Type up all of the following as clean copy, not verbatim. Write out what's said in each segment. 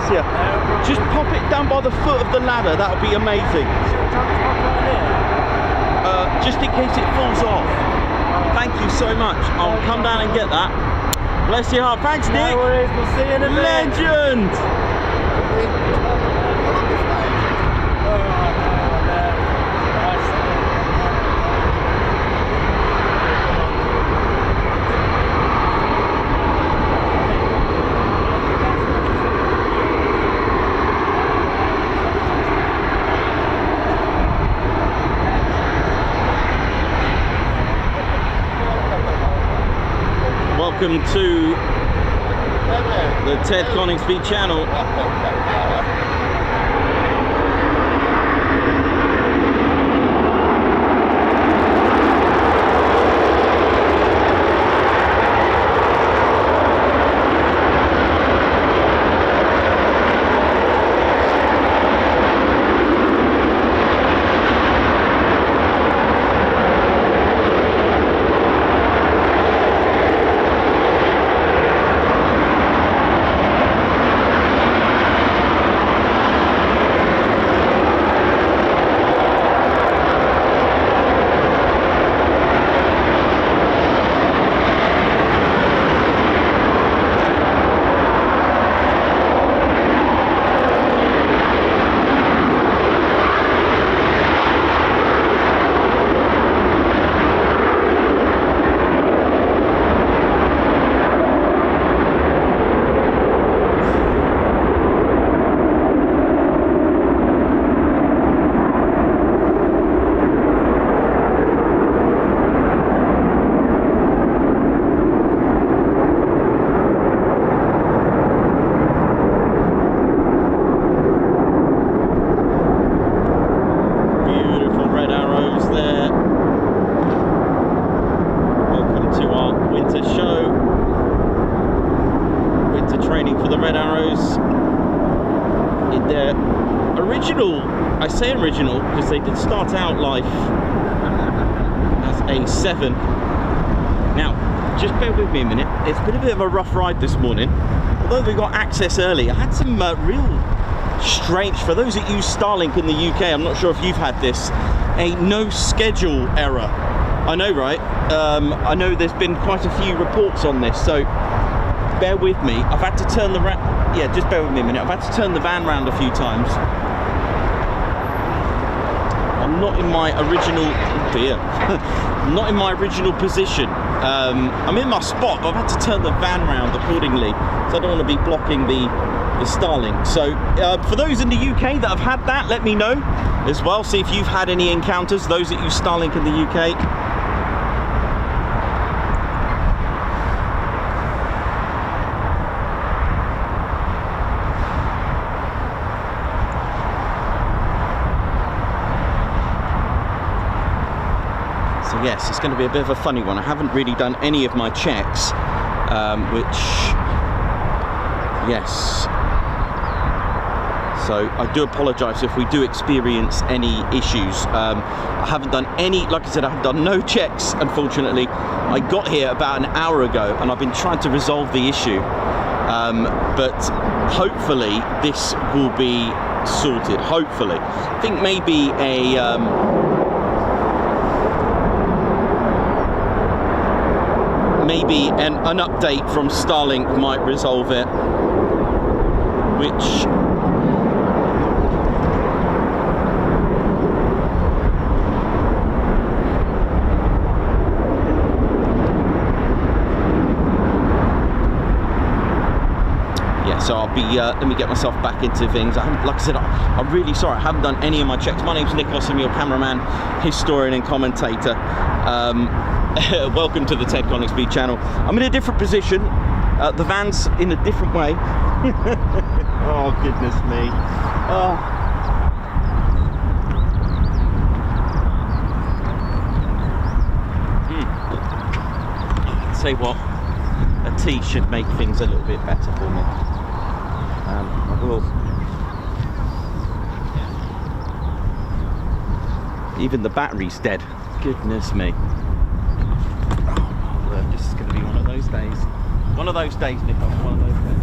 bless you. Just pop it down by the foot of the ladder, that would be amazing. Just in case it falls off. Thank you so much. I'll come down and get that. Bless your heart. Thanks, Nick. No worries, we'll see you in a bit. Legend. Welcome to the Ted Coningsby channel. I say original because they did start out life as a 7. Now, just bear with me a minute. It's been a bit of a rough ride this morning. Although we got access early, I had some real strange, for those that use Starlink in the UK, I'm not sure if you've had this, a no schedule error. I know, right? I know there's been quite a few reports on this, so bear with me. I've had to turn the just bear with me a minute. I've had to turn the van round a few times. I'm not in my original not in my original position. I'm in my spot, but I've had to turn the van round accordingly, so I don't want to be blocking the Starlink. So for those in the UK that have had that, let me know as well. See if you've had any encounters, those that use Starlink in the UK. Yes, it's going to be a bit of a funny one. I haven't really done any of my checks, yes. So I do apologise if we do experience any issues. I haven't done any, like I said, I have done no checks, unfortunately. I got here about an hour ago and I've been trying to resolve the issue. But hopefully this will be sorted, hopefully. I think maybe maybe an update from Starlink might resolve it, which so I'll be, let me get myself back into things. Like I said, I'm really sorry, I haven't done any of my checks. My name's Nicholas, I'm your cameraman, historian and commentator. Welcome to the Ted Coningsby channel. I'm in a different position. The van's in a different way. Oh, goodness me. Oh. I'll tell you what, a tea should make things a little bit better for me. I will. Even the battery's dead. Goodness me. Oh, look, this is going to be one of those days. One of those days, Nick. One of those days.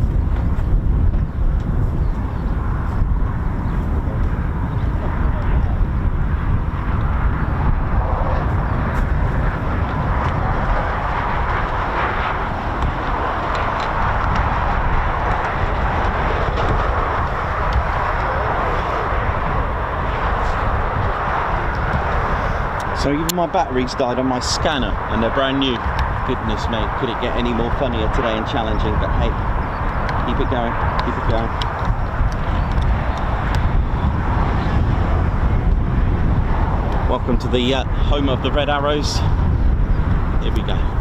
So even my batteries died on my scanner and they're brand new. Goodness me, could it get any more funnier today and challenging? But hey, keep it going, keep it going. Welcome to the home of the Red Arrows. Here we go.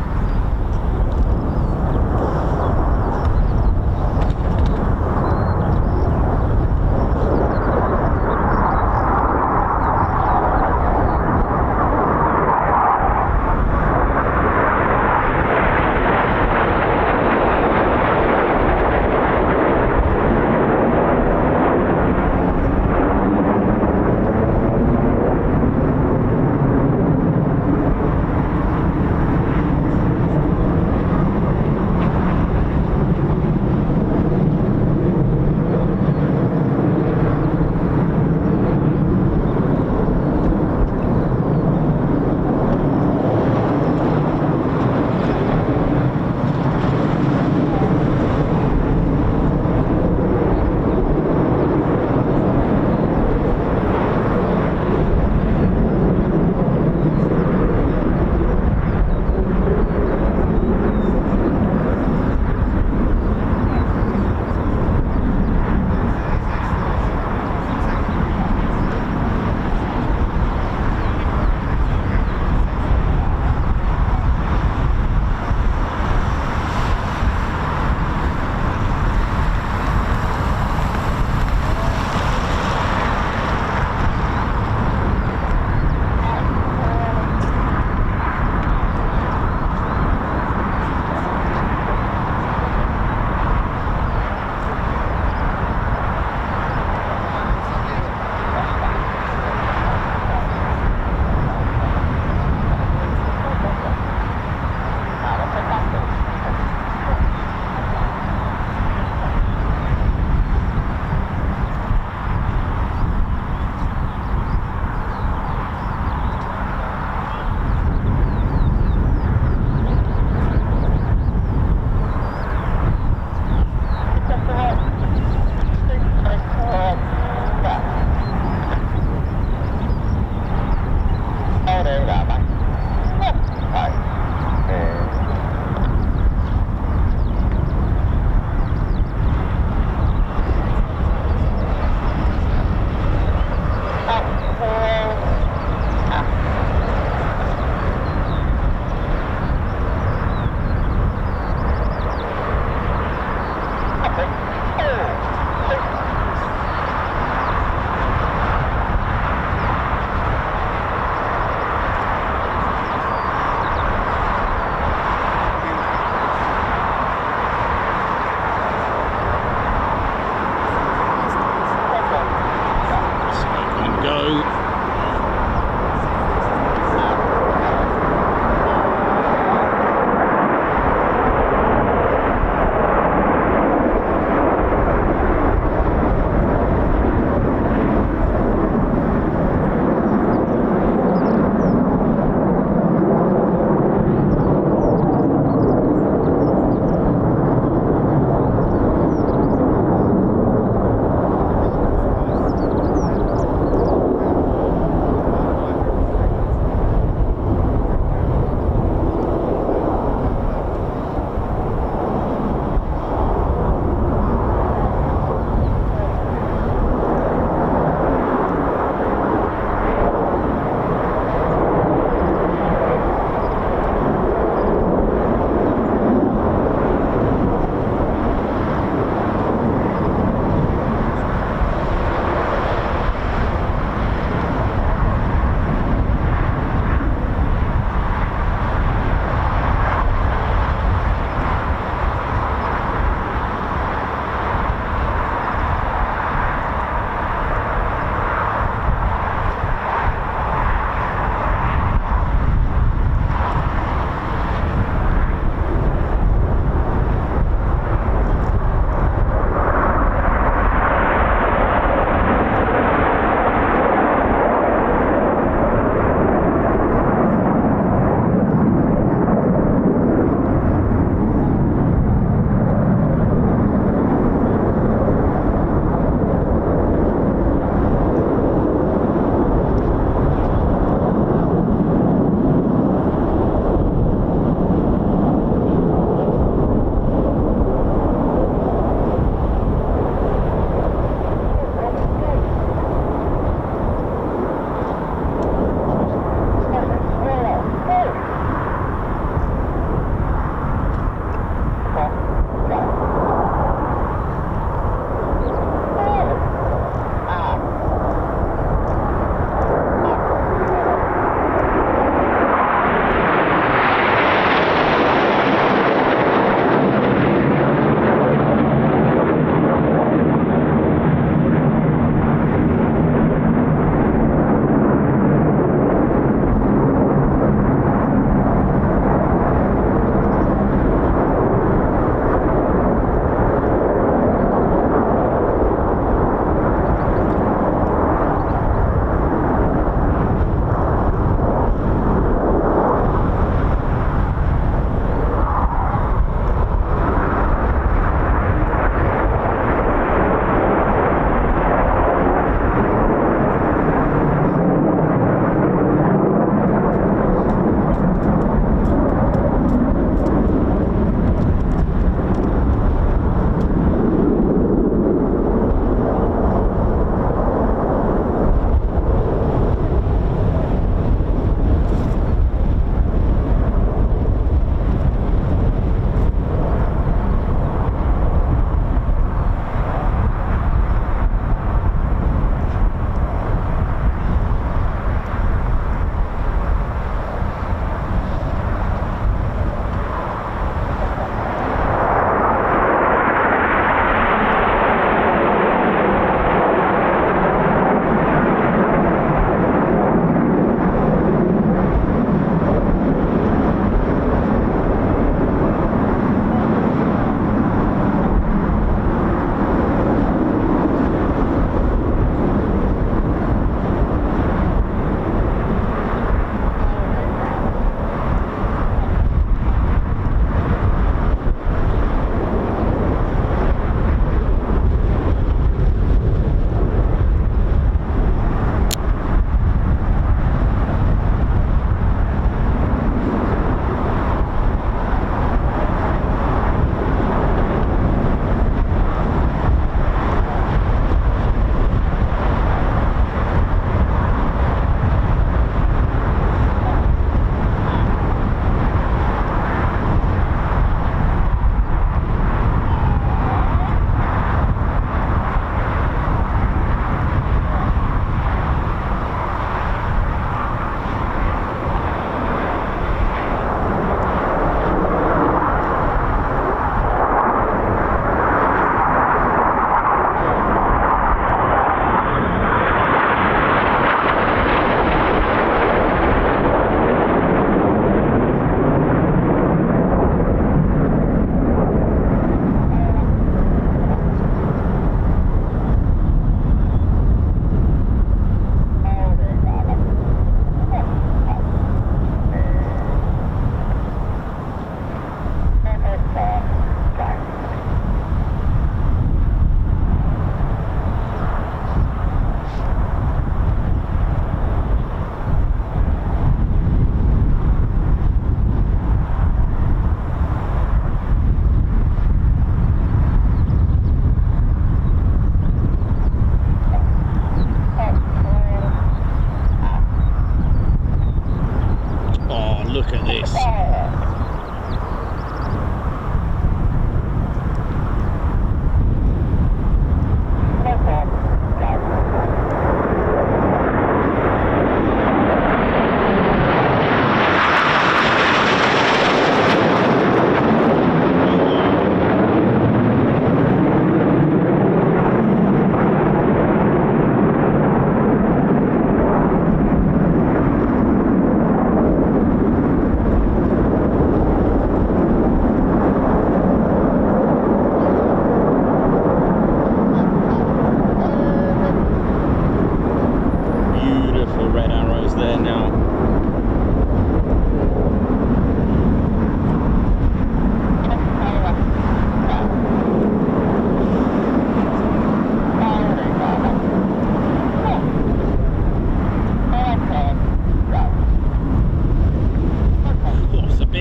look at this.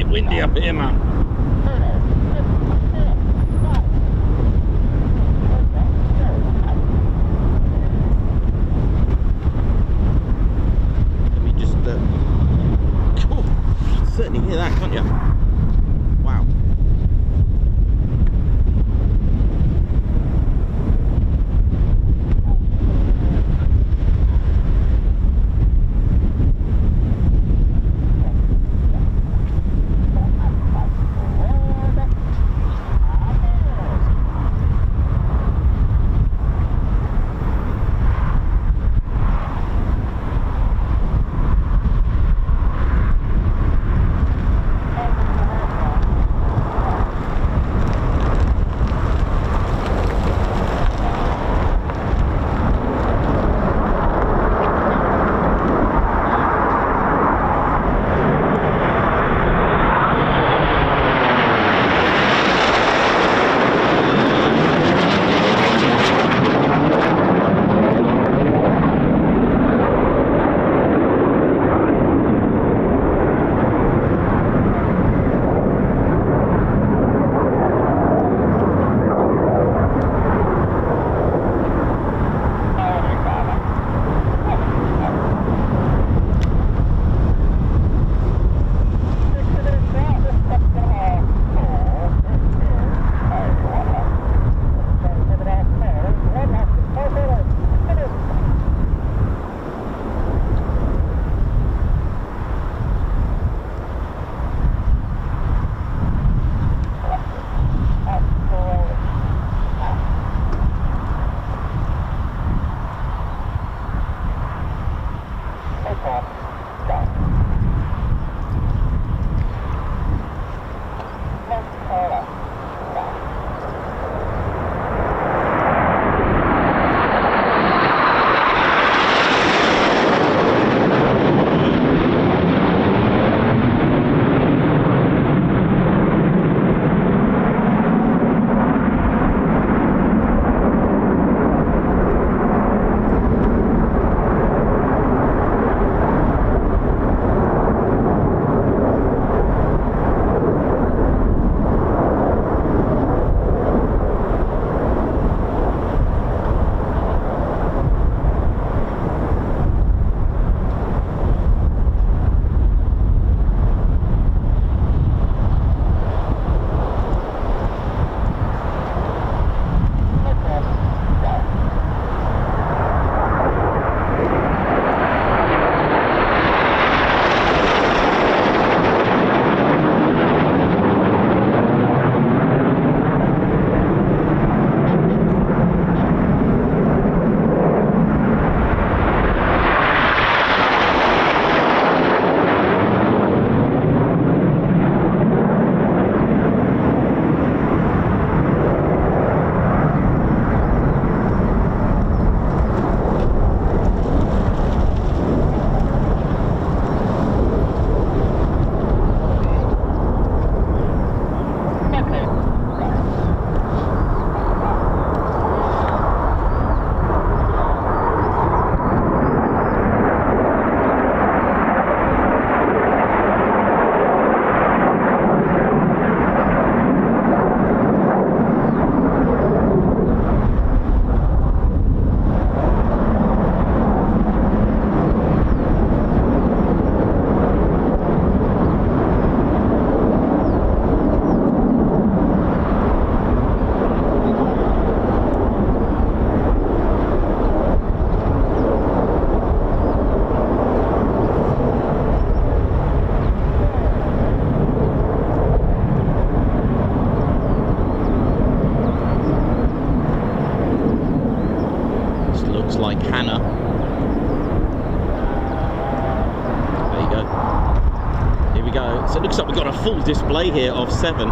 Windy up here, man. Let me just cool. You can certainly hear that, can't you? Wow. canner. There you go. Here we go. So it looks like we've got a full display here of 7.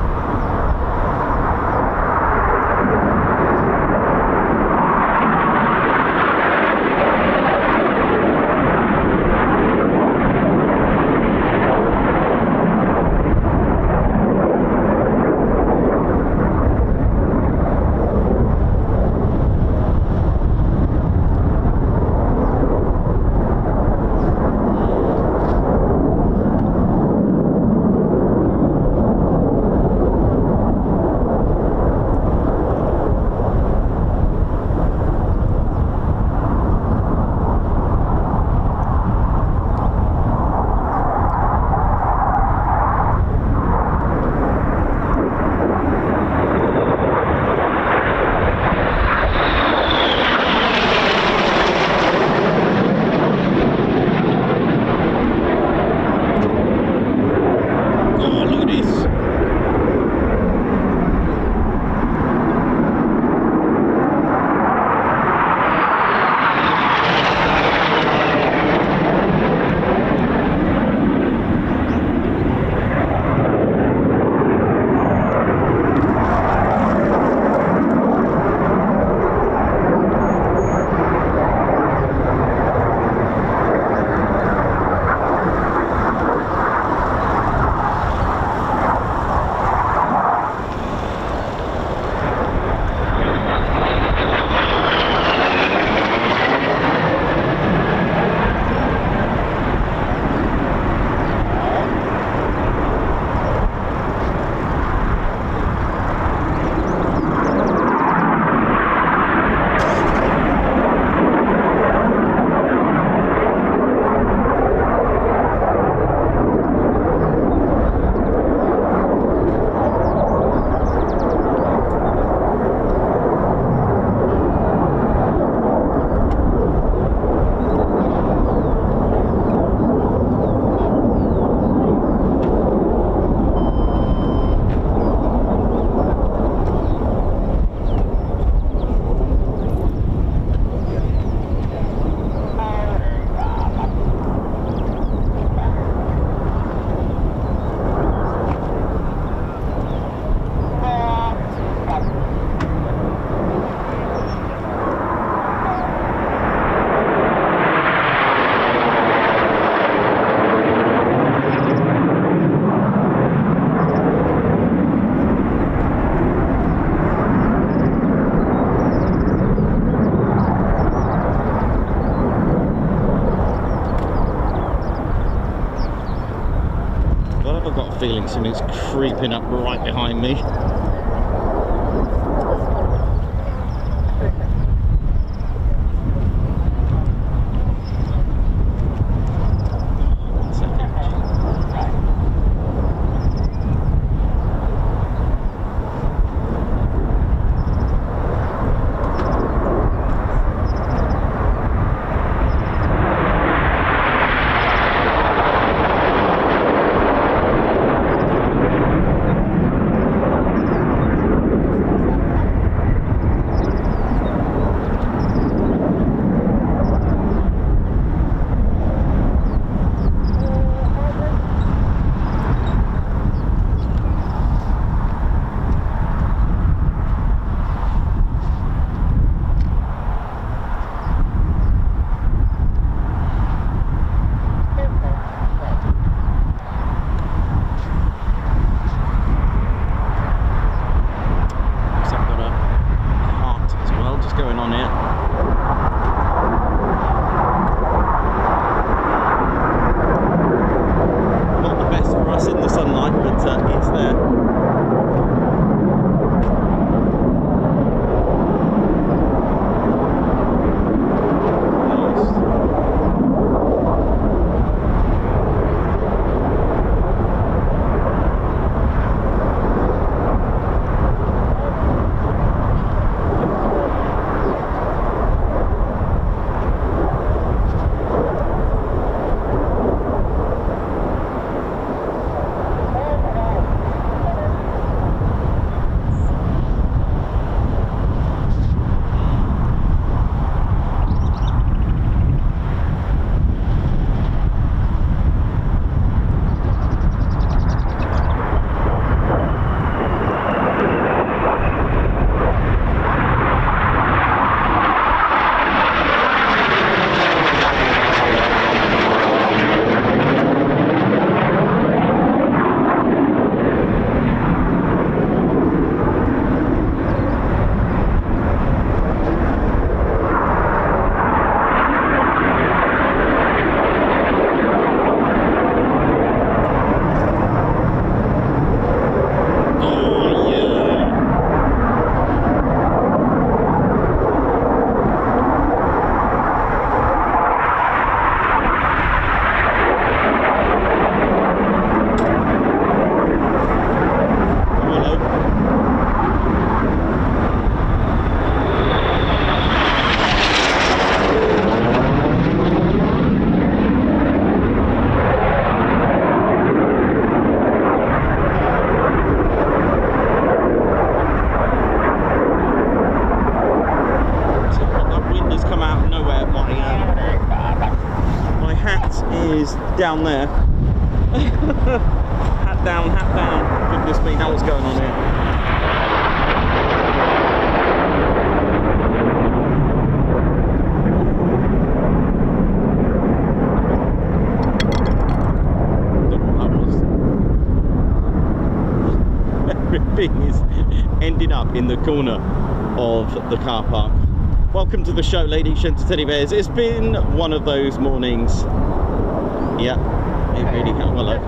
Feeling something's creeping up right behind me. down there. Hat down, hat down. Goodness me, now what's going on here? Everything is ending up in the corner of the car park. Welcome to the show, ladies, gents, teddy bears. It's been one of those mornings. Yeah, it really has. Hello.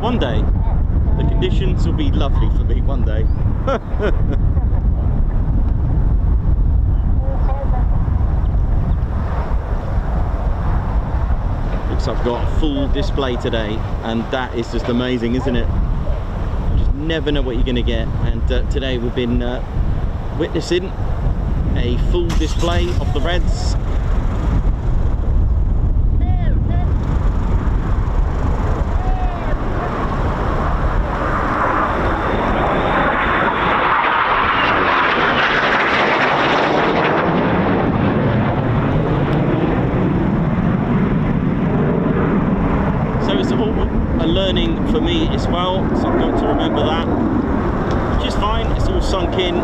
One day, the conditions will be lovely for me one day. Looks like I've got a full display today, and that is just amazing, isn't it? You just never know what you're going to get, and today we've been witnessing a full display of the Reds. Learning for me as well, so I've got to remember that, which is fine. It's all sunk in.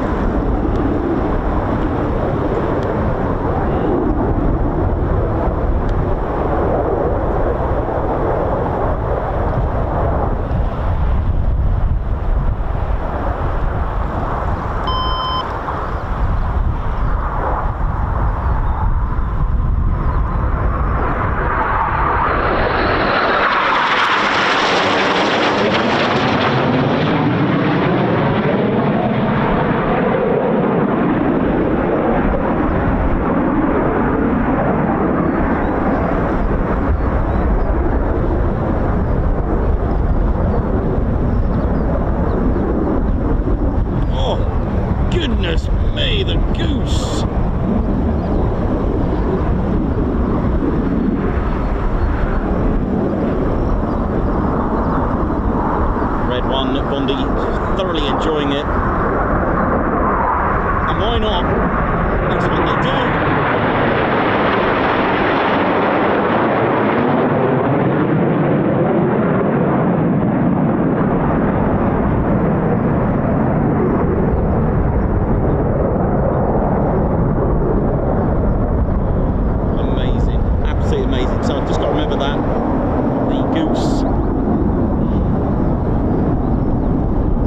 Thoroughly enjoying it, and why not? That's what they do. Amazing, absolutely amazing. So I've just got to remember that the Goose.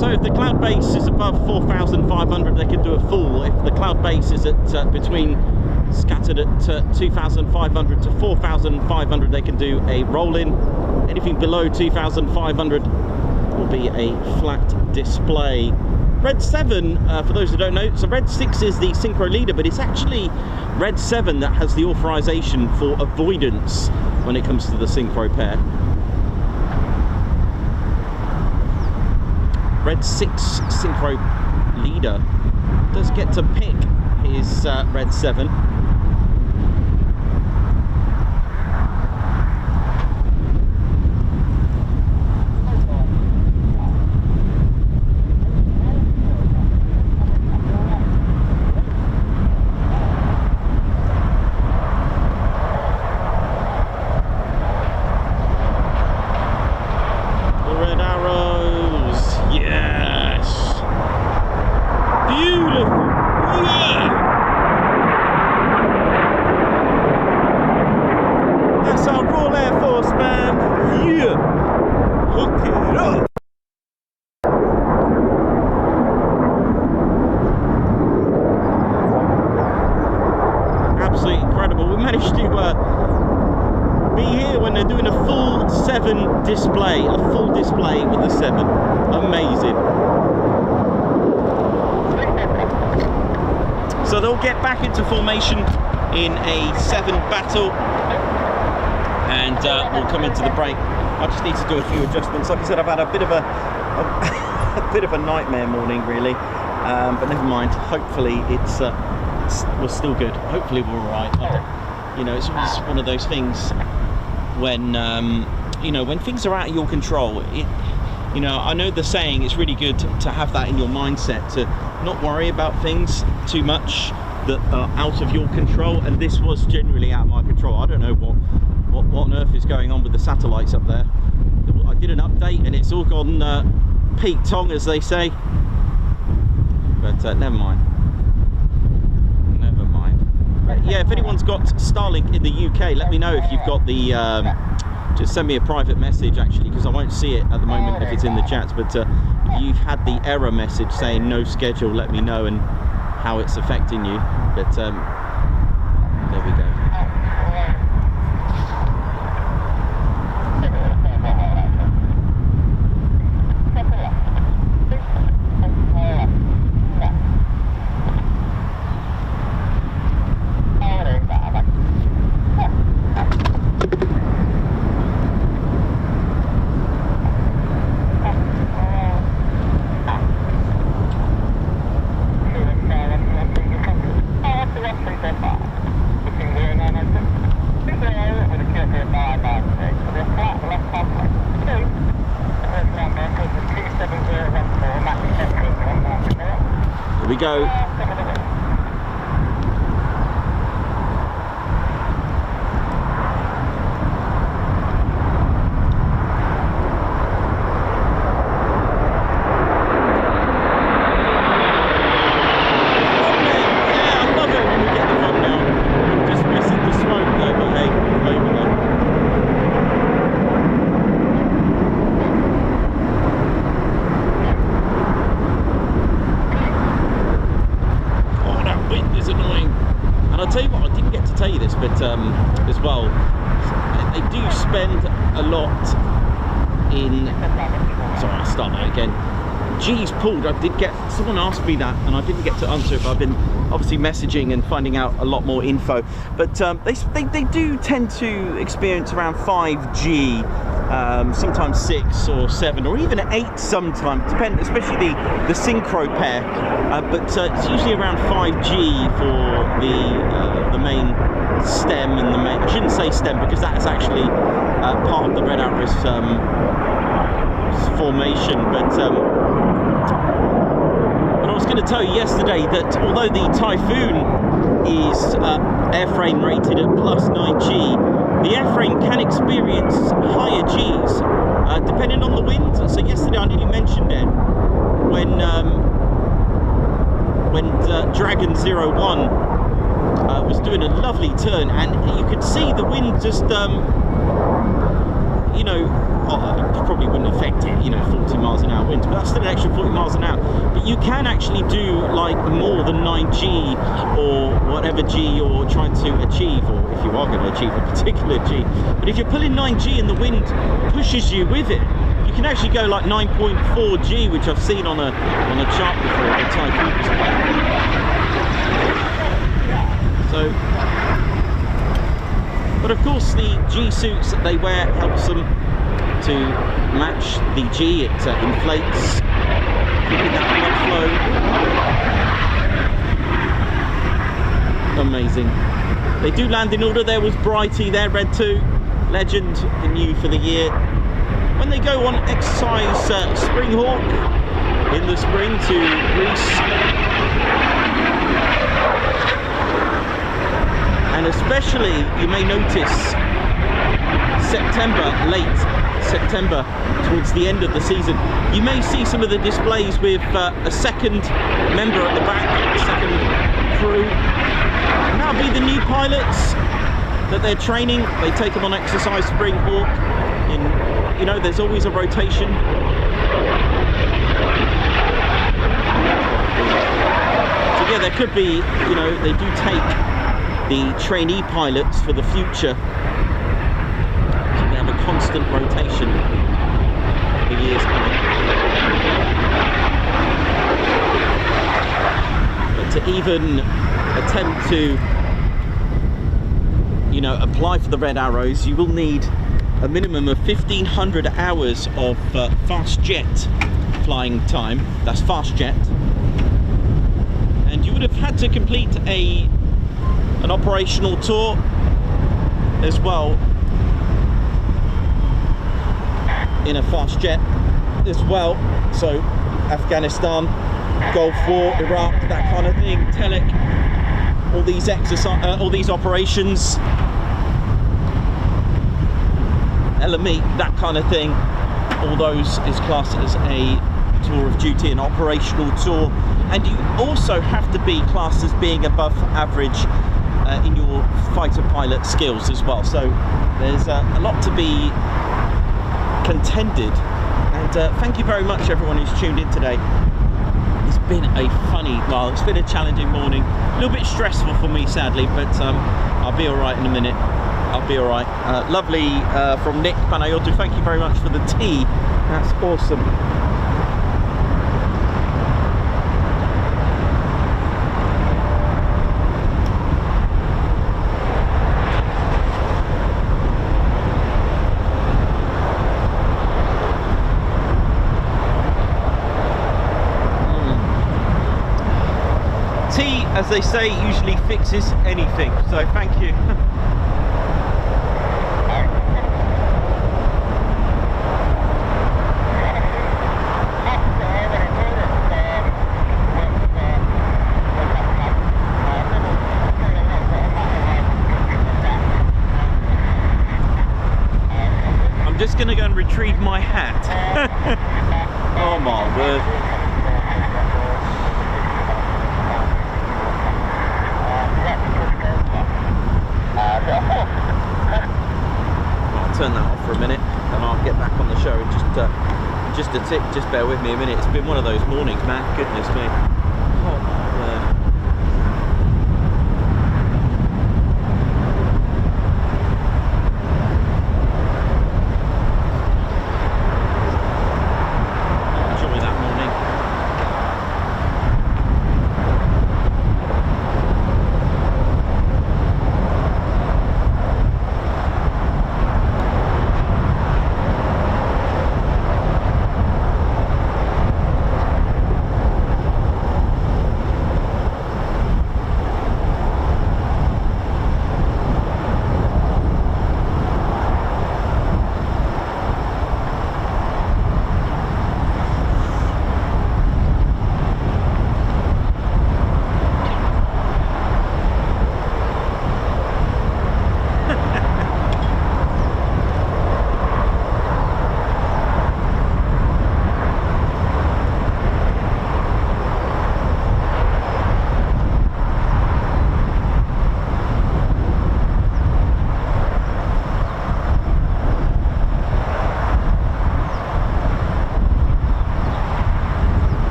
So if the cloud base is above 4,500, they can do a full. If the cloud base is at scattered at 2,500 to 4,500, they can do a roll-in. Anything below 2,500 will be a flat display. Red 7, for those who don't know, so Red 6 is the synchro leader, but it's actually Red 7 that has the authorization for avoidance when it comes to the synchro pair. Red 6 synchro leader does get to pick his Red 7. they're doing a full 7 display, a full display with the 7. Amazing. So they'll get back into formation in a 7 battle, and we'll come into the break. I just need to do a few adjustments. Like I said, I've had a bit of a bit of a nightmare morning, really, but never mind. Hopefully we're still good. Hopefully we're all right. You know, it's one of those things when you know, when things are out of your control. You know, I know the saying, it's really good to have that in your mindset, to not worry about things too much that are out of your control, and this was generally out of my control. I don't know what on earth is going on with the satellites up there. I did an update and it's all gone Pete Tong, as they say, but never mind. But yeah, if anyone's got Starlink in the UK, let me know if you've got the just send me a private message, actually, because I won't see it at the moment if it's in the chats, but if you've had the error message saying no schedule, let me know and how it's affecting you. But there we go. Here we go. As well, they do spend a lot in, sorry, I'll start that again. G's pulled. I did get, someone asked me that and I didn't get to answer it, but I've been obviously messaging and finding out a lot more info. But they do tend to experience around 5G, sometimes 6 or 7 or even 8 sometimes, depend, especially the synchro pair. But it's usually around 5G for the main stem and the main, I shouldn't say stem because that is actually part of the Red Outris formation, but I was going to tell you yesterday that although the Typhoon is airframe rated at plus 9G, the airframe can experience higher Gs depending on the wind. So yesterday I nearly mentioned it when Dragon 01 was doing a lovely turn, and you could see the wind just you know, probably wouldn't affect it, you know, 40 miles an hour wind, but that's still an extra 40 miles an hour. But you can actually do like more than 9G or whatever G you're trying to achieve, or if you are going to achieve a particular G. But if you're pulling 9G and the wind pushes you with it, you can actually go like 9.4G, which I've seen on a chart before, a Typhoon display. So, but of course the G suits that they wear helps them to match the G. It inflates, keeping that blood flow. Amazing. They do land in order. There was Brighty there, Red 2, Legend, the new for the year. When they go on exercise Spring Hawk in the spring to Greece, and especially you may notice September, late September, towards the end of the season, you may see some of the displays with a second member at the back, a second crew, and that'll be the new pilots that they're training. They take them on exercise Spring Hawk. You know, there's always a rotation. So yeah, there could be, you know, they do take the trainee pilots for the future. constant rotation for years coming. But to even attempt to, you know, apply for the Red Arrows, you will need a minimum of 1,500 hours of fast jet flying time. That's fast jet. And you would have had to complete an operational tour as well in a fast jet as well. So Afghanistan, Gulf War, Iraq, that kind of thing, Telek, all these all these operations, LME, that kind of thing. All those is classed as a tour of duty, an operational tour. And you also have to be classed as being above average in your fighter pilot skills as well. So there's a lot to be contended. And thank you very much everyone who's tuned in today. It's been a it's been a challenging morning, a little bit stressful for me sadly, but I'll be all right in a minute. I'll be all right. Lovely from Nick Panayotou, thank you very much for the tea. That's awesome. As they say, usually fixes anything, so thank you. I'm just going to go and retrieve my hat. Oh my word. Turn that off for a minute and I'll get back on the show in just a tick. Just bear with me a minute. It's been one of those mornings, man. Goodness me. Oh my word. Enjoy that morning.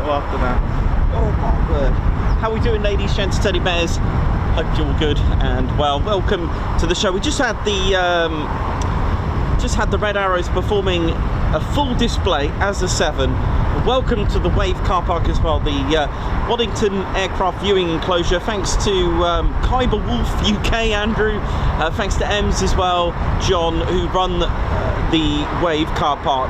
After that. Oh my word. How are we doing, ladies, gents, teddy bears? Hope you're all good and well. Welcome to the show. We just had the Red Arrows performing a full display as a 7. Welcome to the Wave car park as well, the Waddington aircraft viewing enclosure. Thanks to Kyber Wolf UK, Andrew. Thanks to Ems as well, John, who run the Wave car park.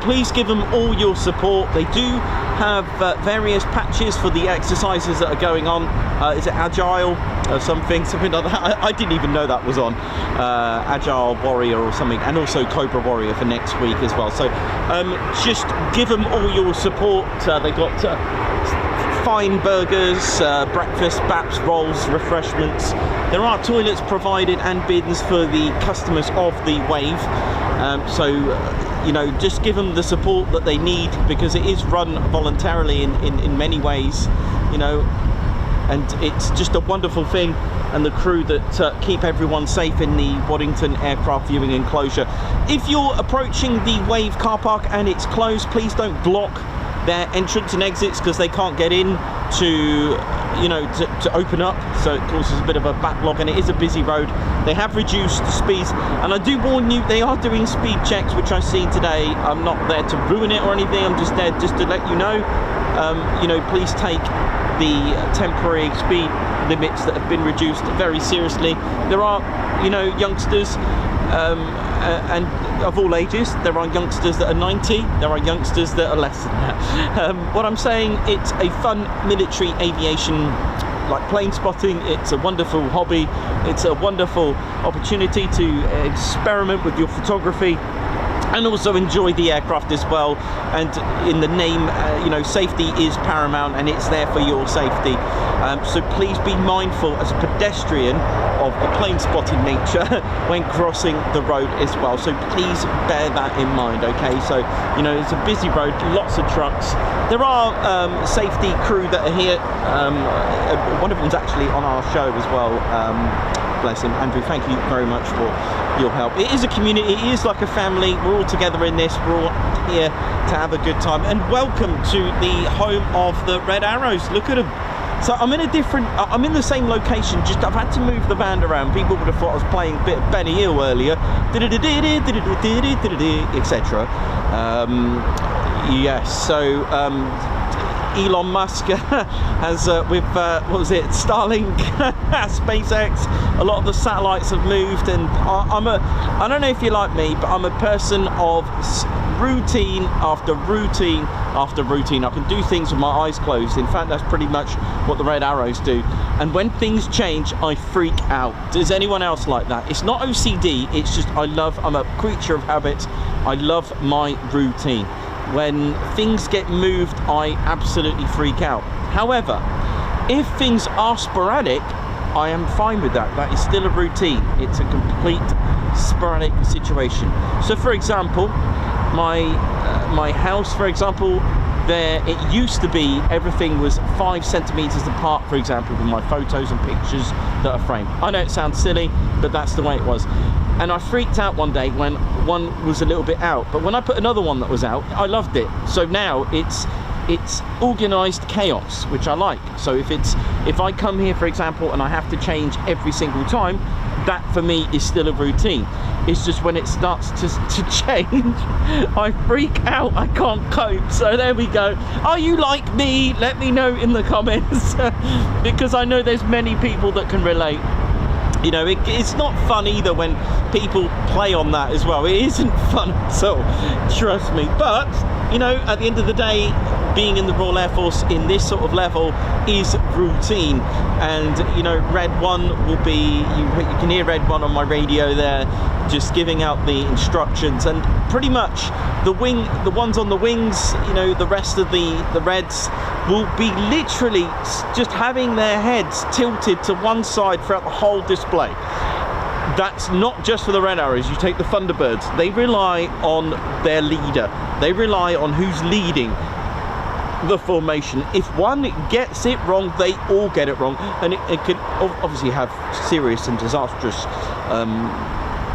Please give them all your support. They do have various patches for the exercises that are going on. Is it Agile or something like that? I didn't even know that was on. Agile Warrior or something, and also Cobra Warrior for next week as well. So just give them all your support. They got fine burgers, breakfast, baps, rolls, refreshments. There are toilets provided and bins for the customers of the Wave. You know, just give them the support that they need, because it is run voluntarily in many ways, you know, and it's just a wonderful thing. And the crew that keep everyone safe in the Waddington aircraft viewing enclosure. If you're approaching the Wave car park and it's closed, please don't block their entrance and exits, because they can't get in to, you know, to open up, so it causes a bit of a backlog, and it is a busy road. They have reduced the speeds, and I do warn you, they are doing speed checks, which I see today. I'm not there to ruin it or anything, I'm just there just to let you know. You know, please take the temporary speed limits that have been reduced very seriously. There are, you know, youngsters and of all ages. There are youngsters that are 90, there are youngsters that are less than that. What I'm saying, it's a fun military aviation, like plane spotting. It's a wonderful hobby, it's a wonderful opportunity to experiment with your photography and also enjoy the aircraft as well. And in the name, you know, safety is paramount, and it's there for your safety. So please be mindful as a pedestrian of the plane spotting nature when crossing the road as well. So please bear that in mind, okay? So, you know, it's a busy road, lots of trucks. There are safety crew that are here. One of them's actually on our show as well. Bless him. Andrew, thank you very much for your help. It is a community, it is like a family. We're all together in this, we're all here to have a good time. And welcome to the home of the Red Arrows. Look at them. So I'm in I'm in the same location, just I've had to move the band around. People would have thought I was playing a bit of Benny Hill earlier, etc. Yes, so Elon Musk has with what was it, Starlink, SpaceX, a lot of the satellites have moved, and I don't know if you're like me, but I'm a person of routine after routine after routine. I can do things with my eyes closed. In fact, that's pretty much what the Red Arrows do. And when things change, I freak out. Does anyone else like that? It's not OCD, it's just I'm a creature of habit. I love my routine. When things get moved, I absolutely freak out. However, if things are sporadic, I am fine with that. That is still a routine. It's a complete sporadic situation. So for example, my house, for example, it used to be everything was 5 centimeters apart, for example, with my photos and pictures that are framed. I know it sounds silly, but that's the way it was. And I freaked out one day when one was a little bit out, but when I put another one that was out, I loved it. So now it's organized chaos, which I like. So if I come here, for example, and I have to change every single time, that for me is still a routine. It's just when it starts to change, I freak out, I can't cope. So there we go. Are you like me? Let me know in the comments, because I know there's many people that can relate. You know, it's not fun either when people play on that as well. It isn't fun at all, trust me. But, you know, at the end of the day, being in the Royal Air Force in this sort of level is routine. And, you know, Red 1 will be, you can hear Red 1 on my radio there, just giving out the instructions. And pretty much the ones on the wings, you know, the rest of the Reds will be literally just having their heads tilted to one side throughout the whole display. That's not just for the Red Arrows. You take the Thunderbirds, they rely on their leader. They rely on who's leading the formation. If one gets it wrong, they all get it wrong, and it could obviously have serious and disastrous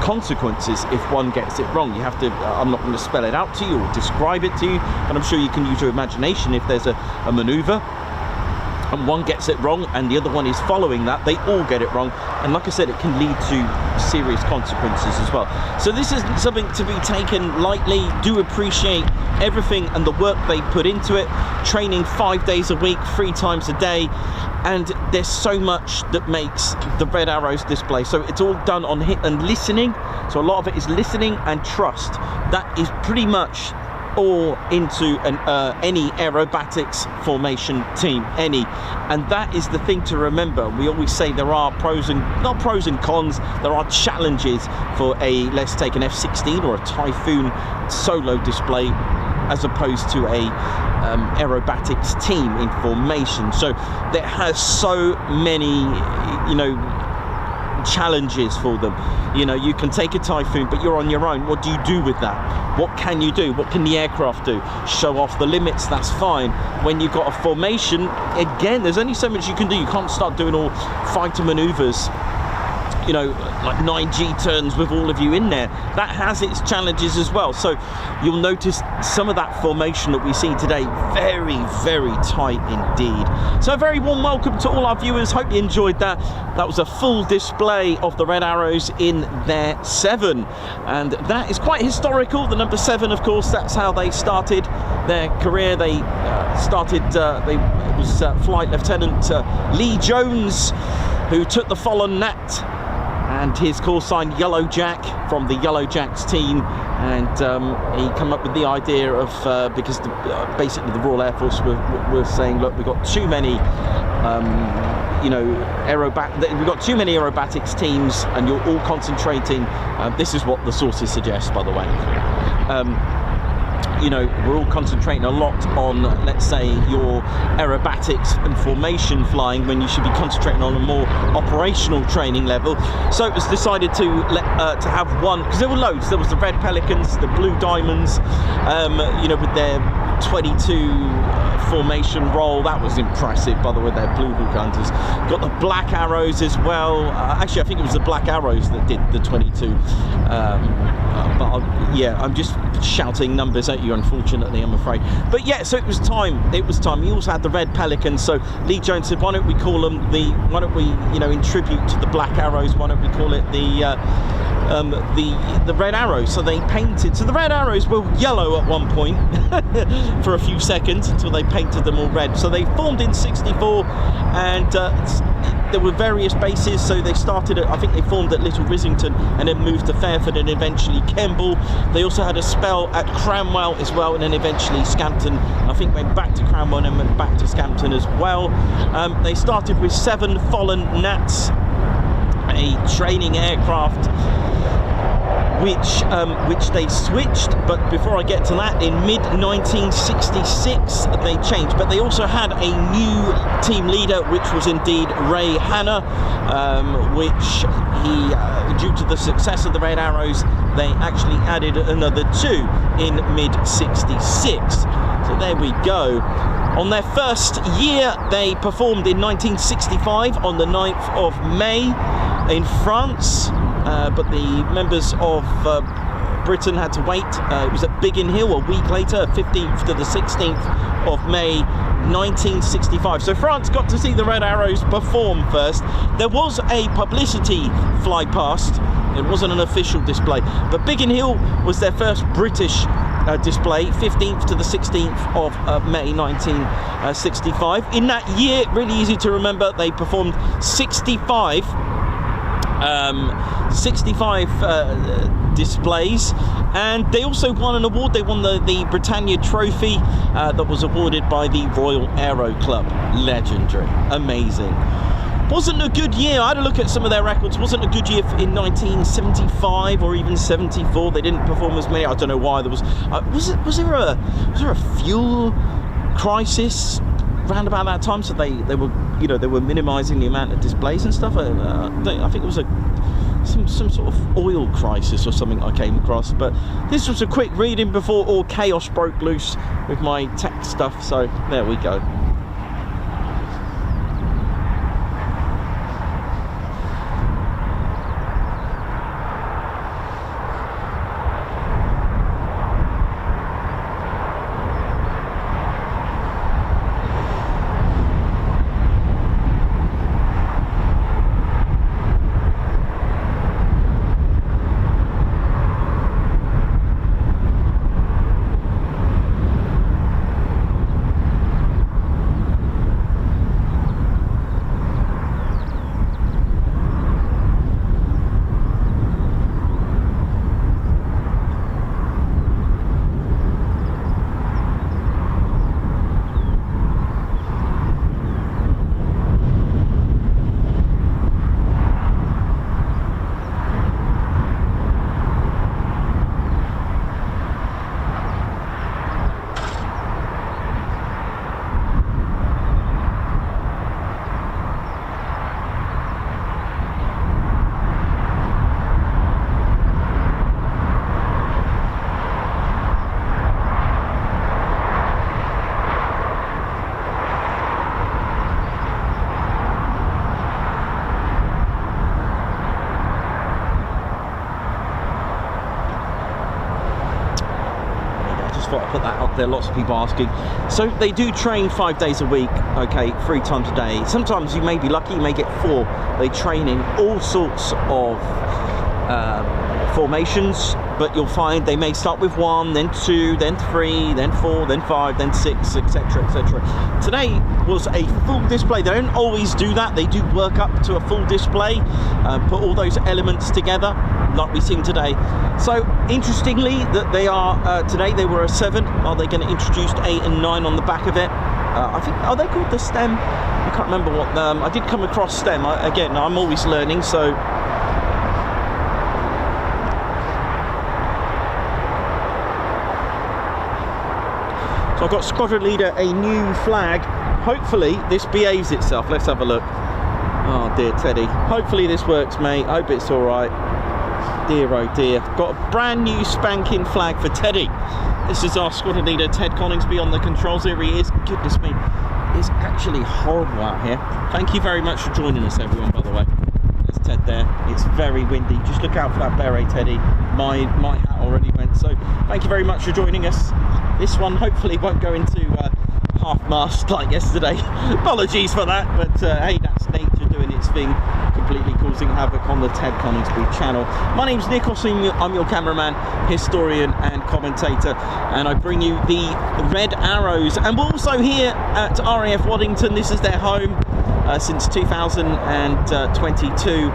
consequences if one gets it wrong. You have to, I'm not going to spell it out to you or describe it to you, but I'm sure you can use your imagination. If there's a maneuver and one gets it wrong and the other one is following that, they all get it wrong, and like I said, it can lead to serious consequences as well. So this isn't something to be taken lightly. Do appreciate everything and the work they put into it. Training 5 days a week, 3 times a day, and there's so much that makes the Red Arrows display. So it's all done on hit and listening. So a lot of it is listening and trust. That is pretty much all into any aerobatics formation team, and that is the thing to remember. We always say there are not pros and cons, there are challenges for let's take an F-16 or a Typhoon solo display. as opposed to a aerobatics team in formation. So that has so many, you know, challenges for them. You know, you can take a Typhoon, but you're on your own. What do you do with that? What can you do? What can the aircraft do? Show off the limits, that's fine. When you've got a formation, again, there's only so much you can do. You can't start doing all fighter maneuvers, you know, like 9G turns with all of you in there. That has its challenges as well. So you'll notice some of that formation that we see today, very, very tight indeed. So a very warm welcome to all our viewers. Hope you enjoyed that. That was a full display of the Red Arrows in their 7. And that is quite historical. The number 7, of course, that's how they started their career. They it was Flight Lieutenant Lee Jones who took the fallen Nat and his call sign Yellow Jack from the Yellow Jacks team, and he came up with the idea of because basically the Royal Air Force were saying, look, we've got too many you know, we've got too many aerobatics teams and you're all concentrating, this is what the sources suggest, by the way, you know, we're all concentrating a lot on, let's say, your aerobatics and formation flying when you should be concentrating on a more operational training level. So it was decided to have one, because there were loads. There was the Red Pelicans, the Blue Diamonds, you know, with their 22 formation roll. That was impressive, by the way. They're Blue Hawk Hunters. Got the Black Arrows as well. Actually, I think it was the Black Arrows that did the 22. But yeah, I'm just shouting numbers at you, unfortunately, I'm afraid. But yeah, so it was time. It was time. He also had the Red Pelicans. So Lee Jones said, why don't we call them why don't we, you know, in tribute to the Black Arrows, why don't we call it the Red Arrows? So they painted. So the Red Arrows were yellow at one point for a few seconds until they painted them all red. So they formed in '64, and there were various bases. So they started at, I think they formed at Little Rissington and then moved to Fairford and eventually Kemble. They also had a spell at Cranwell as well, and then eventually Scampton. I think went back to Cranwell and went back to Scampton as well. They started with 7 fallen Nats, a training aircraft which they switched, but before I get to that, in mid-1966 they changed, but they also had a new team leader, which was indeed Ray Hanna, which he, due to the success of the Red Arrows, they actually added another 2 in mid-66. So there we go. On their first year, they performed in 1965 on the 9th of May in France. But the members of Britain had to wait. It was at Biggin Hill a week later, 15th to the 16th of May 1965. So France got to see the Red Arrows perform first. There was a publicity fly past. It wasn't an official display, but Biggin Hill was their first British display, 15th to the 16th of May 1965. In that year, really easy to remember, they performed 65 displays, and they also won an award. They won the Britannia Trophy that was awarded by the Royal Aero Club. Legendary, amazing. Wasn't a good year. I had a look at some of their records. Wasn't a good year in 1975 or even 74. They didn't perform as many. I don't know why. There was there a fuel crisis round about that time? So they were, you know, they were minimising the amount of displays and stuff. I think it was some sort of oil crisis or something I came across. But this was a quick reading before all chaos broke loose with my tech stuff. So there we go. just thought I'd put that up there. Lots of people asking. So they do train 5 days a week, okay, 3 times a day. Sometimes you may be lucky, you may get 4. They train in all sorts of formations, but you'll find they may start with 1, then 2, then 3, then 4, then 5, then 6, etc, etc. Today was a full display. They don't always do that. They do work up to a full display, put all those elements together like we've seen today. So interestingly, that they are today they were a 7. Are they going to introduce 8 and 9 on the back of it? I think, are they called the STEM? I can't remember what. I did come across STEM. Again, I'm always learning, so. So I've got Squadron Leader, a new flag. Hopefully this behaves itself. Let's have a look. Oh dear, Teddy. Hopefully this works, mate. I hope it's all right. Dear, oh dear. Got a brand new spanking flag for Teddy. This is our Squadron Leader, Ted Coningsby, on the controls. Here he is. Goodness me. It's actually horrible out here. Thank you very much for joining us, everyone, by the way. There's Ted there. It's very windy. Just look out for that beret, Teddy. My hat already went. So thank you very much for joining us. This one hopefully won't go into half-mast like yesterday. Apologies for that, but hey, that's nature doing its thing, completely causing havoc on the Ted Coningsby channel. My name's Nikos, I'm your cameraman, historian and commentator, and I bring you the Red Arrows. And we're also here at RAF Waddington. This is their home since 2022.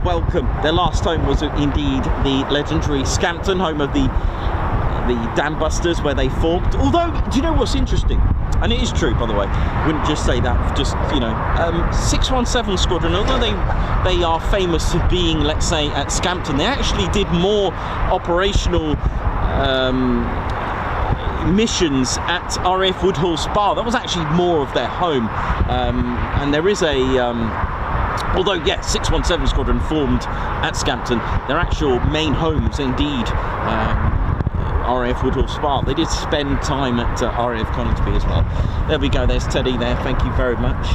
Welcome. Their last home was indeed the legendary Scampton, home of the Dam Busters, where they formed. Although, do you know what's interesting? And it is true, by the way. Wouldn't just say that, just, you know, 617 Squadron, although they are famous for being, let's say, at Scampton, they actually did more operational missions at RAF Woodhall Spa. That was actually more of their home. And there is a although, yeah, 617 Squadron formed at Scampton. Their actual main homes, indeed, RAF Woodhall Spa. They did spend time at RAF Coningsby as well. There we go. There's Teddy there. Thank you very much.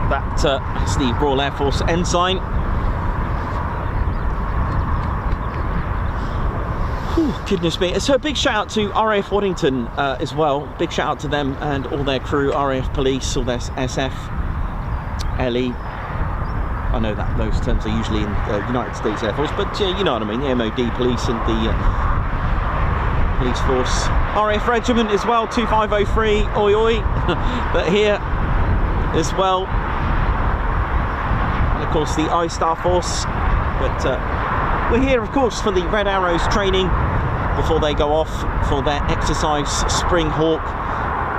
That's the Royal Air Force ensign. Goodness me. So a big shout out to RAF Waddington as well. Big shout out to them and all their crew, RAF Police, all their SF, LE. I know that those terms are usually in United States Air Force, but you know what I mean, the MOD Police and the Police Force. RAF Regiment as well, 2503, oi oi. But here as well. And of course the ISTAR Force. But we're here of course for the Red Arrows training before they go off for their exercise Spring Hawk.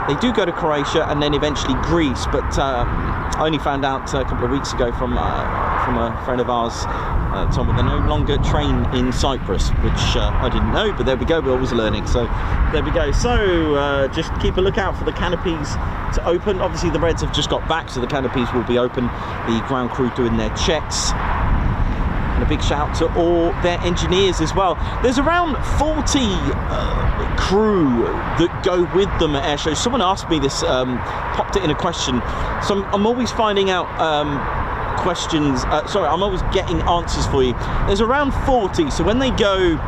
They do go to Croatia and then eventually Greece, but I only found out a couple of weeks ago from a friend of ours, told me they no longer train in Cyprus, which I didn't know, but there we go, we're always learning. So there we go. So just keep a lookout for the canopies to open. Obviously the Reds have just got back, so the canopies will be open. The ground crew doing their checks. And a big shout to all their engineers as well. There's around 40 crew that go with them at air shows. Someone asked me this, popped it in a question. So I'm always finding out questions. Sorry, I'm always getting answers for you. There's around 40. So when they go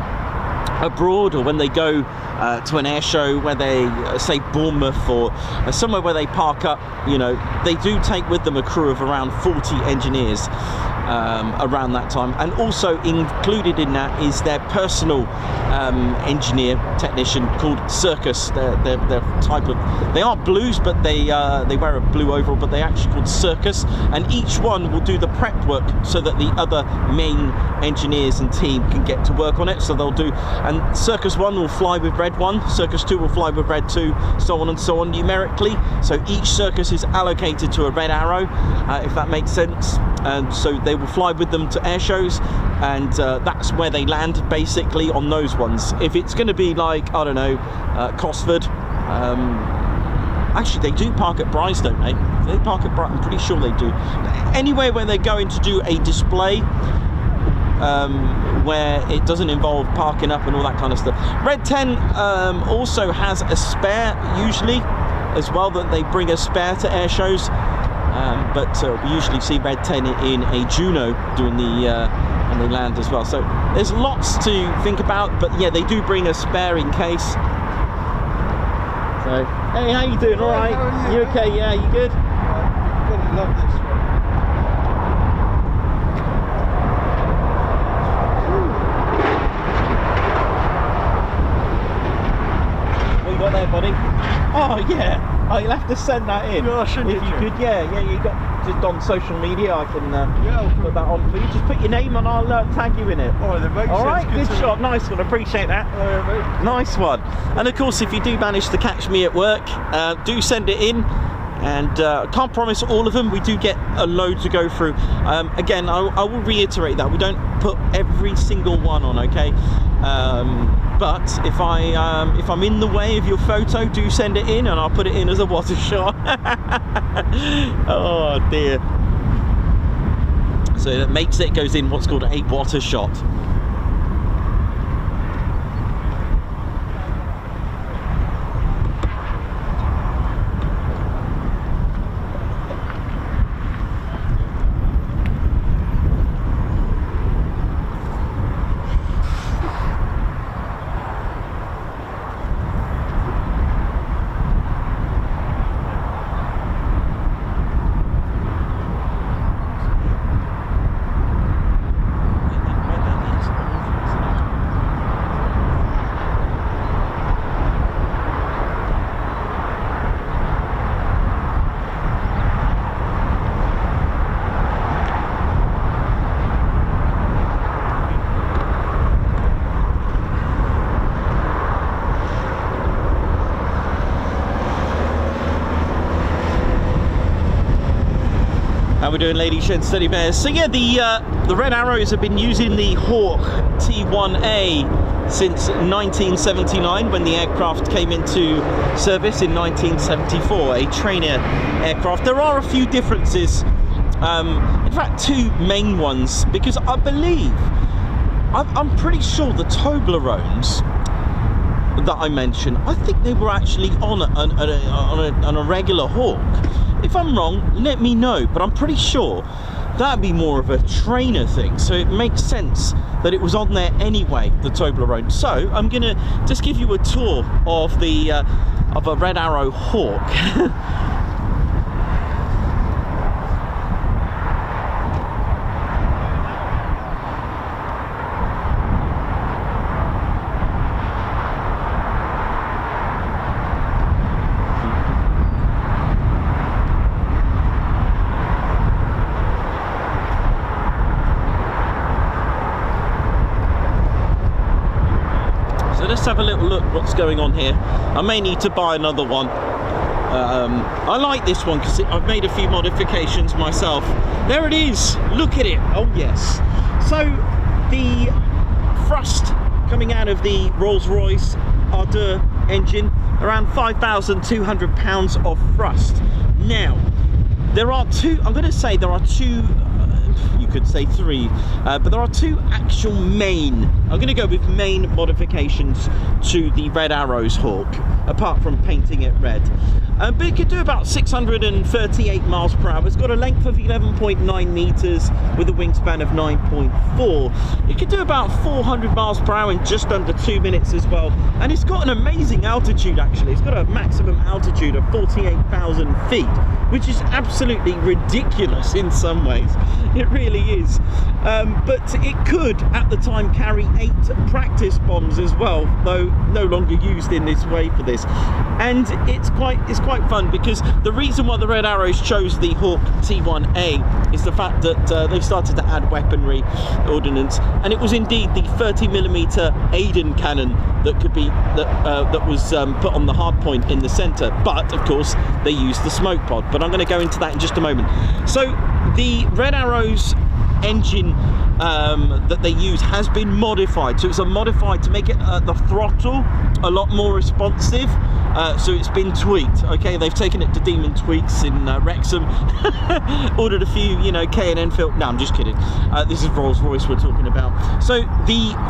abroad or when they go to an air show where they say Bournemouth or somewhere where they park up, you know, they do take with them a crew of around 40 engineers around that time. And also included in that is their personal engineer technician called Circus. They're type of, they are blues, but they wear a blue overall, but they're actually called Circus, and each one will do the prep work so that the other main engineers and team can get to work on it. So they'll do, and Circus 1 will fly with Red 1, Circus 2 will fly with Red 2, so on and so on numerically. So each Circus is allocated to a Red Arrow, if that makes sense. And so they will fly with them to air shows, and that's where they land basically on those ones. If it's going to be like, I don't know, Cosford, actually they do park at Bryce, don't they? They park at Bryce, I'm pretty sure they do. Anywhere where they're going to do a display, where it doesn't involve parking up and all that kind of stuff. Red 10 also has a spare usually as well, that they bring a spare to air shows. but we usually see Red 10 in a Juno doing the when they land as well. So there's lots to think about, but yeah, they do bring a spare in case. So hey, how you doing? All right? How are you? You okay? Yeah, you good? You're gonna love this one. What you got there, buddy? Oh yeah. Oh, you'll have to send that in. Yeah, if you could, yeah, you got just on social media. I can put that on for you. Just put your name and I'll tag you in it. All right, then, mate. All right, good shot, nice one. Appreciate that. All right, mate. Nice one. And of course, if you do manage to catch me at work, do send it in. And I can't promise all of them. We do get a load to go through. Again, I will reiterate that we don't put every single one on, okay? But if I'm in the way of your photo, do send it in and I'll put it in as a water shot. Oh dear. So that makes it goes in what's called a water shot. How we doing, ladies and steady bears? So yeah, the Red Arrows have been using the Hawk T1A since 1979, when the aircraft came into service in 1974, a trainer aircraft. There are a few differences, in fact two main ones, because I believe, I'm pretty sure the Toblerones that I mentioned, I think they were actually on a regular Hawk. If I'm wrong, let me know, but I'm pretty sure that'd be more of a trainer thing, so it makes sense that it was on there anyway, the Toblerone. So I'm gonna just give you a tour of a Red Arrow Hawk. Let's have a little look what's going on here. I may need to buy another one. I like this one because I've made a few modifications myself. There it is, look at it. Oh yes. So the thrust coming out of the Rolls-Royce Ardeur engine, around 5,200 pounds of thrust. Now there are two, I'm going to say there are two, you could say three, but there are two actual main, I'm going to go with main modifications to the Red Arrows Hawk, apart from painting it red. But it could do about 638 miles per hour. It's got a length of 11.9 meters with a wingspan of 9.4. It could do about 400 miles per hour in just under 2 minutes as well. And it's got an amazing altitude actually. It's got a maximum altitude of 48,000 feet, which is absolutely ridiculous in some ways. It really is. But it could at the time carry 8 practice bombs as well, though no longer used in this way for this. And it's quite fun, because the reason why the Red Arrows chose the Hawk T1A is the fact that they started to add weaponry ordnance, and it was indeed the 30mm Aiden cannon that could be that was put on the hard point in the center. But of course they used the smoke pod, but I'm going to go into that in just a moment. So the Red Arrows engine that they use has been modified, so it's modified to make it the throttle a lot more responsive. So it's been tweaked. Okay, they've taken it to Demon Tweaks in Wrexham, ordered a few, you know, K&N filters. No, I'm just kidding. This is Rolls-Royce we're talking about. So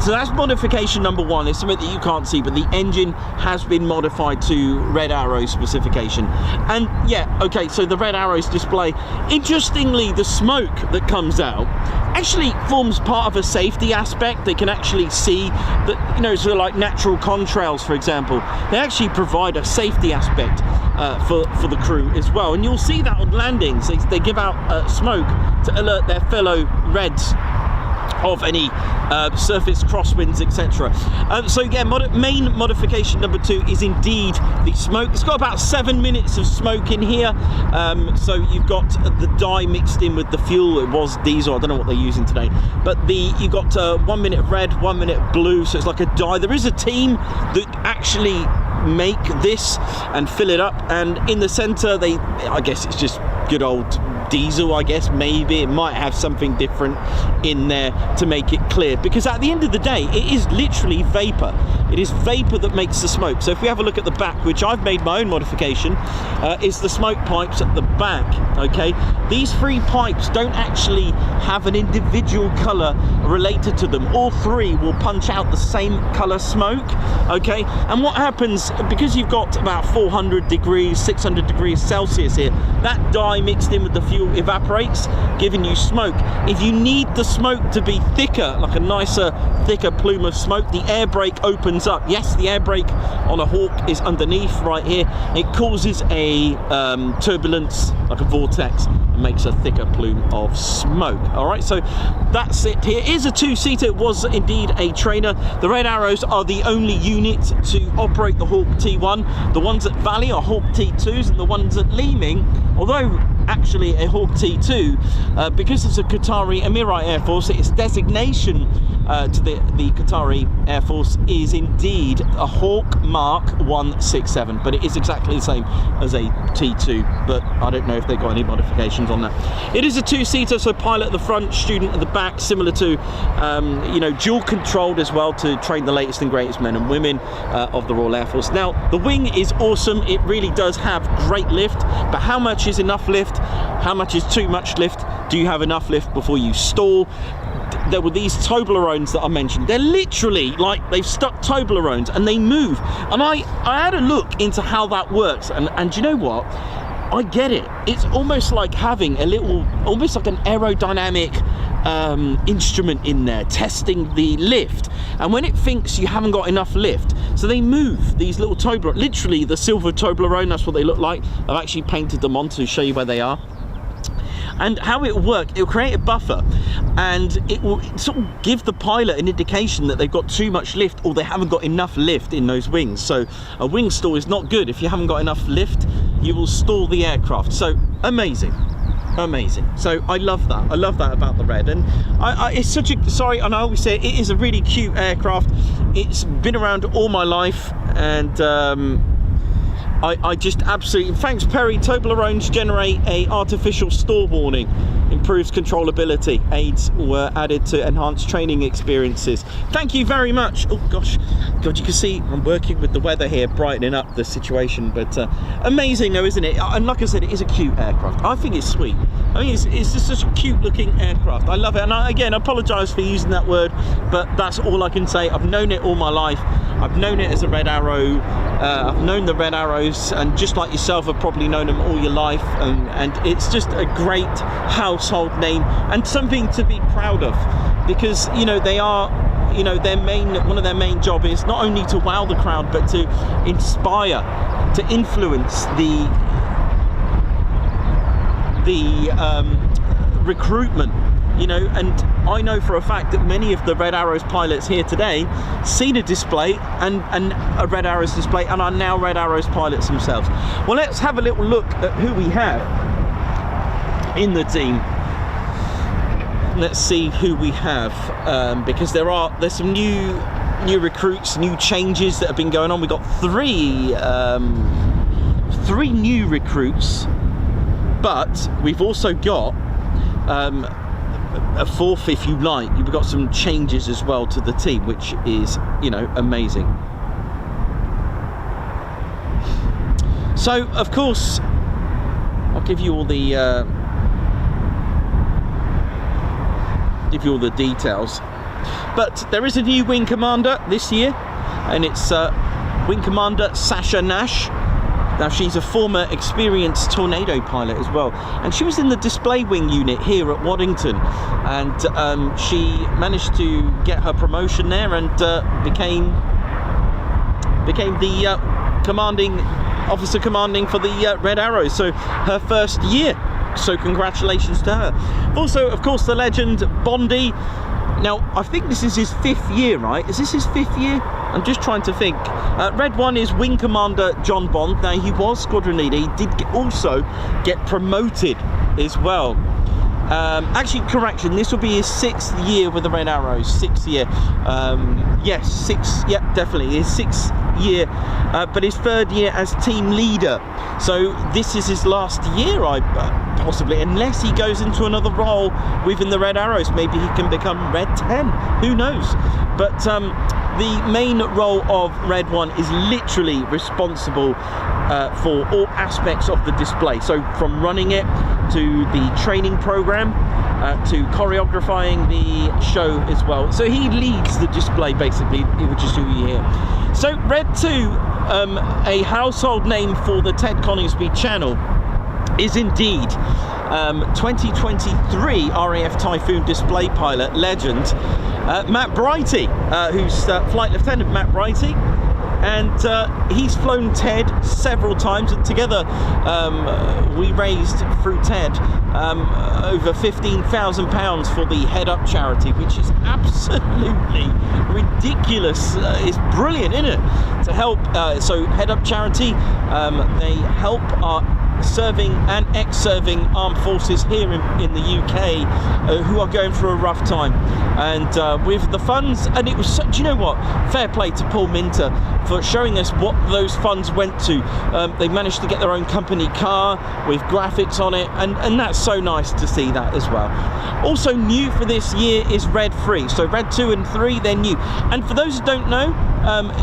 that's modification number one. It's something that you can't see, but the engine has been modified to Red Arrow specification. And yeah, okay, so the Red Arrow's display, interestingly, the smoke that comes out actually forms part of a safety aspect. They can actually see that, you know, sort of like natural contrails, for example, they actually provide a safety aspect for the crew as well. And you'll see that on landings. They give out smoke to alert their fellow Reds of any surface crosswinds, etc. So yeah, main modification number two is indeed the smoke. It's got about 7 minutes of smoke in here. So you've got the dye mixed in with the fuel. It was diesel, I don't know what they're using today, but you've got 1 minute red, 1 minute blue, so it's like a dye. There is a team that actually make this and fill it up, and in the center I guess it's just good old diesel. I guess maybe it might have something different in there to make it clear, because at the end of the day it is literally vapor. It is vapor that makes the smoke. So if we have a look at the back, which I've made my own modification, is the smoke pipes at the back. Okay, these 3 pipes don't actually have an individual color related to them. All 3 will punch out the same color smoke. Okay, and what happens, because you've got about 400 degrees 600 degrees Celsius here, that dye mixed in with the fuel evaporates, giving you smoke. If you need the smoke to be thicker, like a nicer thicker plume of smoke, the air brake opens up. Yes, the air brake on a Hawk is underneath right here. It causes a turbulence, like a vortex, and makes a thicker plume of smoke. All right, so that's it. Here is a 2-seater. It was indeed a trainer. The Red Arrows are the only unit to operate the Hawk T1. The ones at Valley are Hawk T2s, and the ones at Leeming, although actually a Hawk T2, because it's a Qatari Emirate Air Force, its designation to the Qatari Air Force is indeed a Hawk Mark 167, but it is exactly the same as a T2, but I don't know if they've got any modifications on that. It is a 2-seater, so pilot at the front, student at the back, similar to you know, dual controlled as well, to train the latest and greatest men and women of the Royal Air Force. Now the wing is awesome. It really does have great lift, but how much is enough lift? How much is too much lift? Do you have enough lift before you stall? There were these Toblerones that I mentioned. They're literally like, they've stuck Toblerones and they move. And I had a look into how that works, and you know what? I get it. It's almost like having a little, almost like an aerodynamic instrument in there testing the lift, and when it thinks you haven't got enough lift, so they move these little Toblerone, literally the silver Toblerone, that's what they look like. I've actually painted them on to show you where they are. And how it will work, it will create a buffer, and it will sort of give the pilot an indication that they've got too much lift or they haven't got enough lift in those wings. So a wing stall is not good. If you haven't got enough lift, you will stall the aircraft. So amazing. Amazing. So I love that. I love that about the Red. And it's such a, sorry, and I always say it is a really cute aircraft. It's been around all my life, and I just absolutely, thanks Perry. Toblerones generate a artificial stall warning, improves controllability, aids were added to enhance training experiences. Thank you very much. Oh gosh, God, you can see I'm working with the weather here, brightening up the situation, but amazing though, isn't it? And like I said, it is a cute aircraft. I think it's sweet. I mean, it's just such a cute looking aircraft. I love it. And again, I apologise for using that word, but that's all I can say. I've known it all my life. I've known it as a Red Arrow. I've known the Red Arrows, and just like yourself, have probably known them all your life, and it's just a great household name and something to be proud of, because you know they are, you know, one of their main job is not only to wow the crowd, but to inspire, to influence the recruitment. You know, and I know for a fact that many of the Red Arrows pilots here today seen a display and a Red Arrows display and are now Red Arrows pilots themselves. Well, let's have a little look at who we have in the team. Let's see who we have, because there's some new recruits, new changes that have been going on. We've got three new recruits, but we've also got a fourth, if you like. You've got some changes as well to the team, which is, you know, amazing. So, of course, I'll give you all the details. But there is a new wing commander this year, and it's Wing Commander Sasha Nash. Now, she's a former experienced Tornado pilot as well, and she was in the display wing unit here at Waddington, and she managed to get her promotion there and became the commanding officer commanding for the Red Arrows. So her first year. So congratulations to her. Also, of course, the legend Bondy. Now, I think this is his 5th year, right? Is this his 5th year? I'm just trying to think. Red 1 is Wing Commander John Bond. Now, he was squadron leader. He did also get promoted as well. Actually, correction, this will be his 6th year with the Red Arrows. 6th year. Yes, 6. Yeah, definitely. His 6th year, but his 3rd year as team leader. So this is his last year, possibly, unless he goes into another role within the Red Arrows. Maybe he can become Red 10. Who knows? But the main role of Red 1 is literally responsible for all aspects of the display. So from running it to the training program, to choreographing the show as well. So he leads the display, basically, which is who you hear. So Red 2, a household name for the Ted Coningsby channel, is indeed 2023 RAF Typhoon display pilot legend Matt Brighty, who's Flight Lieutenant Matt Brighty. And he's flown Ted several times, and together we raised through Ted over £15,000 for the Head Up charity, which is absolutely ridiculous. It's brilliant, isn't it? To help, so Head Up charity, they help our serving and ex-serving armed forces here in the UK who are going through a rough time, and with the funds, and it was such, you know what, fair play to Paul Minter for showing us what those funds went to. They managed to get their own company car with graphics on it, and that's so nice to see that as well. Also new for this year is Red 3. So Red 2 and 3, they're new. And for those who don't know,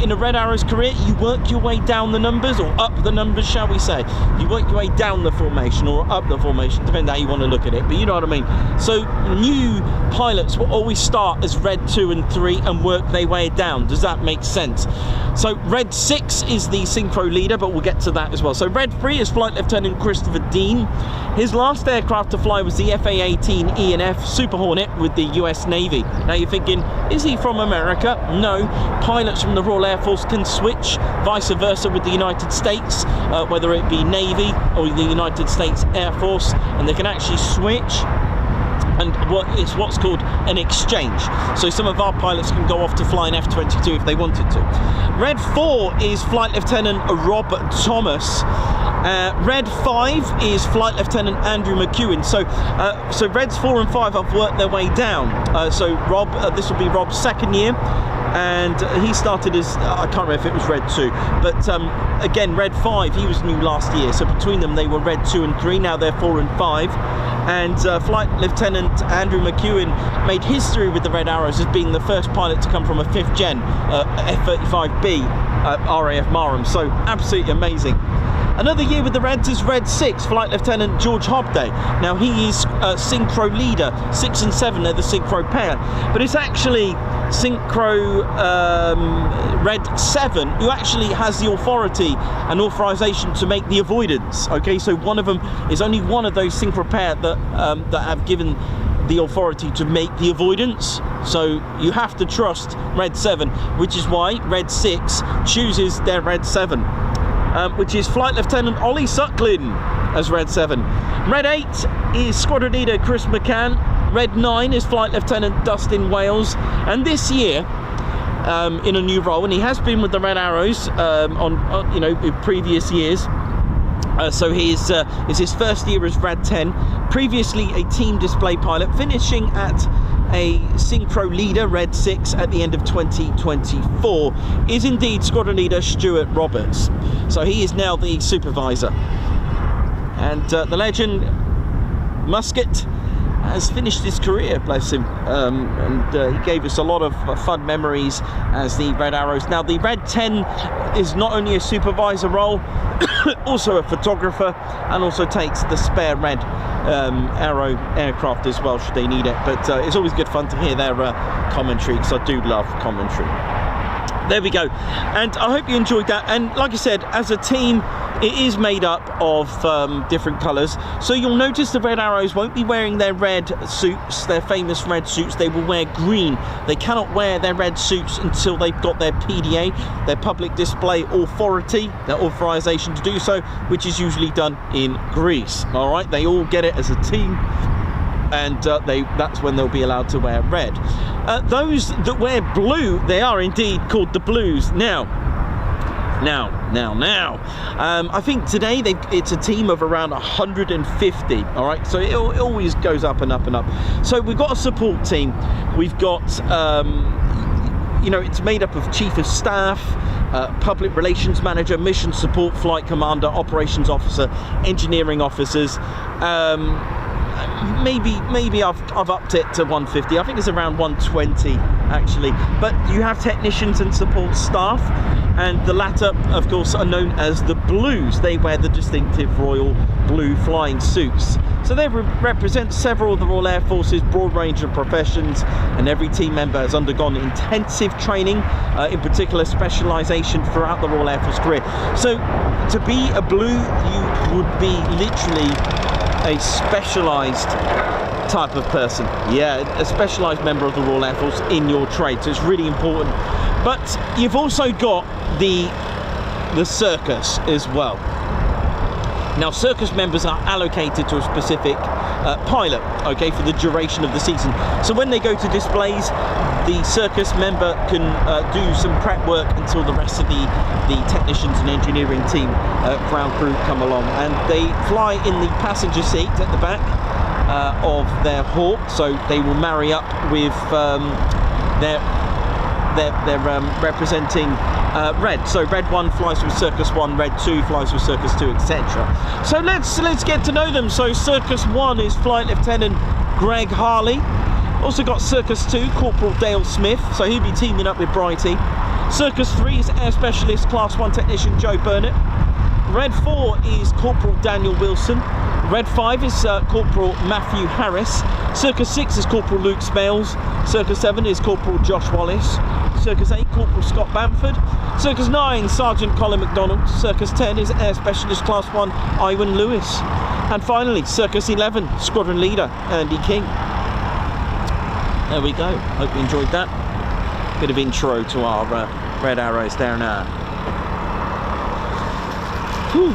in a Red Arrows career, you work your way down the numbers, or up the numbers, shall we say. You work your way down the formation or up the formation, depending how you want to look at it, but you know what I mean. So new pilots will always start as Red 2 and 3 and work their way down. Does that make sense? So Red 6 is the synchro leader, but we'll get to that as well. So Red 3 is Flight Lieutenant Christopher Dean. His last aircraft to fly was the FA-18 E&F Super Hornet with the US Navy. Now you're thinking, is he from America? No. Pilots from the Royal Air Force can switch, vice versa with the United States, whether it be Navy or the United States Air Force, and they can actually switch. And it's what's called an exchange. So some of our pilots can go off to fly an F-22 if they wanted to. Red 4 is Flight Lieutenant Rob Thomas. Red 5 is Flight Lieutenant Andrew McEwen. So Reds 4 and 5 have worked their way down. So Rob, this will be Rob's 2nd year. And he started as, I can't remember if it was Red 2, but again, Red 5, he was new last year. So between them, they were Red 2 and 3, now they're 4 and 5. And Flight Lieutenant Andrew McEwen made history with the Red Arrows as being the first pilot to come from a 5th gen F-35B RAF Marham. So absolutely amazing. Another year with the Reds is Red 6, Flight Lieutenant George Hobday. Now he is synchro leader. 6 and 7, they're the synchro pair. But it's actually synchro Red 7 who actually has the authority and authorization to make the avoidance. Okay, so one of them is only one of those synchro pair that have given the authority to make the avoidance. So you have to trust Red 7, which is why Red 6 chooses their Red 7. Which is Flight Lieutenant Ollie Sucklin as Red 7. Red 8 is Squadron Leader Chris McCann. Red 9 is Flight Lieutenant Dustin Wales. And this year, in a new role, and he has been with the Red Arrows on in previous years. So it's his first year as Red 10. Previously a team display pilot, finishing at a synchro leader, Red 6, at the end of 2024, is indeed Squadron Leader Stuart Roberts. So he is now the supervisor. And the legend Musket has finished his career, bless him, and he gave us a lot of fun memories as the Red Arrows. Now the Red 10 is not only a supervisor role, also a photographer, and also takes the spare Red Arrow aircraft as well should they need it. But it's always good fun to hear their commentary, because I do love commentary. There we go, and I hope you enjoyed that. And like I said, as a team, it is made up of different colours. So you'll notice the Red Arrows won't be wearing their red suits, their famous red suits. They will wear green. They cannot wear their red suits until they've got their PDA, their Public Display Authority, their authorisation to do so, which is usually done in Greece. All right, they all get it as a team, and that's when they'll be allowed to wear red. Those that wear blue, they are indeed called the Blues. Now, I think today it's a team of around 150. All right, so it always goes up and up and up. So we've got a support team. We've got you know, it's made up of Chief of Staff, Public Relations Manager, Mission Support, Flight Commander, Operations Officer, Engineering Officers. Maybe I've upped it to 150. I think it's around 120 actually. But you have technicians and support staff, and the latter, of course, are known as the Blues. They wear the distinctive royal blue flying suits. So they represent several of the Royal Air Force's broad range of professions, and every team member has undergone intensive training, in particular specialisation throughout the Royal Air Force career. So to be a Blue, you would be literally a specialised type of person. Yeah, a specialised member of the Royal Air Force in your trade. So it's really important. But you've also got the Circus as well. Now, Circus members are allocated to a specific pilot, okay, for the duration of the season. So when they go to displays, the Circus member can do some prep work until the rest of the technicians and engineering team, ground crew, come along, and they fly in the passenger seat at the back of their Hawk. So they will marry up with their representing Red. So Red 1 flies with Circus 1, Red 2 flies with Circus 2, etc. So let's get to know them. So Circus 1 is Flight Lieutenant Greg Harley. Also got Circus 2, Corporal Dale Smith, so he'll be teaming up with Brighty. Circus 3 is Air Specialist Class 1 Technician Joe Burnett. Red 4 is Corporal Daniel Wilson. Red 5 is Corporal Matthew Harris. Circus 6 is Corporal Luke Smales. Circus 7 is Corporal Josh Wallace. Circus 8, Corporal Scott Bamford. Circus 9, Sergeant Colin McDonald. Circus 10 is Air Specialist Class 1 Iwan Lewis. And finally, Circus 11, Squadron Leader Andy King. There we go. Hope you enjoyed that. Bit of intro to our Red Arrows there now. Whew.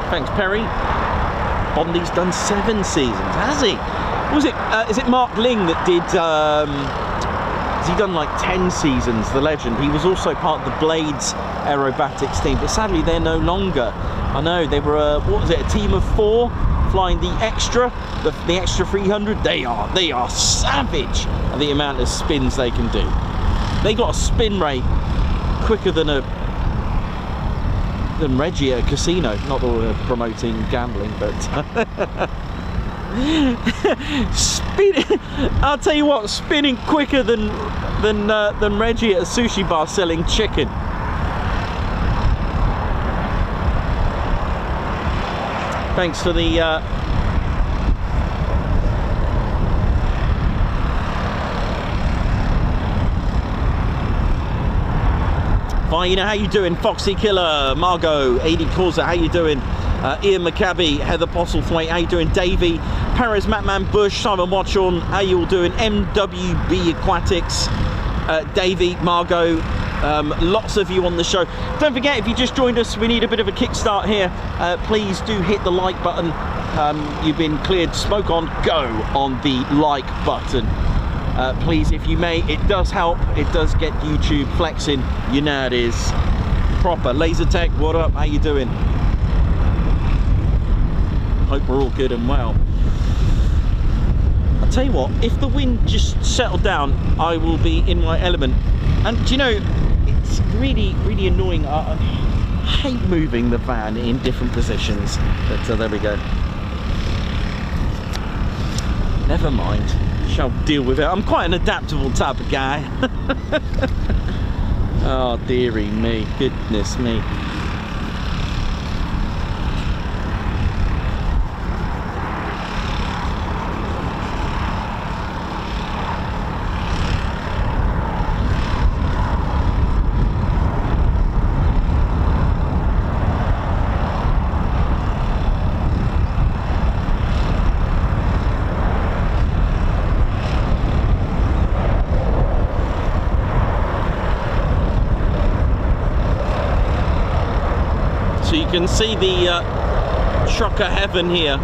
Thanks, Perry. Bondi's done 7 seasons, has he? Was it? Is it Mark Ling that did? Has he done like 10 seasons? The legend. He was also part of the Blades Aerobatics team, but sadly they're no longer. I know they were. What was it? A team of 4 flying the extra, the extra 300. They are savage at the amount of spins they can do. They got a spin rate quicker than Reggie at a casino. Not that we're promoting gambling, but spinning. I'll tell you what, spinning quicker than Reggie at a sushi bar selling chicken. Thanks for the Fine, how you doing? Foxy Killer, Margot, AD Causa, how you doing? Ian McCabe, Heather Postlethwaite, how you doing? Davey, Paris, Matman Bush, Simon Watchorn, how you all doing? MWB Aquatics, Davey, Margot, lots of you on the show. Don't forget, if you just joined us, we need a bit of a kickstart here. Please do hit the like button. You've been cleared smoke on go on the like button. please, if you may, it does help. It does get YouTube flexing. You know it is. Proper. Laser Tech, what up? How you doing? Hope we're all good and well. I'll tell you what, if the wind just settled down, I will be in my element. And do you know, it's really, really annoying. I hate moving the van in different positions. But there we go. Never mind. Shall deal with it. I'm quite an adaptable type of guy. Oh, dearie me. Goodness me. So you can see the trucker heaven here.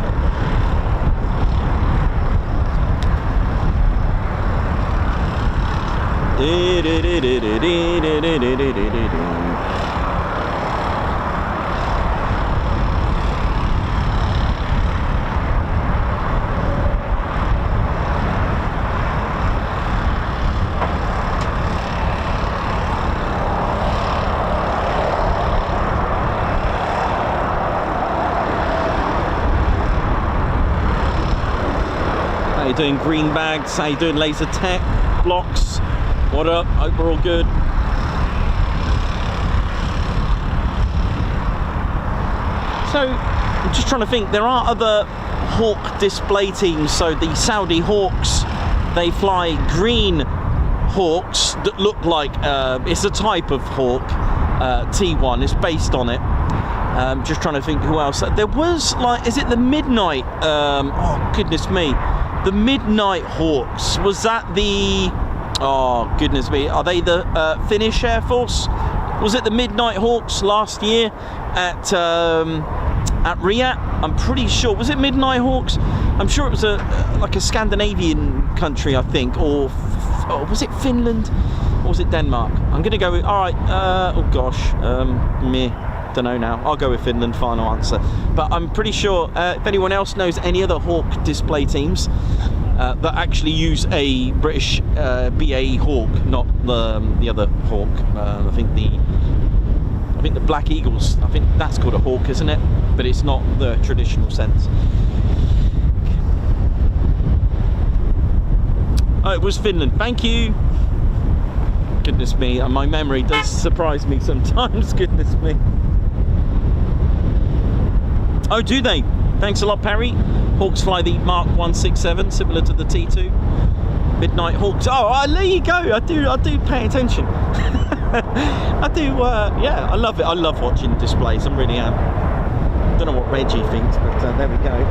How you doing, green bags? How you doing, laser tech blocks? What up? Hope we're all good. So I'm just trying to think, there are other Hawk display teams. So the Saudi Hawks, they fly green Hawks that look like it's a type of Hawk, T1, it's based on it. Just trying to think who else. There was, like, is it the Midnight, oh goodness me, the Midnight Hawks, was that the, oh goodness me, are they the Finnish Air Force? Was it the Midnight Hawks last year at RIAT? I'm pretty sure. Was it Midnight Hawks? I'm sure it was like a Scandinavian country, I think, or was it Finland, or was it Denmark? I'm gonna go with, all right, oh gosh, meh, don't know now. I'll go with Finland, final answer. But I'm pretty sure, if anyone else knows any other Hawk display teams that actually use a British BAE Hawk, not the other Hawk, I think the Black Eagles, I think that's called a Hawk, isn't it? But it's not the traditional sense. Oh, it was Finland. Thank you. Goodness me, my memory does surprise me sometimes. Goodness me. Oh, do they? Thanks a lot, Perry. Hawks fly the Mark 167, similar to the T2. Midnight Hawks. Oh, there you go. I do pay attention. I do. Yeah, I love it. I love watching displays. I really am. Don't know what Reggie thinks, but there we go.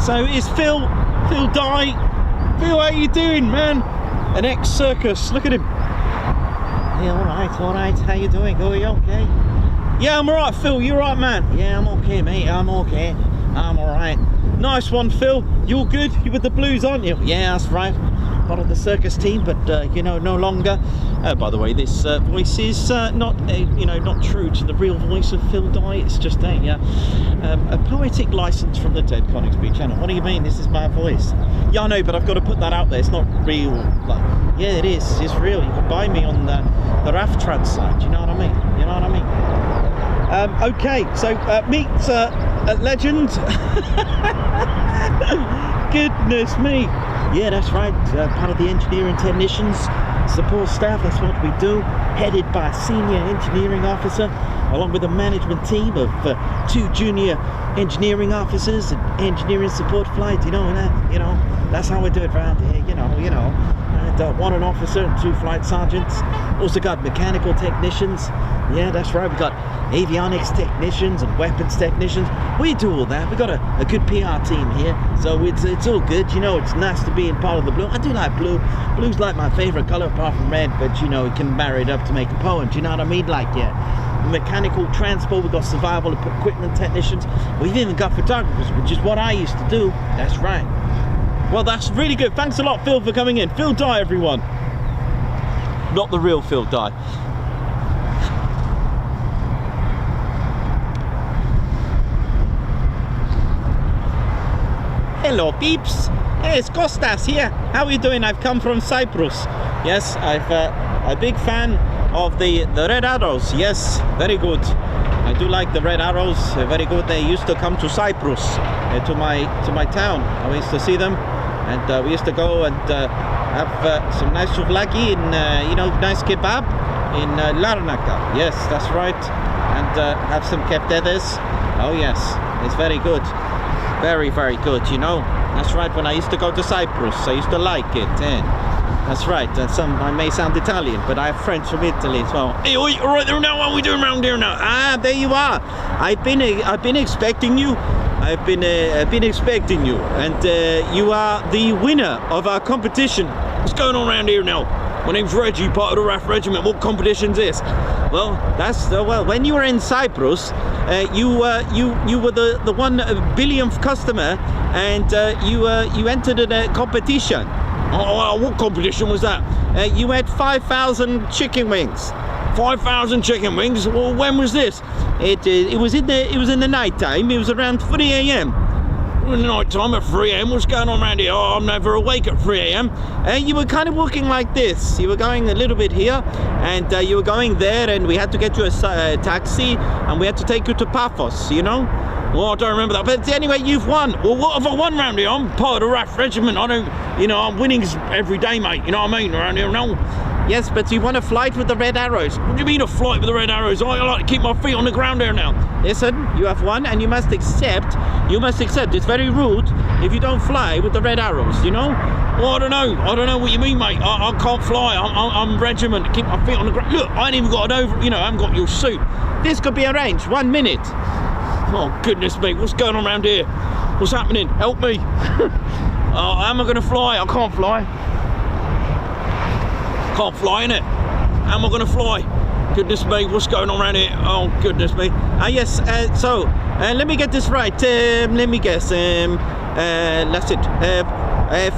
So is Phil Dye. Phil, how you doing, man? An ex-Circus, look at him. Yeah, all right, how you doing? Are you okay? Yeah, I'm alright, Phil, you alright, man? Yeah, I'm okay, mate, I'm okay. I'm alright. Nice one, Phil. You all good? You with the Blues, aren't you? Yeah, that's right. part of the Circus team, but you know, no longer. By the way, this voice is not true to the real voice of Phil Dye. It's just a poetic license from the dead Coningsby channel. What do you mean? This is my voice. Yeah, I know, but I've got to put that out there. It's not real. Like, yeah, it is. It's real. You can buy me on the RAFAT site. You know what I mean? You know what I mean? Okay, so meet a legend. Goodness me. Yeah, that's right. Part of the engineering technicians support staff. That's what we do. Headed by a senior engineering officer, along with a management team of 2 junior engineering officers and engineering support flight. You know, that's how we do it around here. You know. And 1 officer and 2 flight sergeants. Also got mechanical technicians. Yeah, that's right. We got avionics technicians and weapons technicians. We do all that. We got a good PR team here, so it's all good. You know, it's nice to be in part of the blue. I do like blue. Blue's like my favorite color apart from red, but you know, it can marry it up to make a poem. Do you know what I mean? Like, yeah, mechanical transport. We've got survival equipment technicians. We've even got photographers, which is what I used to do. That's right. Well, that's really good. Thanks a lot, Phil, for coming in. Phil Dye, everyone. Not the real Phil Dye. Hello, peeps. Hey, it's Kostas here. How are you doing? I've come from Cyprus. Yes, I've a big fan of the Red Arrows. Yes, very good. I do like the Red Arrows. Very good. They used to come to Cyprus, to my town. I used to see them, and we used to go and have some nice souvlaki in nice kebab in Larnaca. Yes, that's right. And have some keftedes. Oh yes, it's very good. Very, very good, you know. That's right, when I used to go to Cyprus, I used to like it. That's right, I may sound Italian, but I have friends from Italy as well. Hey, oi, right there now, what are we doing around here now? Ah, there you are. I've been expecting you. I've been expecting you, and you are the winner of our competition. What's going on around here now? My name's Reggie, part of the RAF regiment. What competition's this? Well, that's when you were in Cyprus, you were the 1 billionth customer, and you entered in a competition. Oh, what competition was that? You had 5,000 chicken wings. 5,000 chicken wings. Well, when was this? It was in the night time. It was around 3 a.m. In the night time at 3 a.m. What's going on around here? Oh, I'm never awake at 3 a.m. You were kind of walking like this. You were going a little bit here, and you were going there, and we had to get you a taxi, and we had to take you to Paphos, you know? Well, I don't remember that. But anyway, you've won. Well, what have I won round here? I'm part of the RAF regiment. I'm winning every day, mate. You know what I mean? Around here, no. Yes, but you want a flight with the Red Arrows. What do you mean a flight with the Red Arrows? I like to keep my feet on the ground here now. Listen, you have won, and you must accept. It's very rude if you don't fly with the Red Arrows, you know? Well, I don't know what you mean, mate. I can't fly. I'm regiment to keep my feet on the ground. Look, I ain't even got I haven't got your suit. This could be arranged. 1 minute. Oh, goodness me. What's going on around here? What's happening? Help me. How am I going to fly? I can't fly. Can't fly, innit? How am I going to fly? Goodness me, what's going on around here? Oh, goodness me. Yes, so, let me get this right. Let me guess. That's it.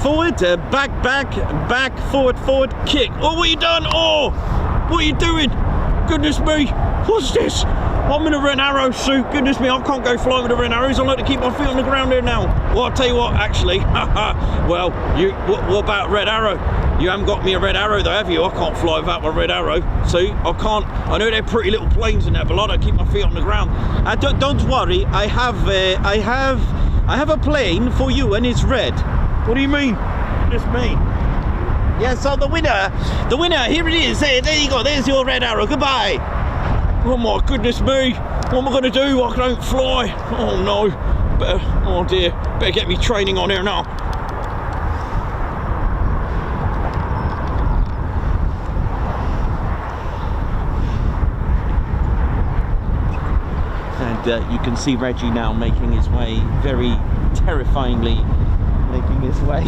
Forward, back, forward, kick. Oh, what are you done? Oh, what are you doing? Goodness me, what's this? I'm in a Red Arrow suit. Goodness me, I can't go flying with the Red Arrows. I like to keep my feet on the ground here now. Well, I'll tell you what, actually. Well, what about Red Arrow? You haven't got me a Red Arrow though, have you? I can't fly without my Red Arrow. See, I can't. I know they're pretty little planes in there, but I like to keep my feet on the ground. Don't worry, I have a plane for you, and it's red. What do you mean? It's me. Yeah, so the winner, here it is. There you go. There's your Red Arrow. Goodbye. Oh my goodness me. What am I going to do? I don't fly. Oh no. Oh dear. Better get me training on here now. And you can see Reggie now making his way, very terrifyingly making his way.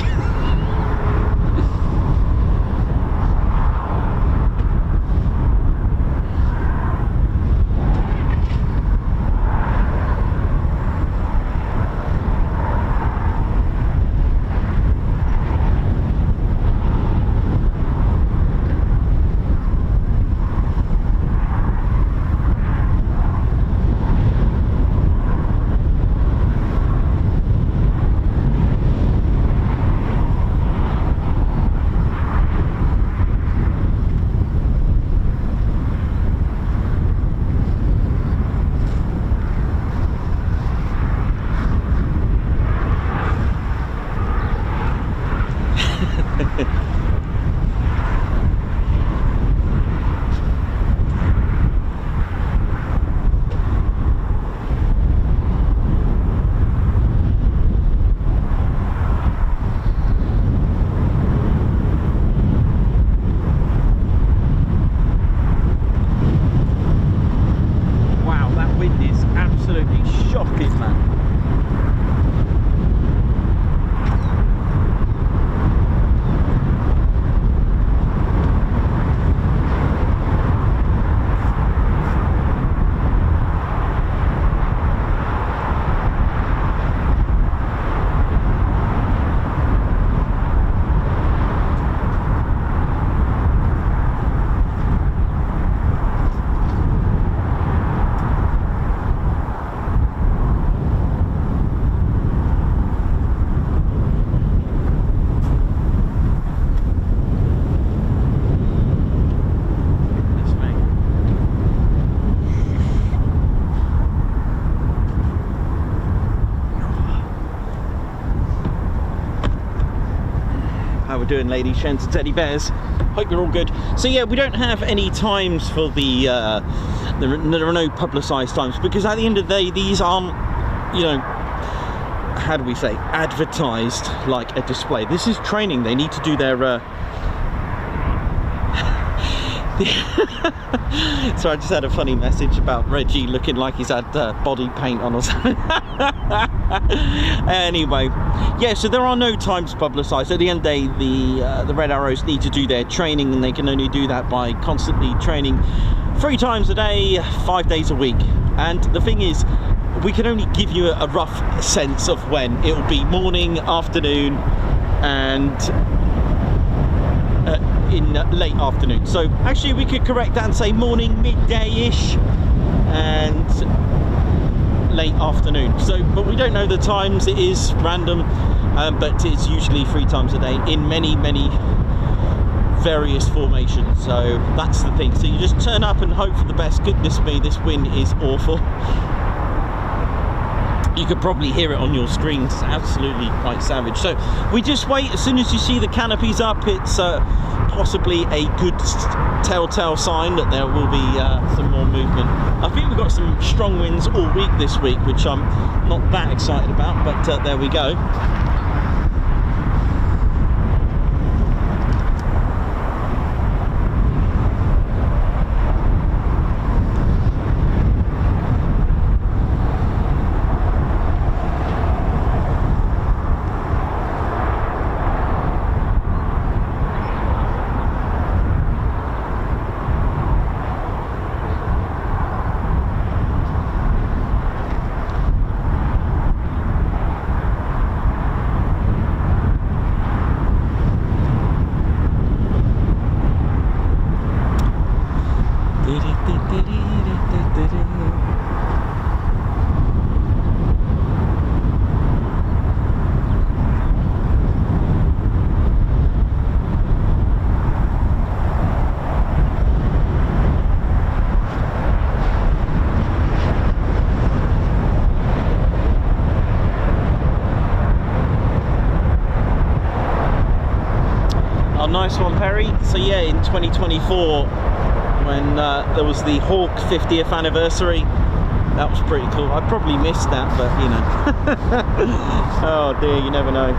we're doing, ladies, gents, and teddy bears? Hope you're all good. So yeah, we don't have any times for there are no publicised times, because at the end of the day, these aren't, you know, how do we say, advertised like a display. This is training. They need to do their so I just had a funny message about Reggie looking like he's had body paint on or something. Anyway, yeah, so there are no times publicised. At the end of the day, the Red Arrows need to do their training, and they can only do that by constantly training 3 times a day, 5 days a week. And the thing is, we can only give you a rough sense of when. It will be morning, afternoon, and in late afternoon. So actually we could correct that and say morning, midday-ish, and late afternoon. So, but we don't know the times. It is random, but it's usually 3 times a day in many various formations. So that's the thing. So you just turn up and hope for the best. Goodness me, this wind is awful. You could probably hear it on your screen. It's absolutely quite savage. So we just wait. As soon as you see the canopies up, it's possibly a good telltale sign that there will be some more movement. I think we've got some strong winds all week this week, which I'm not that excited about, but there we go. Nice one, Perry. So yeah, in 2024, when there was the Hawk 50th anniversary, that was pretty cool. I probably missed that, but you know. Oh dear, you never know.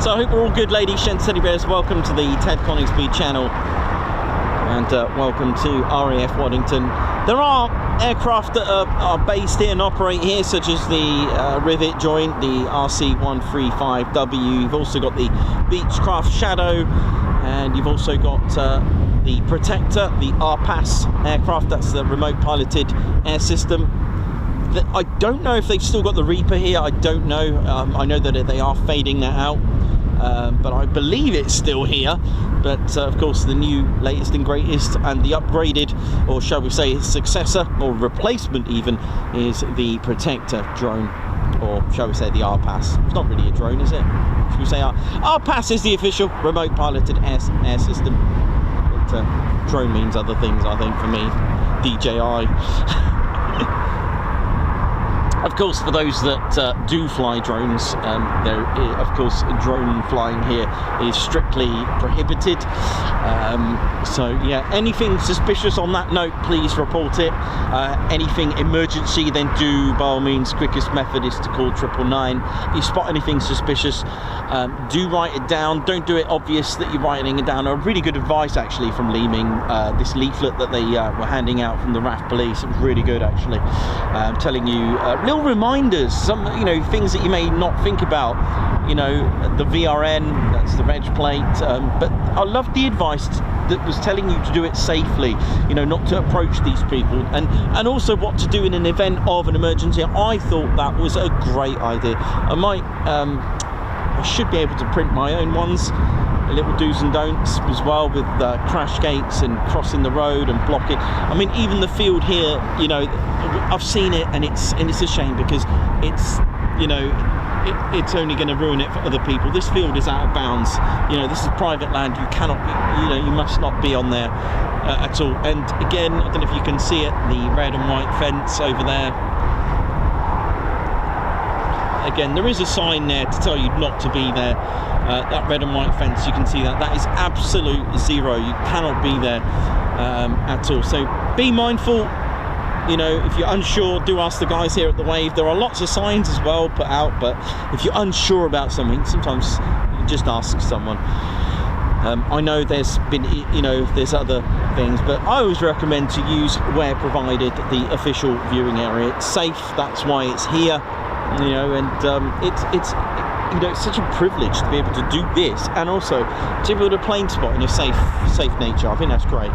So I hope we're all good, ladies, gents, teddy bears. Welcome to the Ted Coningsby channel, and welcome to RAF Waddington. There are aircraft that are based here and operate here, such as the Rivet Joint, the RC135W. You've also got the Beechcraft Shadow, and you've also got the Protector, the RPAS aircraft. That's the remote piloted air system. I don't know if they've still got the Reaper here. I don't know. I know that they are fading that out, but I believe it's still here. But of course, the new, latest and greatest, and the upgraded, or shall we say successor or replacement even, is the Protector drone, or shall we say the RPAS. It's not really a drone, is it? Should we say RPAS is the official remote piloted air system, but drone means other things, I think, for me. DJI. Of course, for those that do fly drones, of course, drone flying here is strictly prohibited. So yeah, anything suspicious on that note, please report it. Anything emergency, then do, by all means, quickest method is to call 999. If you spot anything suspicious, do write it down. Don't do it obvious that you're writing it down. A really good advice actually from Leeming, this leaflet that they were handing out from the RAF police. It was really good actually, telling you little reminders, some things that you may not think about. The VRN, that's the reg plate, but I loved the advice that was telling you to do it safely, not to approach these people, and also what to do in an event of an emergency. I thought that was a great idea. I should be able to print my own ones, little do's and don'ts as well, with crash gates and crossing the road and blocking. I mean, even the field here, I've seen it, and it's a shame, because it's it's only going to ruin it for other people. This field is out of bounds. This is private land. You cannot be, you must not be on there at all. And again, I don't know if you can see it, the red and white fence over there. again, there is a sign there to tell you not to be there. That red and white fence, you can see that is absolute zero. You cannot be there at all. So be mindful. You know, if you're unsure, do ask the guys here at the Wave. There are lots of signs as well put out, but if you're unsure about something, sometimes you just ask someone. I know there's been, you know, there's other things, but I always recommend to use where provided the official viewing area. It's safe, that's why it's here, you know, and it's you know, it's such a privilege to be able to do this, and also to be able to plane spot in a safe nature. I think that's great.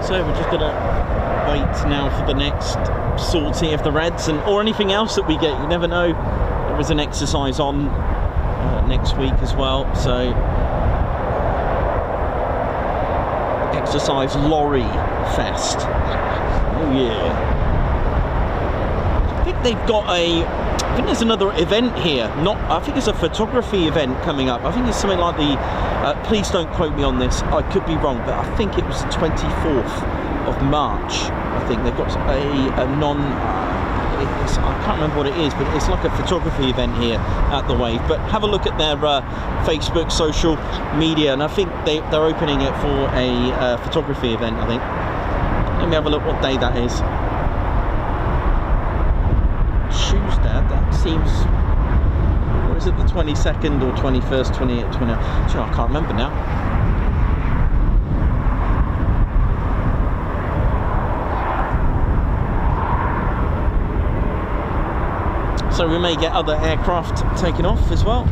So we're just going to wait now for the next sortie of the Reds or anything else that we get. You never know. There is an exercise on next week as well. So exercise lorry fest. Oh yeah. I think they've got I think there's another event here. I think it's a photography event coming up. I think it's something like the, please don't quote me on this, I could be wrong, but I think it was the 24th of March. I think they've got a I can't remember what it is, but it's like a photography event here at the Wave. But have a look at their Facebook, social media, and I think they're opening it for a photography event, I think. Let me have a look what day that is. Tuesday, that seems, or is it the 22nd or 21st, 28th, 29th? I can't remember now. So we may get other aircraft taken off as well.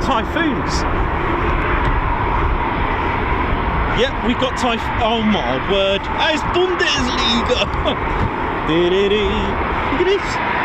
typhoons. Yep, we've got typhoon. Oh my word! It's Bundesliga. Look at this.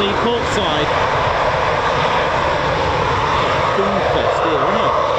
the port side. Food fest here, isn't it?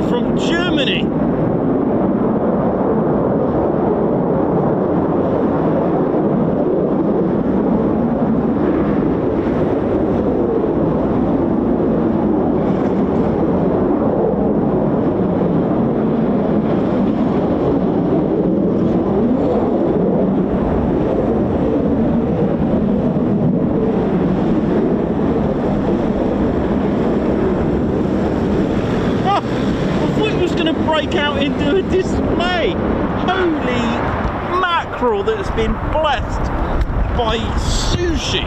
From Germany. Break out into a display. Holy mackerel that has been blessed by sushi.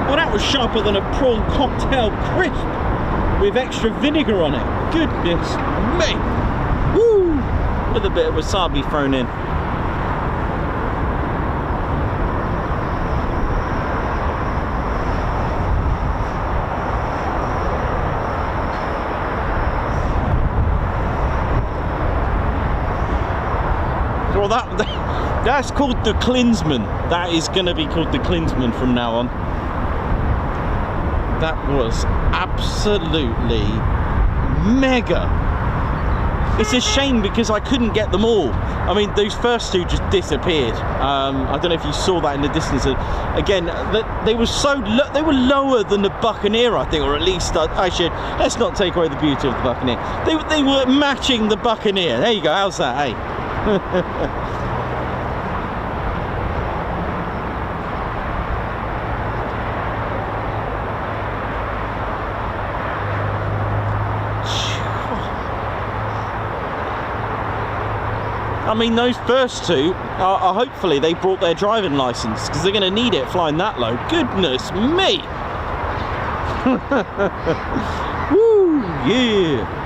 Well, that was sharper than a prawn cocktail crisp with extra vinegar on it. Goodness me. Woo! With a bit of wasabi thrown in. Well, that's called the Klinsman. That is going to be called the Klinsman from now on. That was absolutely mega. It's a shame because I couldn't get them all. I mean, those first two just disappeared. I don't know if you saw that in the distance. Again, they were they were lower than the Buccaneer, I think, or at least let's not take away the beauty of the Buccaneer. They were matching the Buccaneer. There you go. How's that, hey? I mean, those first two are hopefully they brought their driving license because they're going to need it flying that low. Goodness me! Woo! Yeah!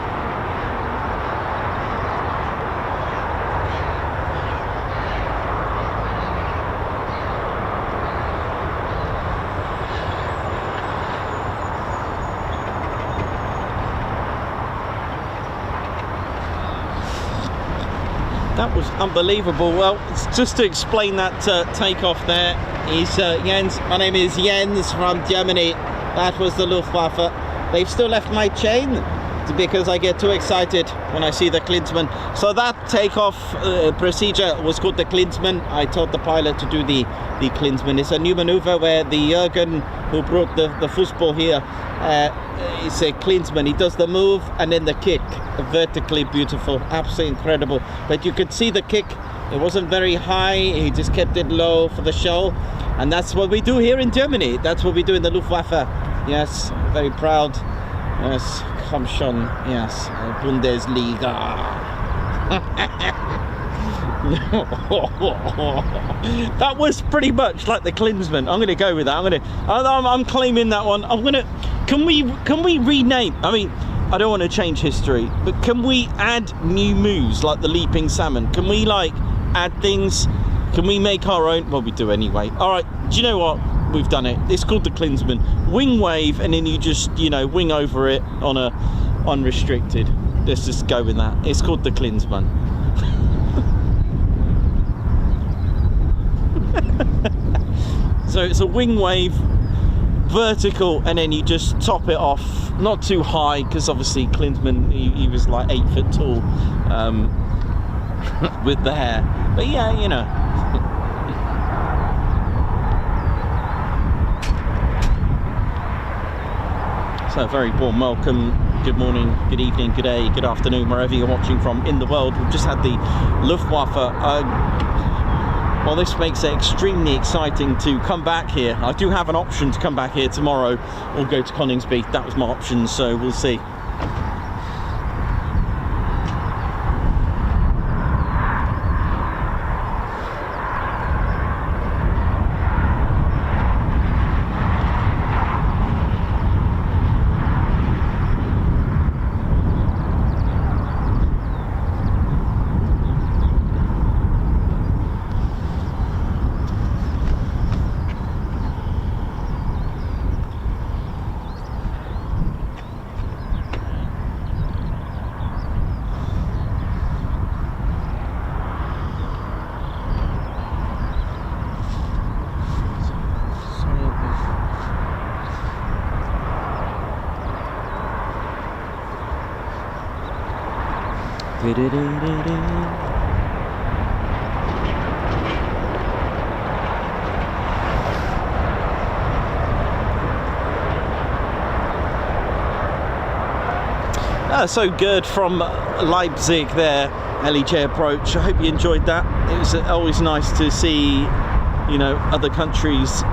That was unbelievable. Well, just to explain that takeoff there is Jens. My name is Jens from Germany. That was the Luftwaffe. They've still left my chain because I get too excited when I see the Klinsman. So that takeoff procedure was called the Klinsman. I taught the pilot to do the Klinsman. It's a new maneuver where the Jürgen, who brought the football here, is a Klinsman. He does the move and then the kick. Vertically beautiful, absolutely incredible. But you could see the kick. It wasn't very high. He just kept it low for the show. And that's what we do here in Germany. That's what we do in the Luftwaffe. Yes, very proud. Yes, komm schon. Yes, Bundesliga. That was pretty much like the Klinsman. I'm going to go with that. I'm claiming that one. Can we rename? I mean, I don't want to change history, but can we add new moves like the leaping salmon? Can we like add things? Can we make our own? Well, we do anyway. All right. Do you know what? We've done it. It's called the Klinsman. Wing wave, and then you just, wing over it on a unrestricted. Let's just go with that. It's called the Klinsman. So it's a wing wave, vertical, and then you just top it off. Not too high, because obviously Klinsman, he was like 8 foot tall with the hair. But yeah, So a very warm welcome, good morning, good evening, good day, good afternoon, wherever you're watching from in the world. We've just had the Luftwaffe. Well, this makes it extremely exciting to come back here. I do have an option to come back here tomorrow or go to Coningsby. That was my option, so we'll see. So good from Leipzig there, LEJ approach. I hope you enjoyed that. It was always nice to see, other countries,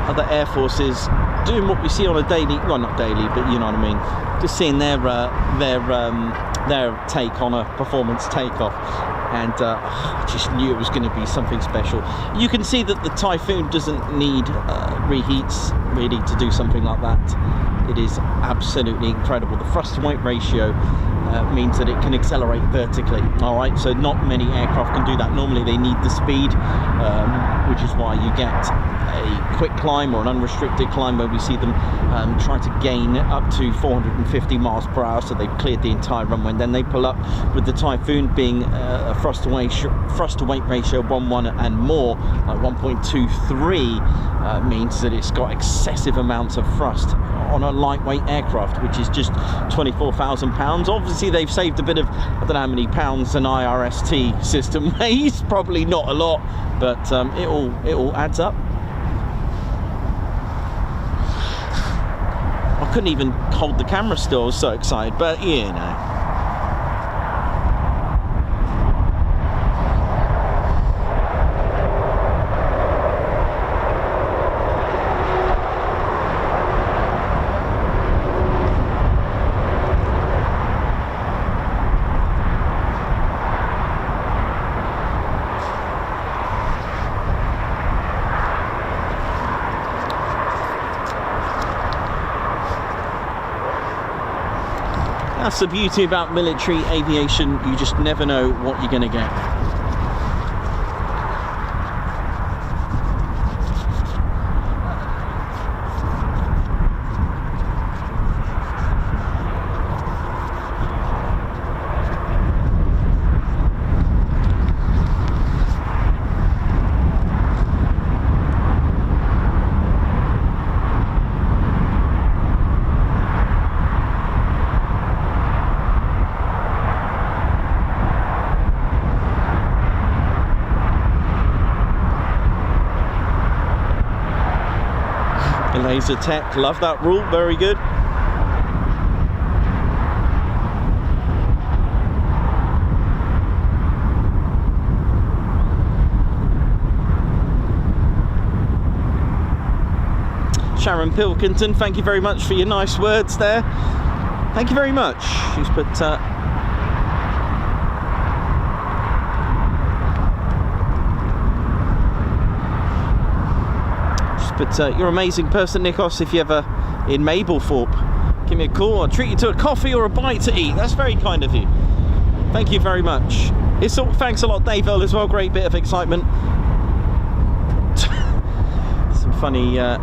other air forces doing what we see on a daily, well, not daily, but you know what I mean, just seeing their take on a performance takeoff. And I just knew it was going to be something special. You can see that the Typhoon doesn't need reheats really to do something like that. It is absolutely incredible. The thrust to weight ratio means that it can accelerate vertically. All right, so not many aircraft can do that. Normally they need the speed, which is why you get a quick climb or an unrestricted climb where we see them try to gain up to 450 miles per hour. So they've cleared the entire runway, and then they pull up with the Typhoon being a thrust to weight ratio 1.1 and more, like 1.23, means that it's got excessive amounts of thrust on a lightweight aircraft, which is just 24,000 pounds. Obviously they've saved a bit of, I don't know how many pounds an IRST system weighs, probably not a lot, but it all adds up. I couldn't even hold the camera still, I was so excited, but That's the beauty about military aviation, you just never know what you're going to get. Laser tech, love that rule, very good. Sharon Pilkington, thank you very much for your nice words there. Thank you very much. She's put you're an amazing person, Nikos. If you're ever in Mablethorpe, give me a call. I'll treat you to a coffee or a bite to eat. That's very kind of you. Thank you very much. Thanks a lot, Dave Earl, as well. Great bit of excitement. Some funny I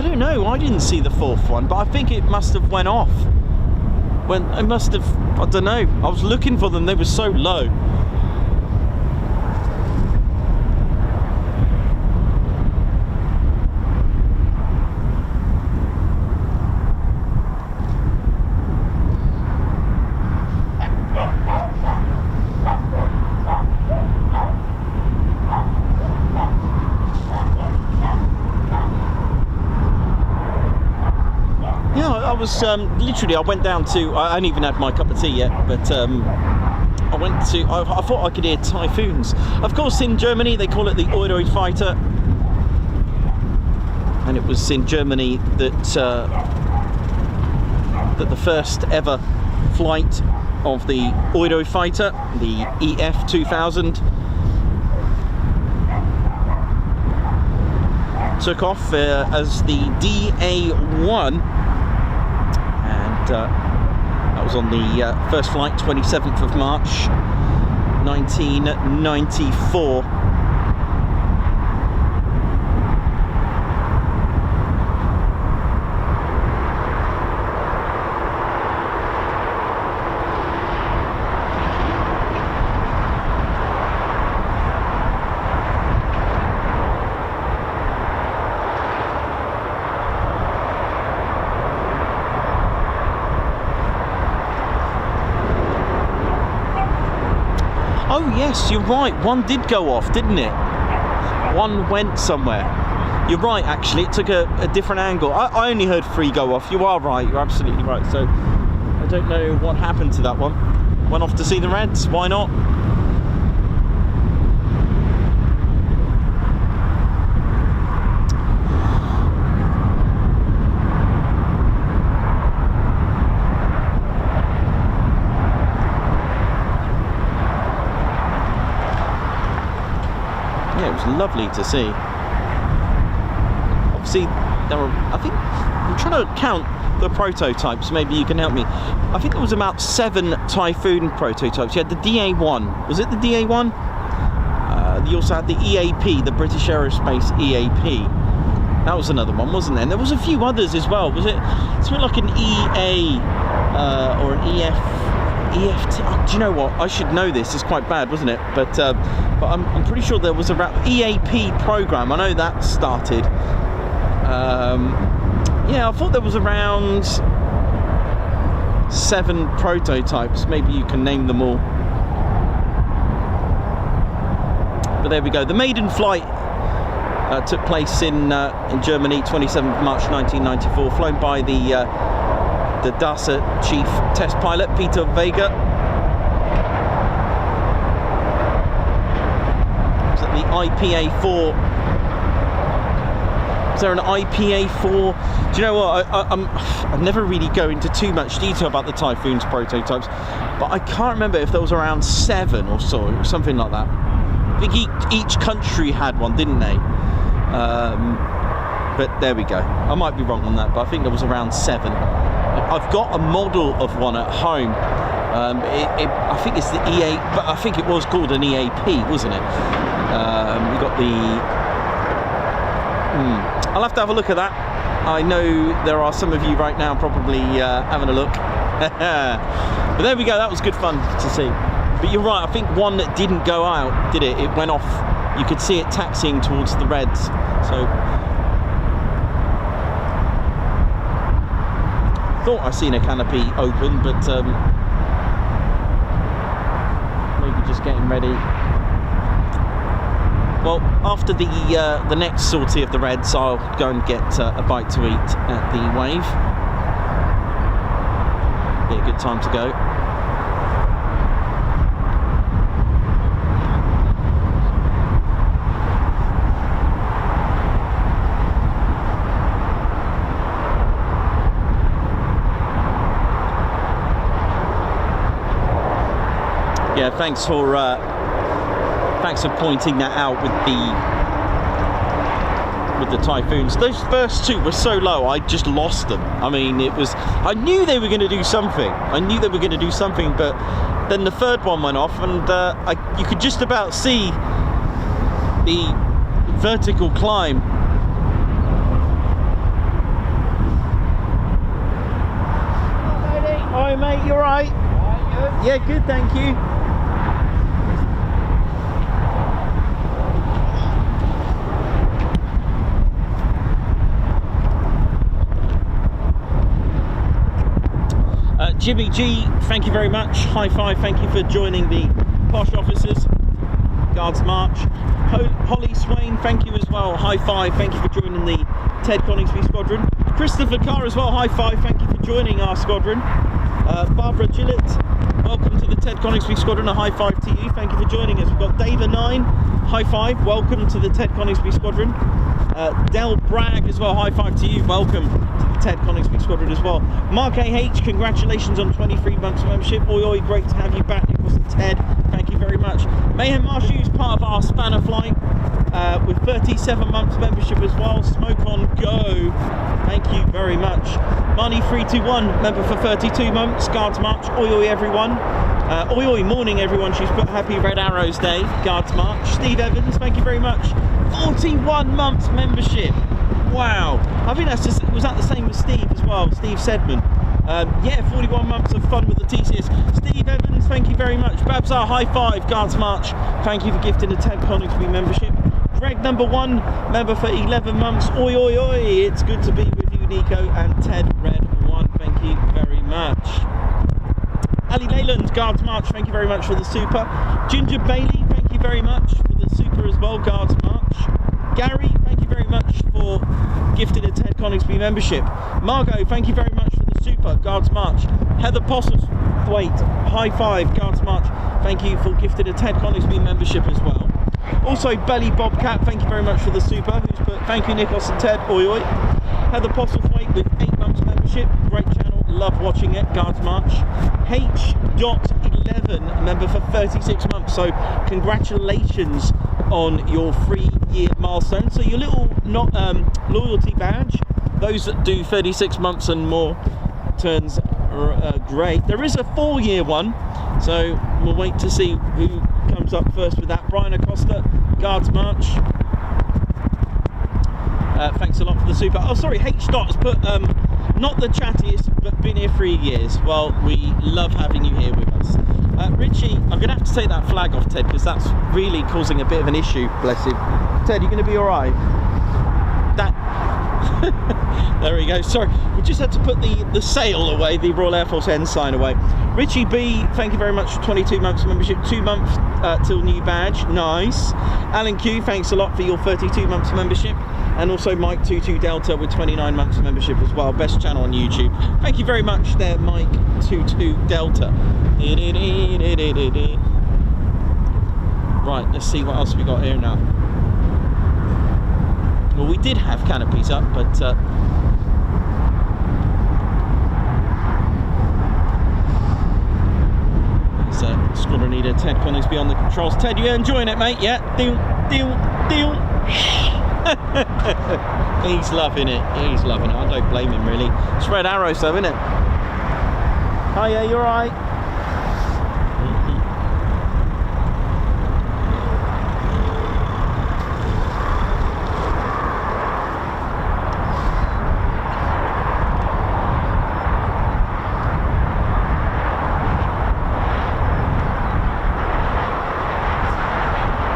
don't know, I didn't see the fourth one, but I think it must have went off. I don't know, I was looking for them, they were so low. Literally, I went down to, I hadn't even had my cup of tea yet, but I went to, I thought I could hear typhoons. Of course, in Germany, they call it the Eurofighter. And it was in Germany that the first ever flight of the Eurofighter, the EF-2000, took off as the DA-1. That was on the first flight, 27th of March 1994. Oh yes, you're right, one did go off, didn't it? One went somewhere. You're right, actually, it took a different angle. I only heard 3 go off. You are right, you're absolutely right. So, I don't know what happened to that one. Went off to see the Reds, why not? Lovely to see. Obviously, there were, I think, I'm trying to count the prototypes, maybe you can help me. I think there was about 7 Typhoon prototypes. You had the DA-1, was it the DA-1? You also had the EAP, the British Aerospace EAP. That was another one, wasn't there? And there was a few others as well. Was it something like an EA or an EFT? Oh, do you know what? I should know this. It's quite bad, wasn't it? But I'm pretty sure there was a EAP program. I know that started. Yeah, I thought there was around 7 prototypes. Maybe you can name them all. But there we go. The maiden flight took place in Germany, 27th March 1994, flown by the DASA chief test pilot Peter Vega. Was that the IPA-4? Is there an IPA-4? Do you know what? I never really go into too much detail about the Typhoon's prototypes, but I can't remember if there was around 7 or so, something like that. I think each country had one, didn't they? But there we go. I might be wrong on that, but I think there was around 7. I've got a model of one at home. I think it's the EA, but I think it was called an EAP, wasn't it? We got the. I'll have to have a look at that. I know there are some of you right now probably having a look. But there we go. That was good fun to see. But you're right. I think one that didn't go out, did it? It went off. You could see it taxiing towards the Reds. So. Thought I seen a canopy open, but maybe just getting ready well, after the next sortie of the Reds, I'll go and get a bite to eat at the Wave. Be a good time to go. Yeah, thanks for pointing that out with the Typhoons. Those first two were so low, I just lost them. I mean, I knew they were going to do something. But then the third one went off, and you could just about see the vertical climb. Hi, mate. You all right? Yeah, good, thank you. Jimmy G, thank you very much. High five, thank you for joining the posh officers. Guards March. Holly Swain, thank you as well. High five, thank you for joining the Ted Coningsby Squadron. Christopher Carr as well, high five, thank you for joining our squadron. Barbara Gillett, welcome to the Ted Coningsby Squadron, a high five to you, thank you for joining us. We've got Dava9, high five, welcome to the Ted Coningsby Squadron. Del Bragg as well, high five to you, welcome to the Ted Coningsby Squadron as well. Mark AH, congratulations on 23 months of membership. Oi oi, great to have you back, Nicholas and Ted, thank you very much. Mayhem Marshu's part of our spanner flight with 37 months membership as well. Smoke on go, thank you very much. Marnie321, member for 32 months. Guards March, oi oi everyone. Oi oi morning everyone, she's put happy Red Arrows Day. Guards March. Steve Evans, thank you very much. 41 months membership. Wow. I think that's just, was that the same as Steve as well? Steve Sedman. Yeah, 41 months of fun with the TCS. Steve Evans, thank you very much. Babsar, high five. Guards March, thank you for gifting a Ted Coningsby membership. Greg number 1, member for 11 months. Oi oi oi, it's good to be with you, Nico and Ted Red 1, thank you very much. Ali Leyland, Guards March, thank you very much for the super. Ginger Bailey, thank you very much for the super as well, Guards March. Gary, thank you very much for gifting a Ted Coningsby membership. Margot, thank you very much for the super, Guards March. Heather Postlethwaite, high five, Guards March, thank you for gifting a Ted Coningsby membership as well. Also Belly Bobcat, thank you very much for the super, who's put thank you Nicholas and Ted, oi oi. Heather Postlethwaite with 8 months membership, great channel, love watching it, Guards March. H.11, member for 36 months, so congratulations on your 3-year milestone. So your little loyalty badge, those that do 36 months and more turns great. There is a 4-year one, so we'll wait to see who comes up first with that. Brian Acosta, Guards March. Thanks a lot for the super. Oh, sorry, H. has put not the chattiest, but been here 3 years. Well, we love having you here with us. Richie, I'm going to have to take that flag off, Ted, because that's really causing a bit of an issue, bless him. Ted, you going to be all right? That... there we go. Sorry, we just had to put the sail away, the Royal Air Force ensign away. Richie B, thank you very much for 22 months of membership, 2 months till new badge, nice. Alan Q, thanks a lot for your 32 months of membership. And also Mike 22 Delta with 29 months of membership as well, best channel on YouTube. Thank you very much there, Mike 22 Delta. Right, let's see what else we got here now. Well, we did have canopies up, but there's Squadron Leader Ted Coningsby on the controls. Ted, you enjoying it, mate? Yeah? Deal. He's loving it. I don't blame him, really. It's Red Arrows, though, isn't it? Hiya, you alright?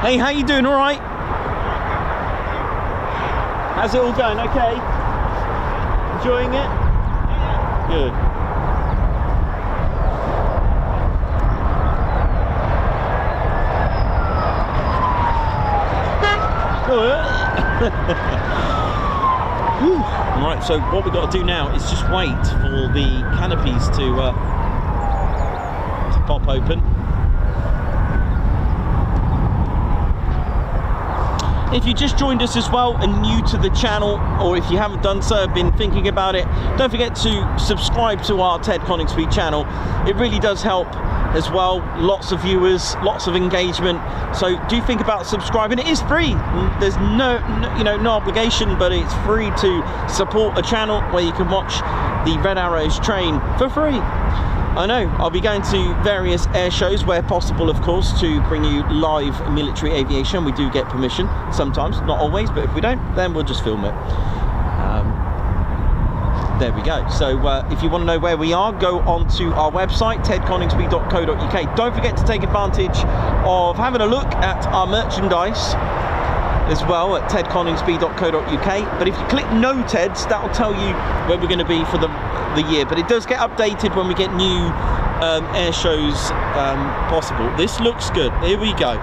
Hey, how you doing? All right? How's it all going? Okay? Enjoying it? Good. Right, so what we've got to do now is just wait for the canopies to pop open. If you just joined us as well and new to the channel, or if you haven't done so, been thinking about it, don't forget to subscribe to our Ted Coningsby channel. It really does help as well. Lots of viewers, lots of engagement. So do think about subscribing. It is free. There's no obligation, but it's free to support a channel where you can watch the Red Arrows train for free. I know, I'll be going to various air shows where possible, of course, to bring you live military aviation. We do get permission sometimes, not always, but if we don't, then we'll just film it. There we go. So if you want to know where we are, go on to our website, tedconingsby.co.uk. Don't forget to take advantage of having a look at our merchandise as well at tedconingsby.co.uk. But if you click no Teds, that will tell you where we're going to be for the year. But it does get updated when we get new air shows possible. This looks good. Here we go.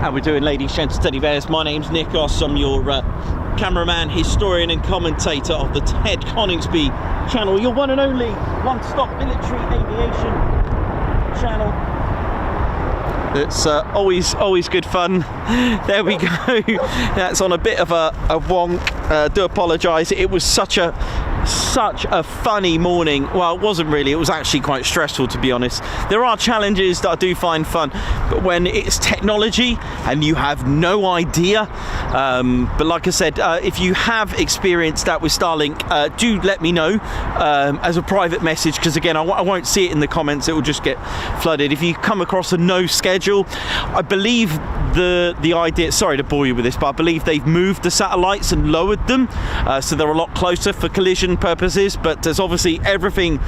How we doing, ladies, gents, teddy bears? My name's Nikos. I'm your cameraman, historian and commentator of the Ted Coningsby channel, your one and only one-stop military aviation channel. It's always good fun. There we go. That's on a bit of a wonk. Do apologise. It was such a funny morning. Well, it wasn't really. It was actually quite stressful, to be honest. There are challenges that I do find fun, but when it's technology and you have no idea, but like I said, if you have experienced that with Starlink, do let me know as a private message, because again, I won't see it in the comments. It will just get flooded. If you come across a no schedule, I believe the idea, sorry to bore you with this, but I believe they've moved the satellites and lowered them, so they're a lot closer for collision purposes. But there's obviously everything,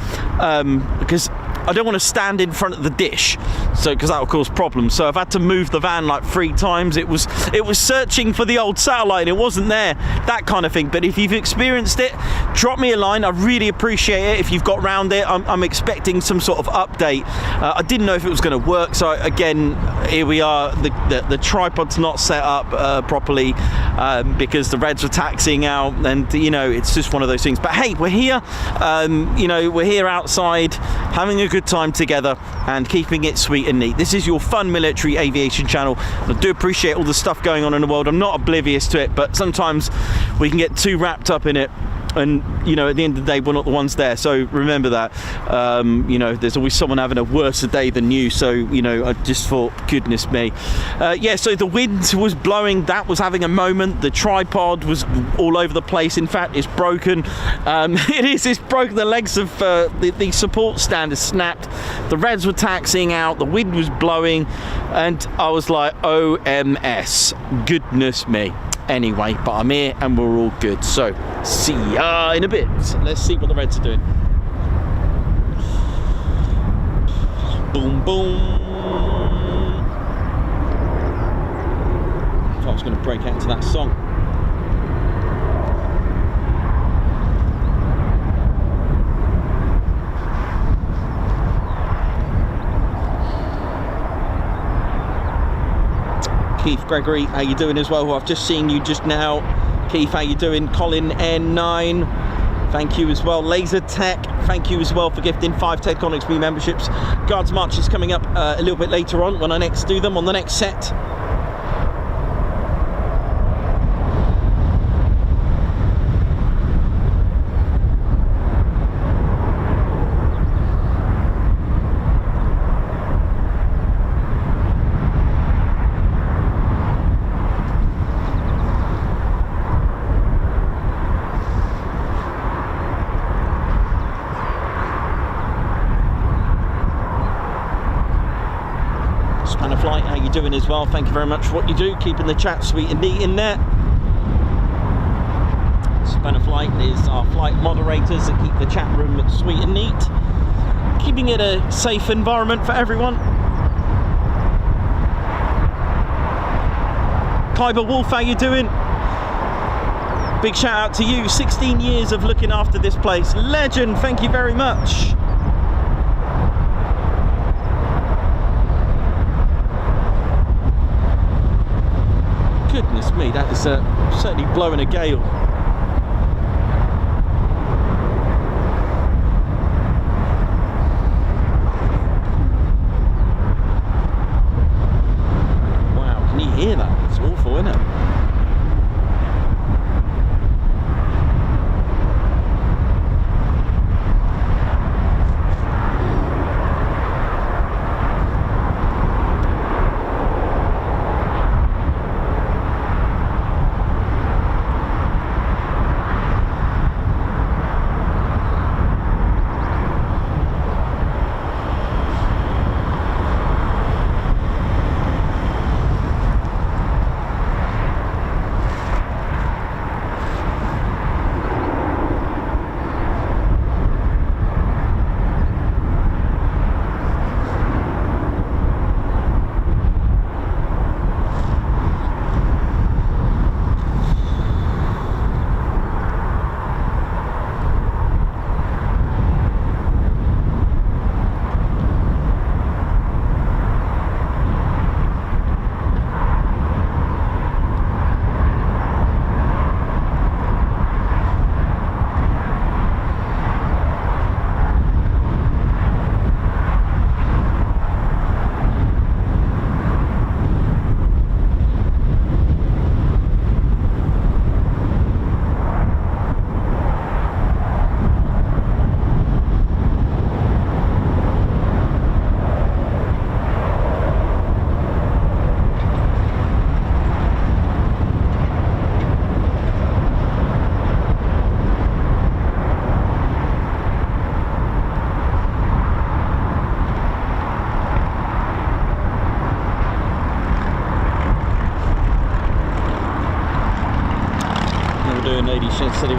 because I don't want to stand in front of the dish, so because that will cause problems. So I've had to move the van like 3 times. It was searching for the old satellite and it wasn't there, that kind of thing. But if you've experienced it, drop me a line. I really appreciate it. If you've got round it, I'm expecting some sort of update. I didn't know if it was going to work, so again, here we are. The tripod's not set up properly because the Reds were taxiing out, and you know, it's just one of those things. But hey, we're here. You know, we're here outside having a good time together and keeping it sweet and neat. This is your fun military aviation channel. I do appreciate all the stuff going on in the world. I'm not oblivious to it, but sometimes we can get too wrapped up in it, and you know, at the end of the day, we're not the ones there. So remember that. You know, there's always someone having a worse day than you. So you know, I just thought, goodness me. Yeah, so the wind was blowing. That was having a moment. The tripod was all over the place. In fact, it's broken. It's broken. The legs of the support stand is snapped. The Reds were taxiing out. The wind was blowing, and I was like, OMS, goodness me. Anyway, but I'm here and we're all good. So see ya in a bit. Let's see what the Reds are doing. Boom, boom. I thought I was going to break out into that song. Keith Gregory, how you doing as well? Well, I've just seen you just now. Keith, how you doing? Colin N9, thank you as well. Laser Tech, thank you as well for gifting 5 Ted Coningsby memberships. Guards March is coming up a little bit later on when I next do them on the next set. Spanner Flight, how you doing as well? Thank you very much for what you do, keeping the chat sweet and neat in there. Spanner Flight is our flight moderators that keep the chat room sweet and neat, keeping it a safe environment for everyone. Kyber Wolf, how you doing? Big shout out to you, 16 years of looking after this place. Legend, thank you very much. Goodness me, that is certainly blowing a gale. Wow, can you hear that? It's awful, isn't it?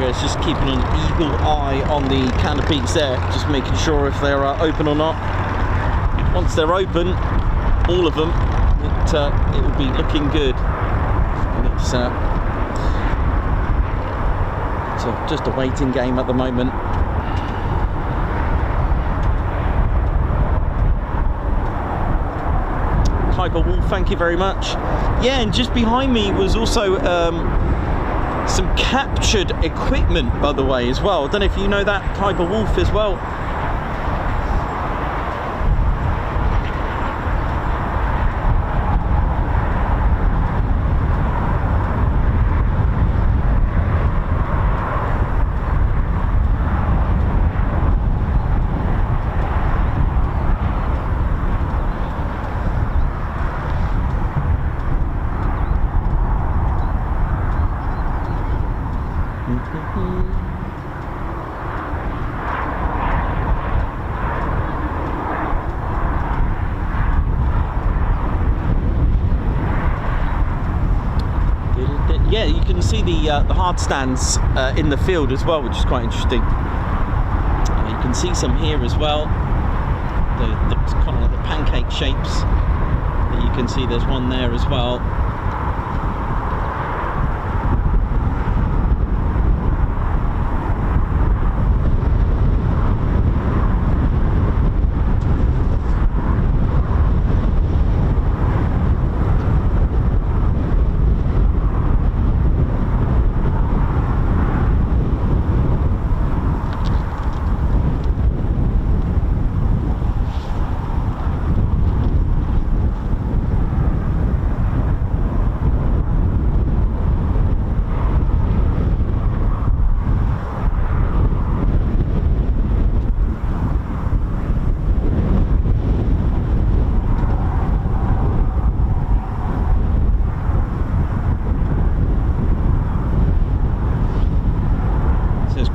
It's just keeping an eagle eye on the canopies there, just making sure if they're open or not. Once they're open, all of them, it will be looking good. And it's just a waiting game at the moment. Hyper Wolf, thank you very much. Yeah, and just behind me was also some captured equipment, by the way, as well. I don't know if you know that, Kyber Wolf, as well. Yeah, you can see the hard stands in the field as well, which is quite interesting. You can see some here as well. The kind of like the pancake shapes. You can see there's one there as well.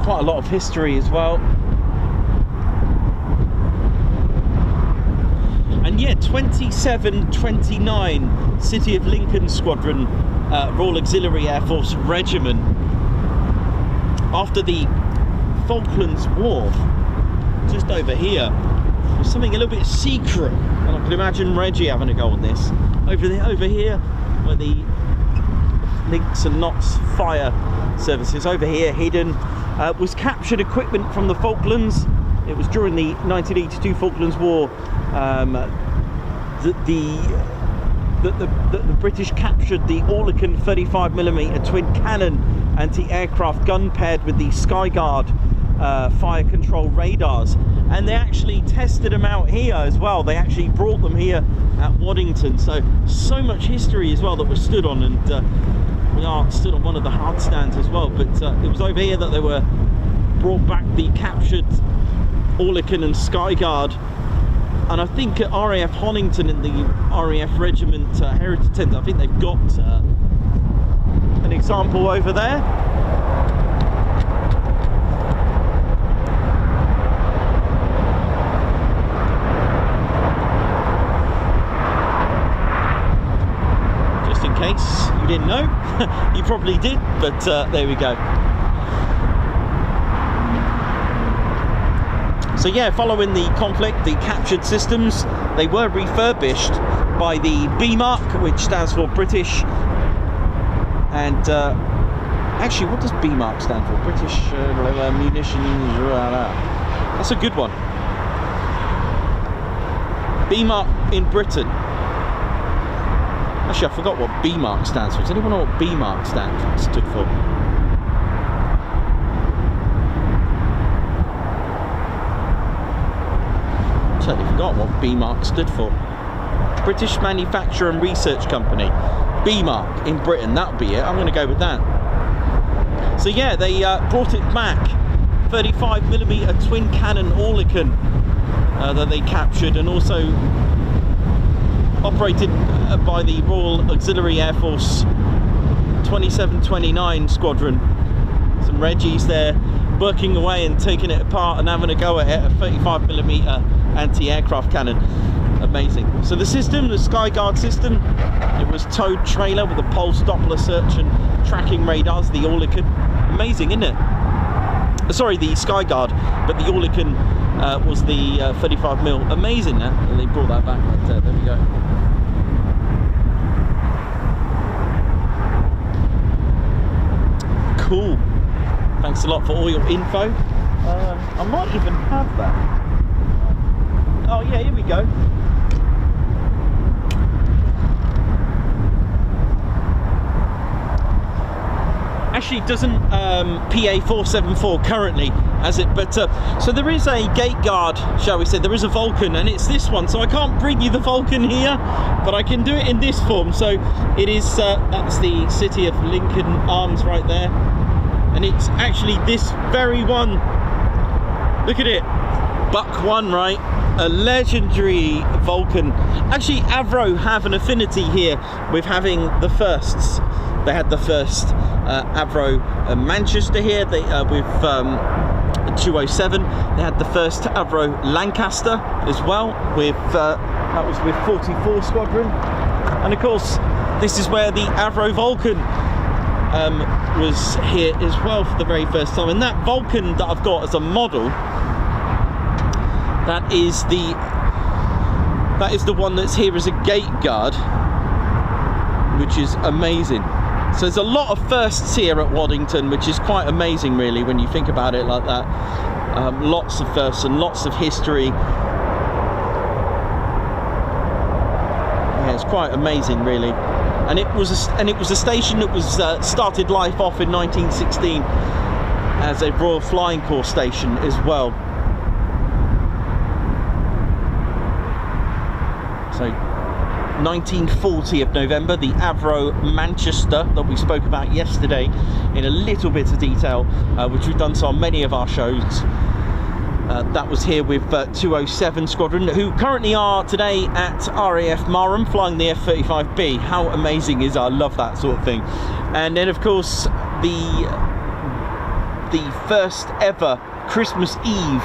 Quite a lot of history as well. And And yeah, 2729 City of Lincoln Squadron, Royal Auxiliary Air Force Regiment. After the Falklands War, just over here, was something a little bit secret, and I can imagine Reggie having a go on this. Over here, where the Links and Knots fire services, over here, hidden, was captured equipment from the Falklands. It was during the 1982 Falklands War that the British captured the Oerlikon 35mm twin cannon anti-aircraft gun paired with the Skyguard fire control radars, and they actually tested them out here as well. They actually brought them here at Waddington, so much history as well that was stood on, and we are stood on one of the hard stands as well. But it was over here that they were brought back, the captured Oerlikon and Skyguard. And I think at RAF Waddington in the RAF Regiment Heritage Centre, I think they've got an example over there. Just in case you didn't know, you probably did, but there we go. So yeah, following the conflict, the captured systems, they were refurbished by the B-Mark, which stands for British, and actually, what does B-Mark stand for? British Munitions, that's a good one. B-Mark in Britain. Actually, I forgot what B-Mark stands for. Does anyone know what B-Mark stood for? Totally forgot what B-Mark stood for. British Manufacture and Research Company. B-Mark in Britain, that would be it. I'm going to go with that. So yeah, they brought it back. 35mm twin cannon Oerlikon that they captured, and also operated by the Royal Auxiliary Air Force 2729 Squadron. Some Reggies there working away and taking it apart and having a go at it, a 35mm anti-aircraft cannon. Amazing. So the system, the Skyguard system, it was towed trailer with a pulse Doppler search and tracking radars, the Oerlikon. Amazing, isn't it? Sorry, the Skyguard, but the Oerlikon was the 35mm. Amazing that, and they brought that back. There we go. Cool. Thanks a lot for all your info. I might even have that. Oh yeah, here we go. Actually, it doesn't PA 474 currently, has it? But so there is a gate guard, shall we say. There is a Vulcan, and it's this one. So I can't bring you the Vulcan here, but I can do it in this form. So it is. That's the City of Lincoln arms right there. And it's actually this very one. Look at it. Buck 1, right? A legendary Vulcan. Actually, Avro have an affinity here with having the firsts. They had the first Avro Manchester here with 207. They had the first Avro Lancaster as well with that was with 44 Squadron. And of course, this is where the Avro Vulcan was here as well for the very first time. And that Vulcan that I've got as a model, that is the one that's here as a gate guard, which is amazing. So there's a lot of firsts here at Waddington, which is quite amazing really when you think about it like that. Lots of firsts and lots of history. Yeah, it's quite amazing really. And it was a station that was started life off in 1916 as a Royal Flying Corps station as well. So 1940 of November, the Avro Manchester that we spoke about yesterday in a little bit of detail, which we've done so on many of our shows. That was here with 207 Squadron, who currently are today at RAF Marham flying the F-35B. How amazing is that? I love that sort of thing. And then of course the first ever Christmas Eve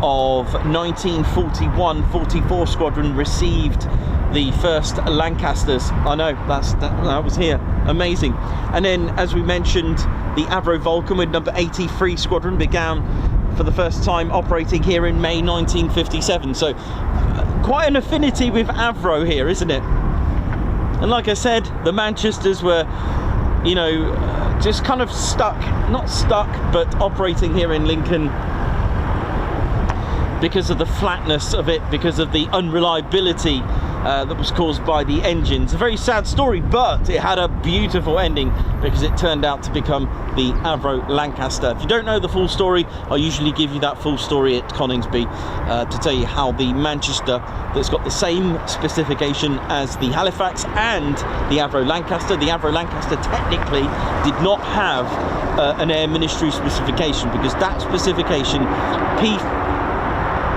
of 1941-44 Squadron received the first Lancasters. I know, that was here. Amazing. And then, as we mentioned, the Avro Vulcan with number 83 Squadron began for the first time operating here in May 1957. So quite an affinity with Avro here, isn't it? And like I said, the Manchesters were, you know, just kind of stuck, not stuck, but operating here in Lincoln because of the flatness of it, because of the unreliability that was caused by the engines. A very sad story, but it had a beautiful ending because it turned out to become the Avro Lancaster. If you don't know the full story, I usually give you that full story at Coningsby to tell you how the Manchester, that's got the same specification as the Halifax and the Avro Lancaster. The Avro Lancaster technically did not have an Air Ministry specification, because that specification,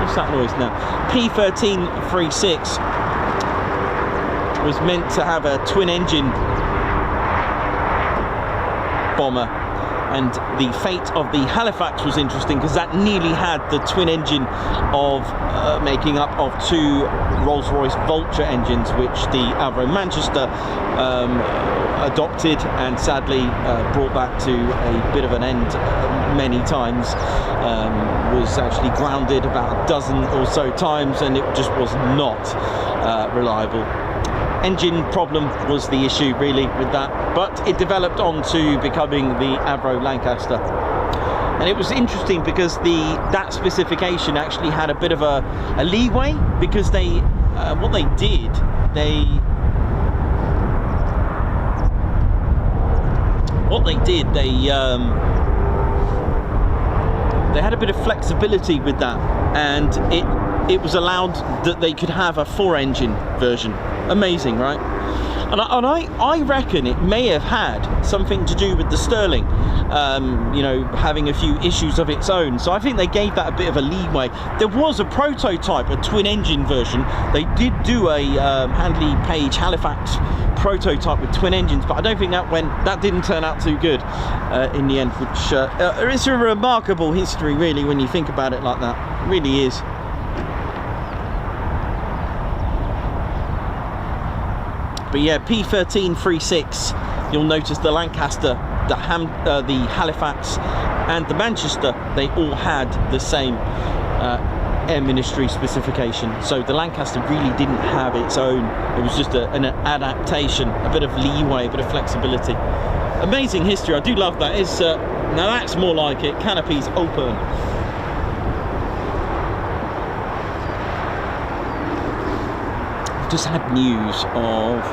what's that noise now? P1336 was meant to have a twin engine bomber, and the fate of the Halifax was interesting because that nearly had the twin engine of making up of two Rolls-Royce Vulture engines, which the Avro Manchester adopted, and sadly brought that to a bit of an end many times. Was actually grounded about a dozen or so times, and it just was not reliable. Engine problem was the issue really with that, but it developed on to becoming the Avro Lancaster. And it was interesting because that specification actually had a bit of a leeway, because they what they did, they had a bit of flexibility with that, and it was allowed that they could have a 4-engine version. Amazing, right? And I reckon it may have had something to do with the Stirling, you know, having a few issues of its own. So I think they gave that a bit of a leeway. There was a prototype, a twin-engine version. They did do a Handley Page Halifax prototype with twin engines, but I don't think that didn't turn out too good in the end, which is a remarkable history, really, when you think about it like that. It really is. But yeah, P1336, you'll notice the Lancaster, the Halifax and the Manchester, they all had the same Air Ministry specification. So the Lancaster really didn't have its own. It was just an adaptation, a bit of leeway, a bit of flexibility. Amazing history. I do love that. It's now that's more like it. Canopies open. I've just had news of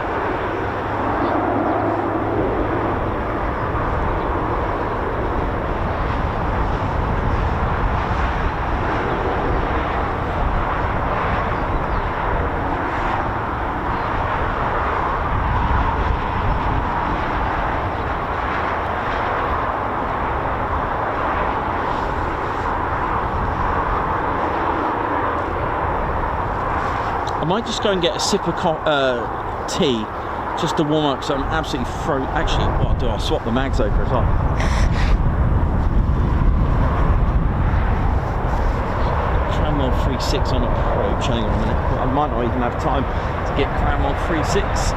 I might just go and get a sip of tea just to warm up, because I'm absolutely actually, what I'll do, I'll swap the mags over as well. Cranwell 3.6 on approach. Hang on a minute, I might not even have time to get Cranwell 3.6.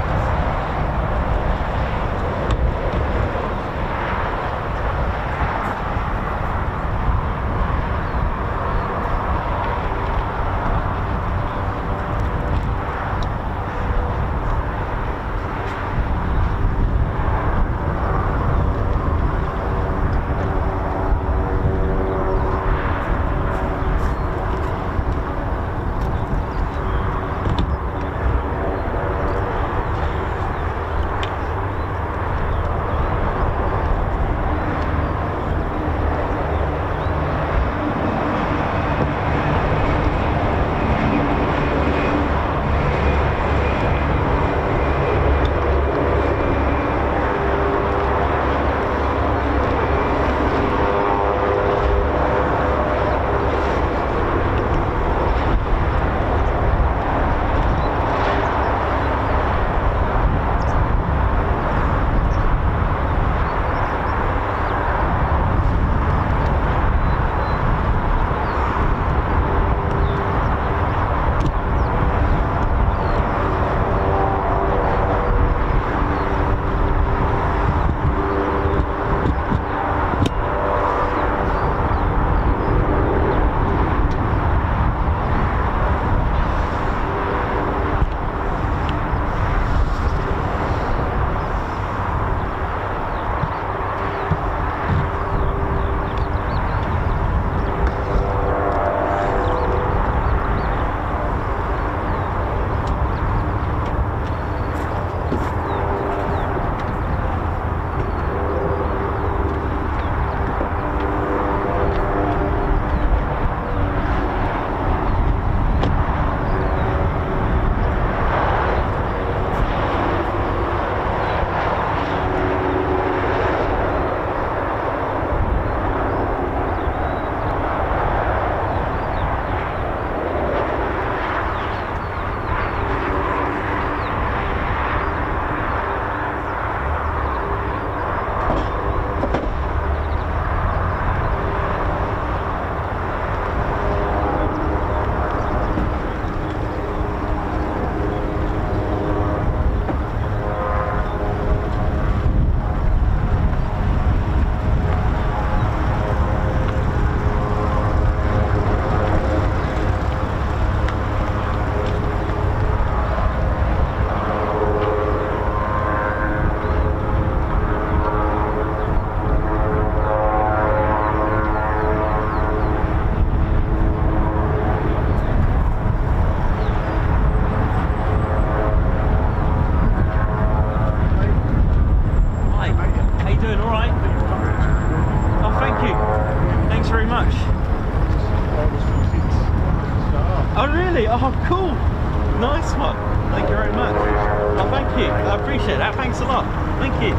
you. I appreciate that. Thanks a lot. Thank you.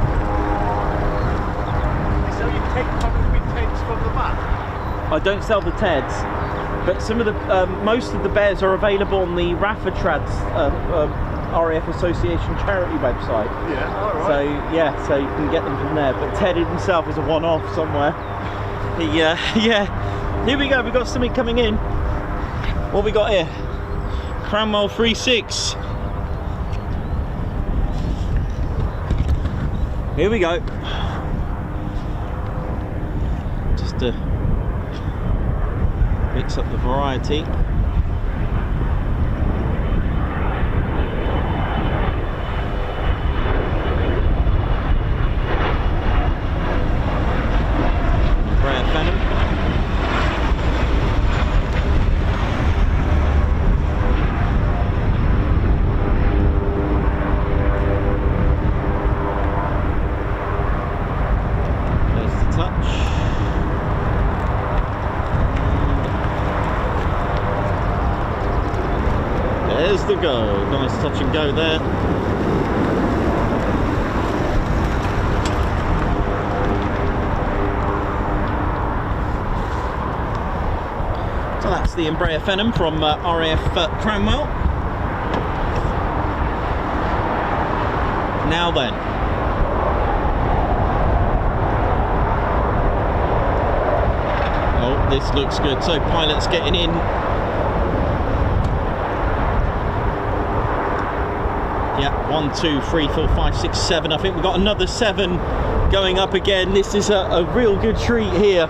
So you take probably Teds from the map? I don't sell the Teds, but some of the most of the bears are available on the RAFAT RAF Association charity website. Yeah, all right. So yeah, so you can get them from there. But Ted himself is a one-off somewhere. He yeah. Here we go. We got something coming in. What we got here? Cranwell 3.6. Here we go. Just to mix up the variety. Phenom. There's the touch. There's the go. Nice touch and go there. So that's the Embraer Phenom from RAF Cranwell. Now then. Oh, this looks good. So pilot's getting in. Yeah, 1, 2, 3, 4, 5, 6, 7. I think we've got another 7 going up again. This is a real good treat here.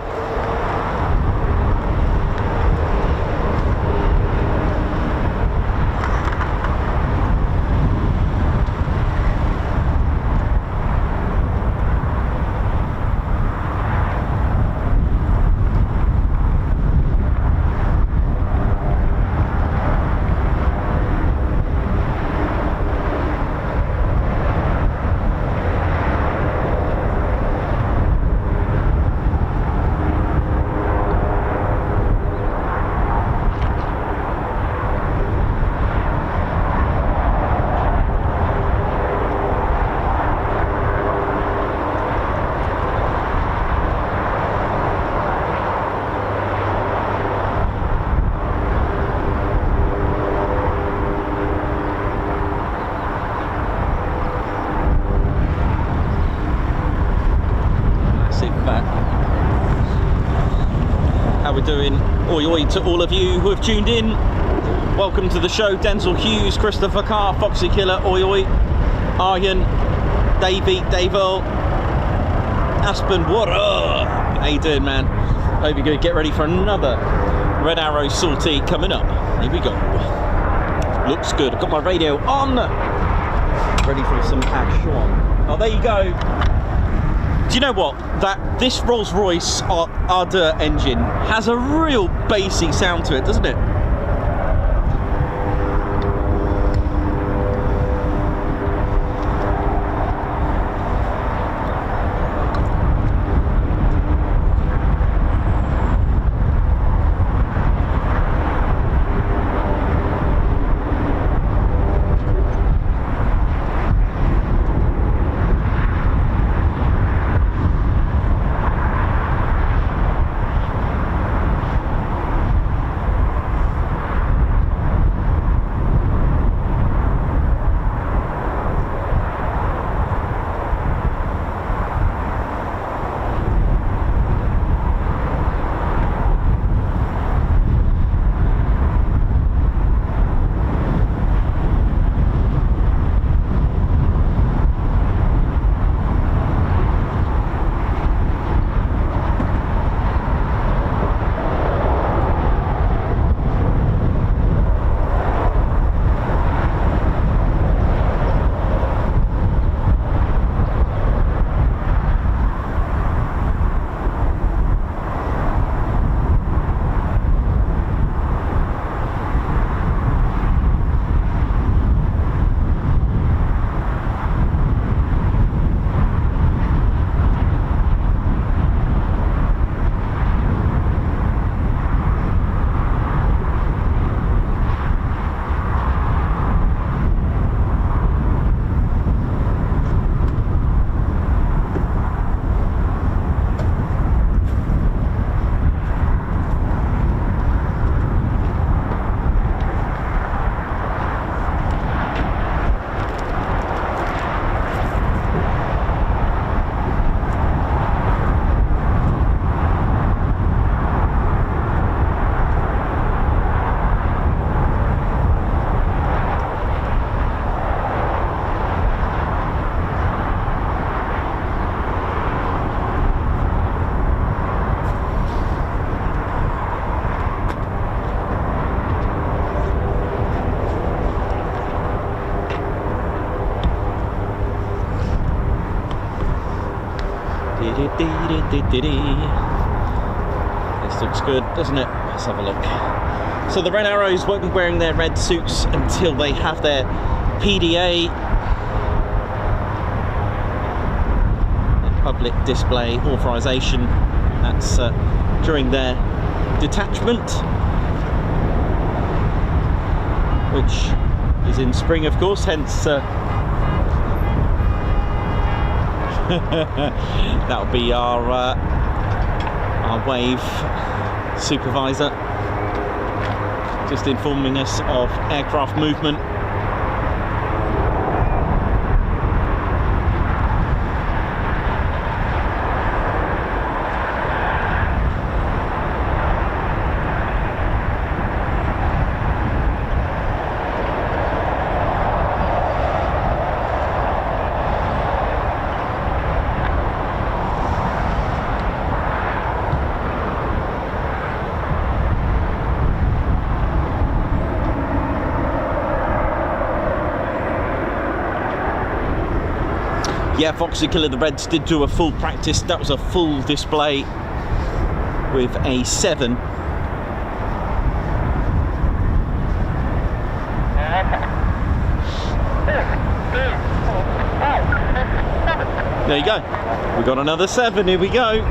Doing oi oi to all of you who have tuned in. Welcome to the show. Denzel Hughes, Christopher Carr, Foxy Killer, oi oi, Aryan, Davey, Dave-Earl, Aspen, what up? How you doing, man? Hope you're good. Get ready for another Red Arrow sortie coming up. Here we go. Looks good. I've got my radio on. Ready for some action. Oh, there you go. Do you know what? This Rolls-Royce Ardeur engine has a real bassy sound to it, doesn't it? This looks good, doesn't it? Let's have a look. So the Red Arrows won't be wearing their red suits until they have their PDA, their public display authorization. That's during their detachment, which is in spring, of course, hence that'll be our wave supervisor just informing us of aircraft movement. Yeah, Foxy Killer, the Reds did do a full practice. That was a full display with a 7. There you go. We got another 7. Here we go.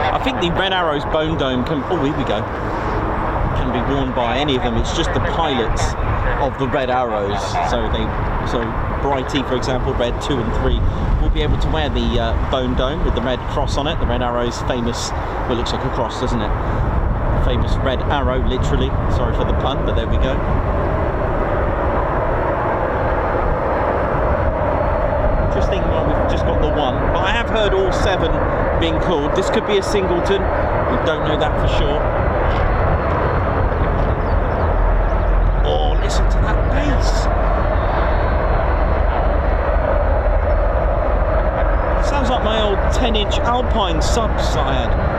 I think the Red Arrows bone dome can, oh here we go, can be worn by any of them. It's just the pilots of the Red Arrows. So Brighty, for example, Red 2 and 3, will be able to wear the bone dome with the red cross on it. The Red Arrows famous, well, it looks like a cross, doesn't it? The famous red arrow, literally. Sorry for the pun, but there we go. Just thinking, well, we've just got the 1, but I have heard all 7 being called. This could be a singleton, we don't know that for sure. Oh, listen to that bass! Sounds like my old 10-inch Alpine subs I had.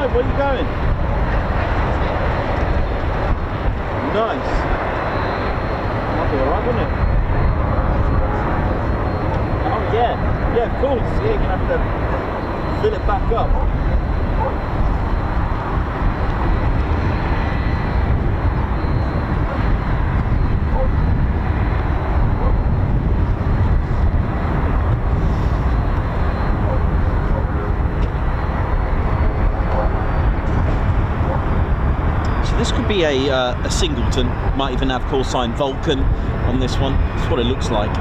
Where are you going? Nice. Might be alright, wouldn't it? Oh yeah, yeah, of course. Yeah, you're gonna have to fill it back up. This could be a singleton, might even have call sign Vulcan on this one. That's what it looks like.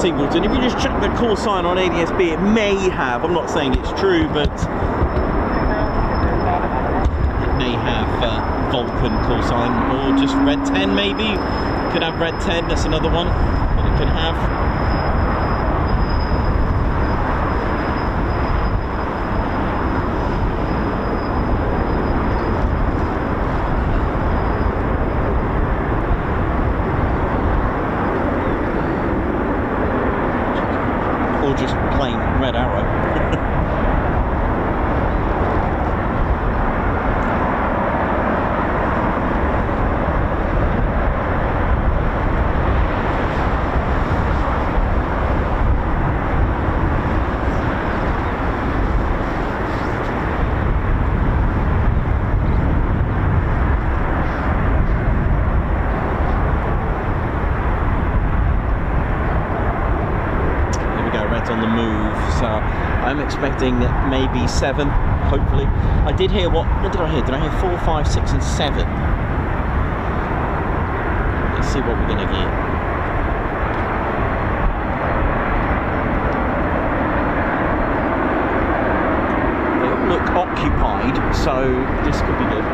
Singleton. If you just check the call sign on ADSB, it may have, I'm not saying it's true, but it may have Vulcan call sign, or just Red 10 maybe. Could have Red 10, that's another one that it could have. Just plain Red Arrow. On the move, so I'm expecting maybe 7, hopefully. I did hear what did I hear? Did I hear 4, 5, 6 and 7? Let's see what we're gonna get. They all look occupied, so this could be good.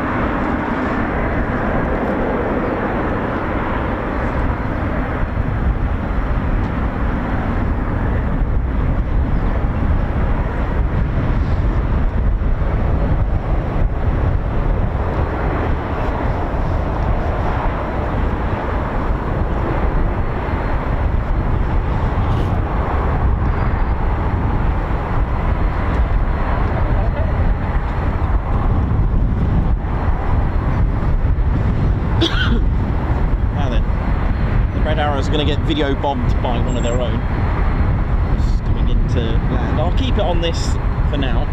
Going to get video bombed by one of their own. Just coming into land. I'll keep it on this for now.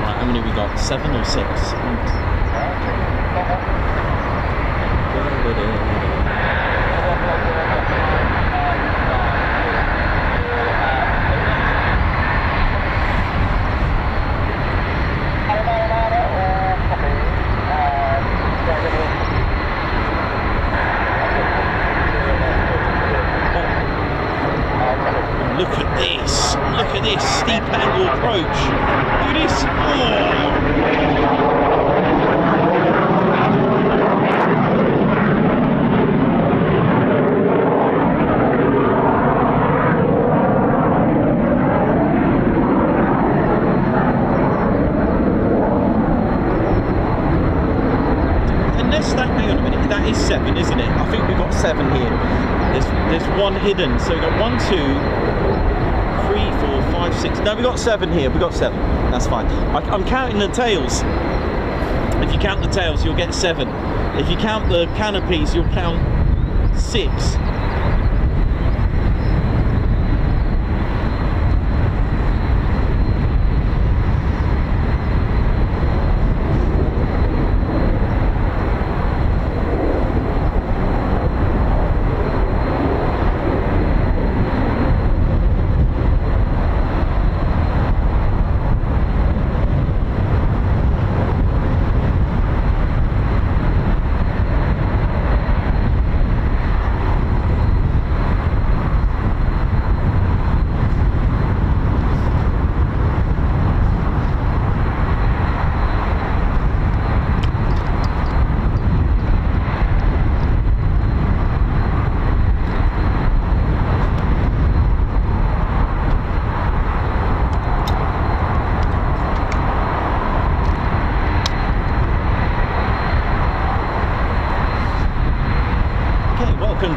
Right, how many we got? 7 or 6? Look at this! Look at this steep angle approach! Look at this! Hang on a minute, that is 7, isn't it? I think we've got 7 here. There's one hidden, so we've got 1, 2, 3, 4, 5, 6. No, we got 7 here. We got 7. That's fine. I'm counting the tails. If you count the tails, you'll get 7. If you count the canopies, you'll count 6.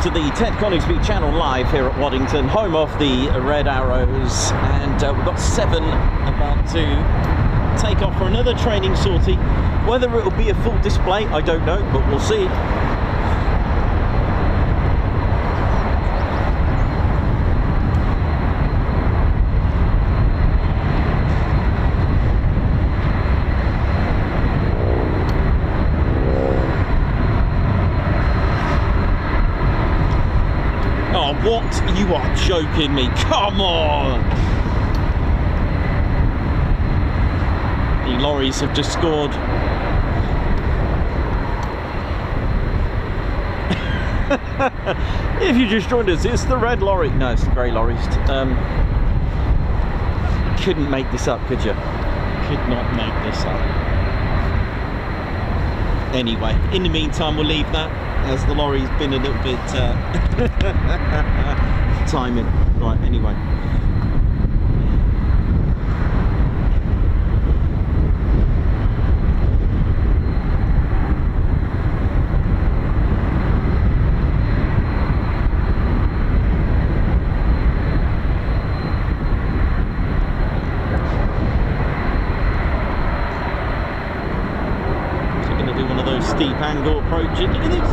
To the Ted Coningsby channel live here at Waddington, home of the Red Arrows, and we've got 7 about to take off for another training sortie. Whether it will be a full display, I don't know, but we'll see. What? You are joking me. Come on! lorries have just scored. If you just joined us, it's the red lorry. No, it's the grey lorries. Couldn't make this up, could you? Could not make this up. Anyway, in the meantime, we'll leave that as the lorry's been a little bit timing. Right, anyway. Steep angle approaching. Look at this.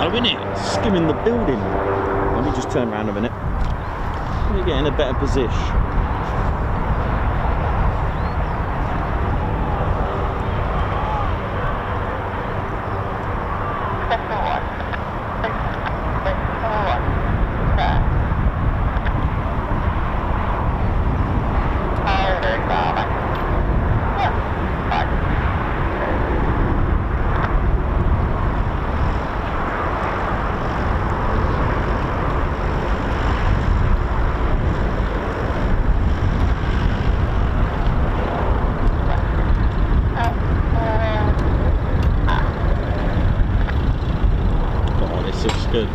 low, isn't it? Skimming the building. Let me just turn around a minute. Let me get in a better position. Good.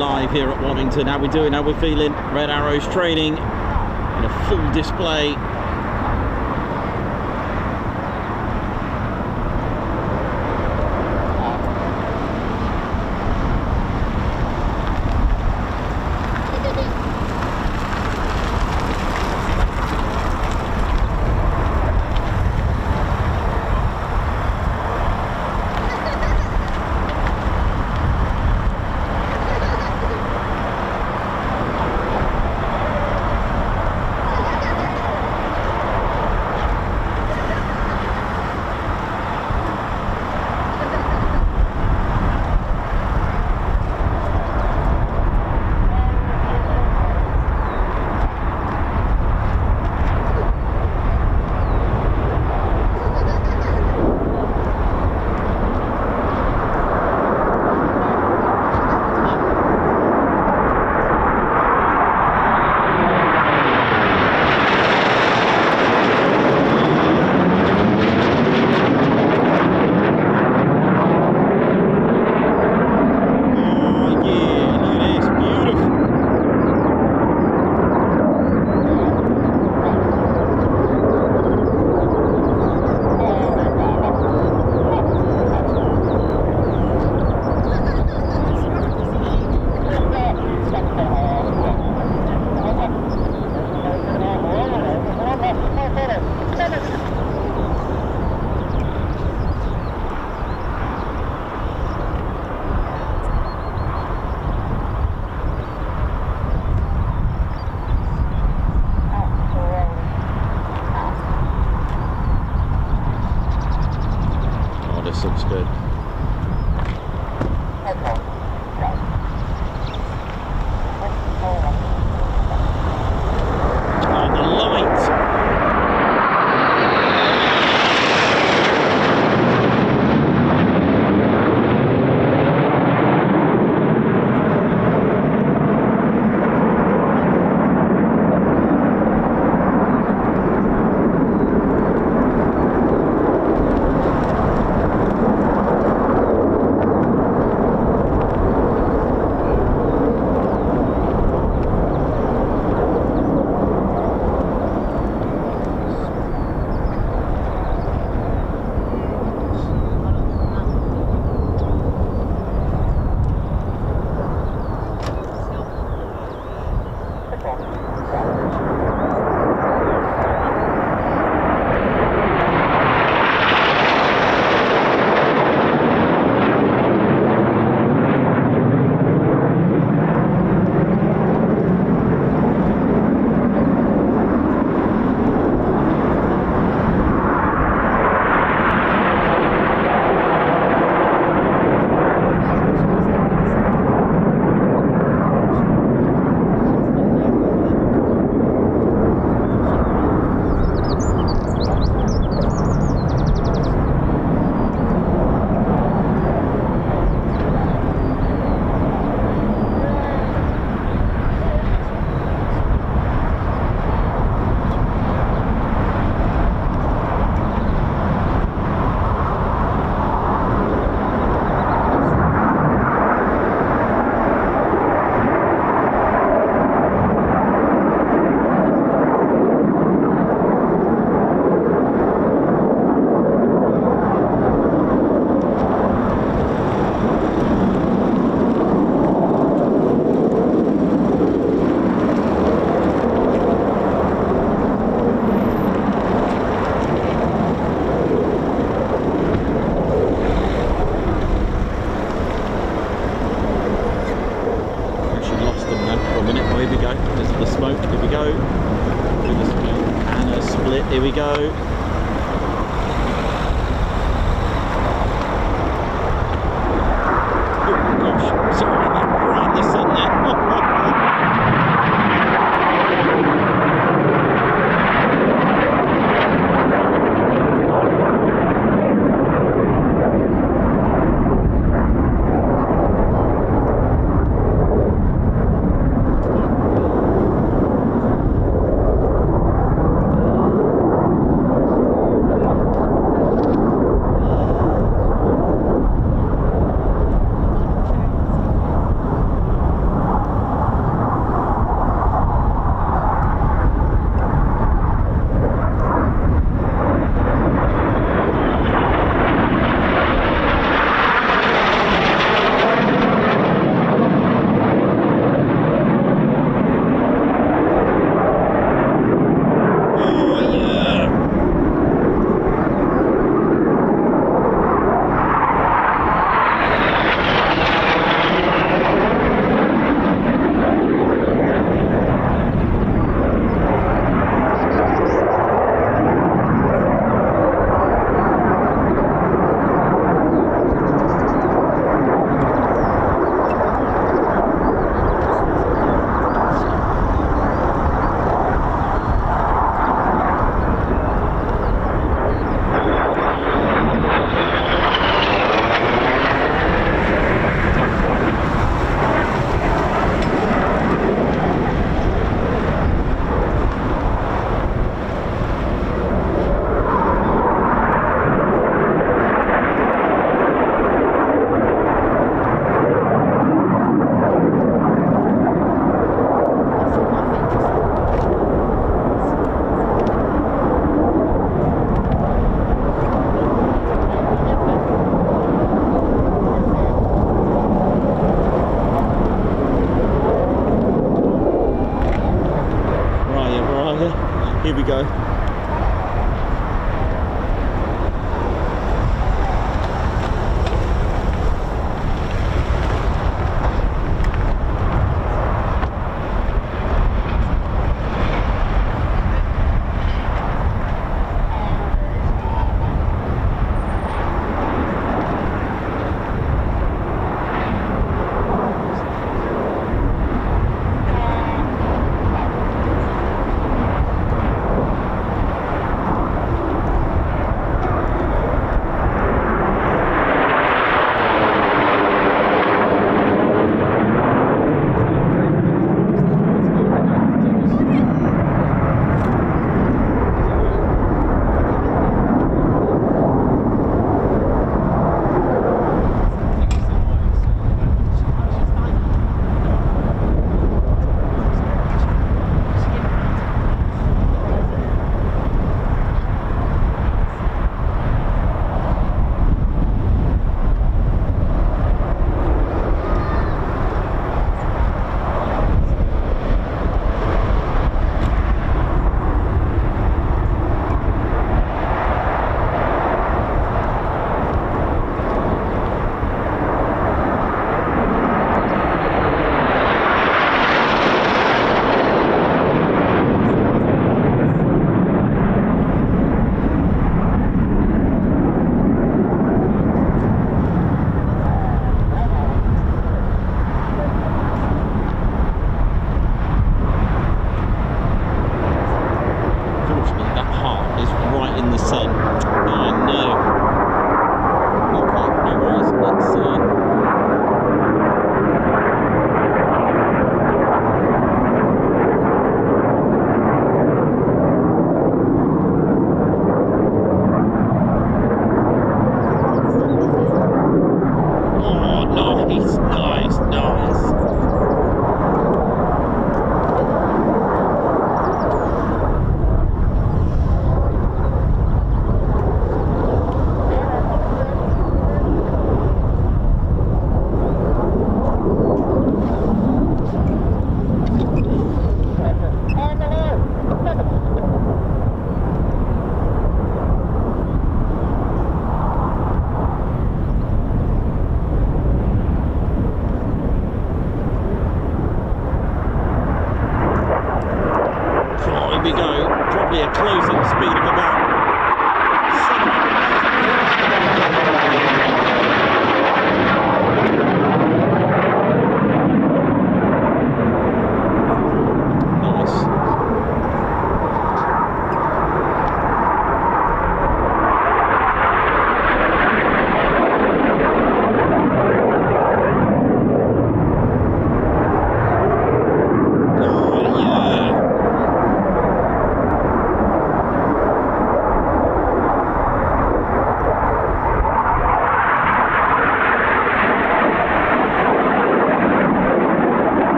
live here at Waddington. How we doing? How we feeling? Red Arrows training in a full display. Looks good. Oh, the light! Here we go. Oh gosh, sorry, right in the sun there. Here we go.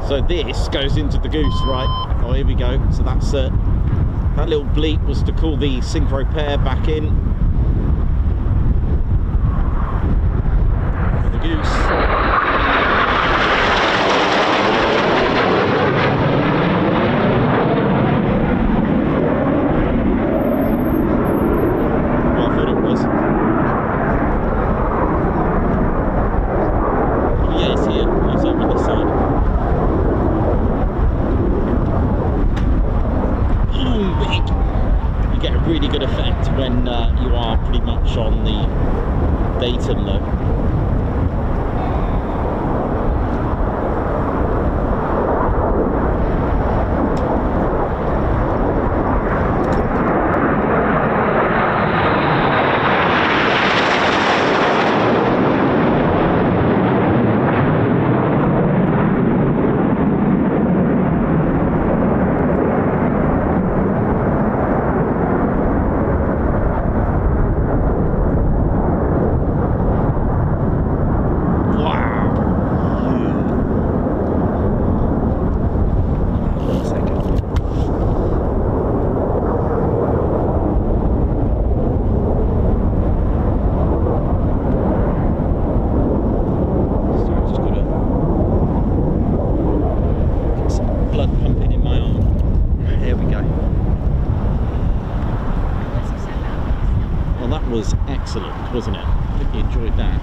So this goes into the goose, right? Oh, here we go. So that's that little bleep was to call the synchro pair back in for the goose. Well, I thought it was. Oh, yeah, it's here. It's over this side. You get a really good effect when you are pretty much on the Dayton low. Excellent, wasn't it? I hope you enjoyed that.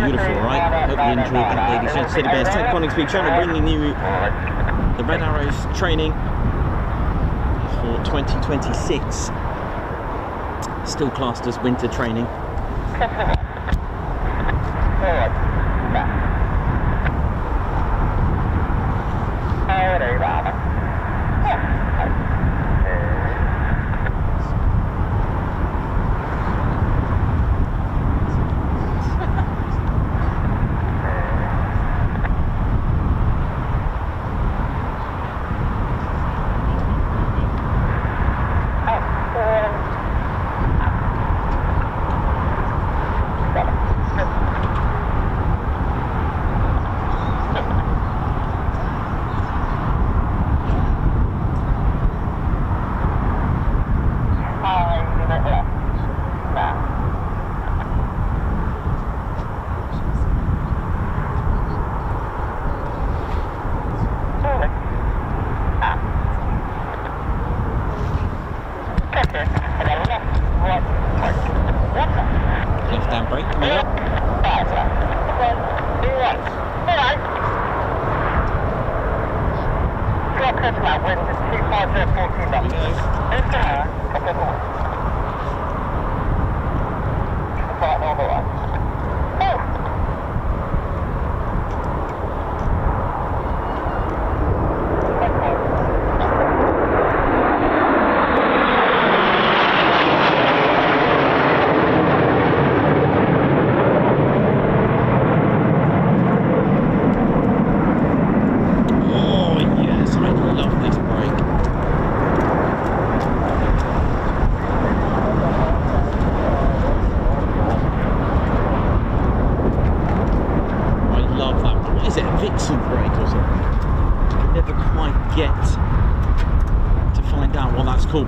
Beautiful, right? Hope you enjoyed that, ladies and gentlemen. Bears, Ted Coningsby channel bringing you the Red Arrows training for 2026. Still classed as winter training.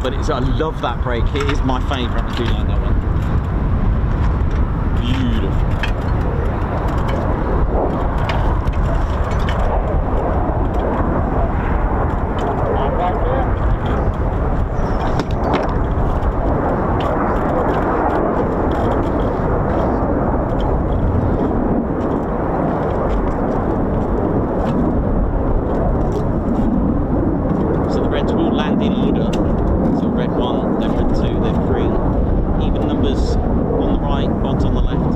But I love that brake. It is my favourite. I do like that one. Beautiful. So the Reds will land in order. So red 1, then red 2, then 3. Even numbers on the right, odds on the left.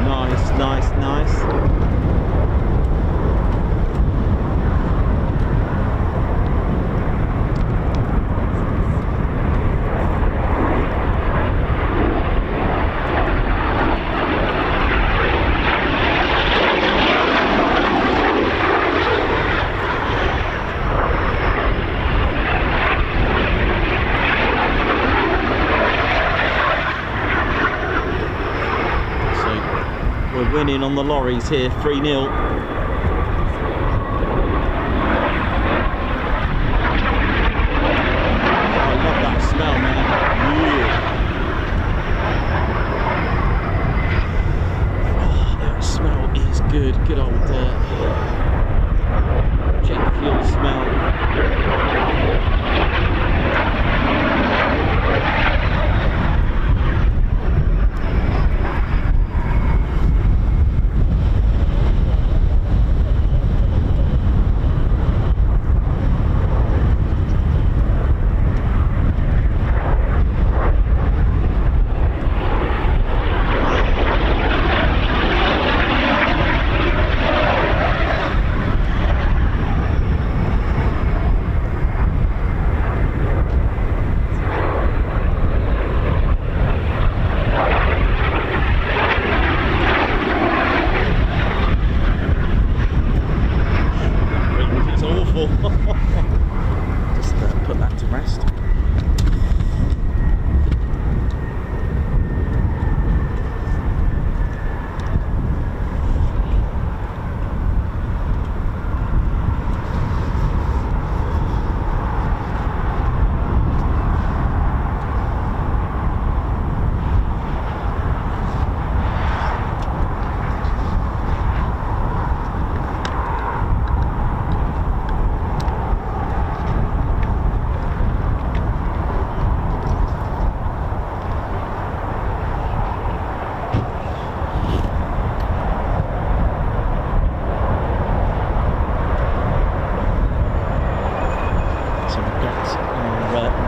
Nice, nice, nice. Winning on the lorries here, 3-0. I love that smell, man. Yeah. Oh, that smell is good. Good old jet fuel smell. Just put that to rest.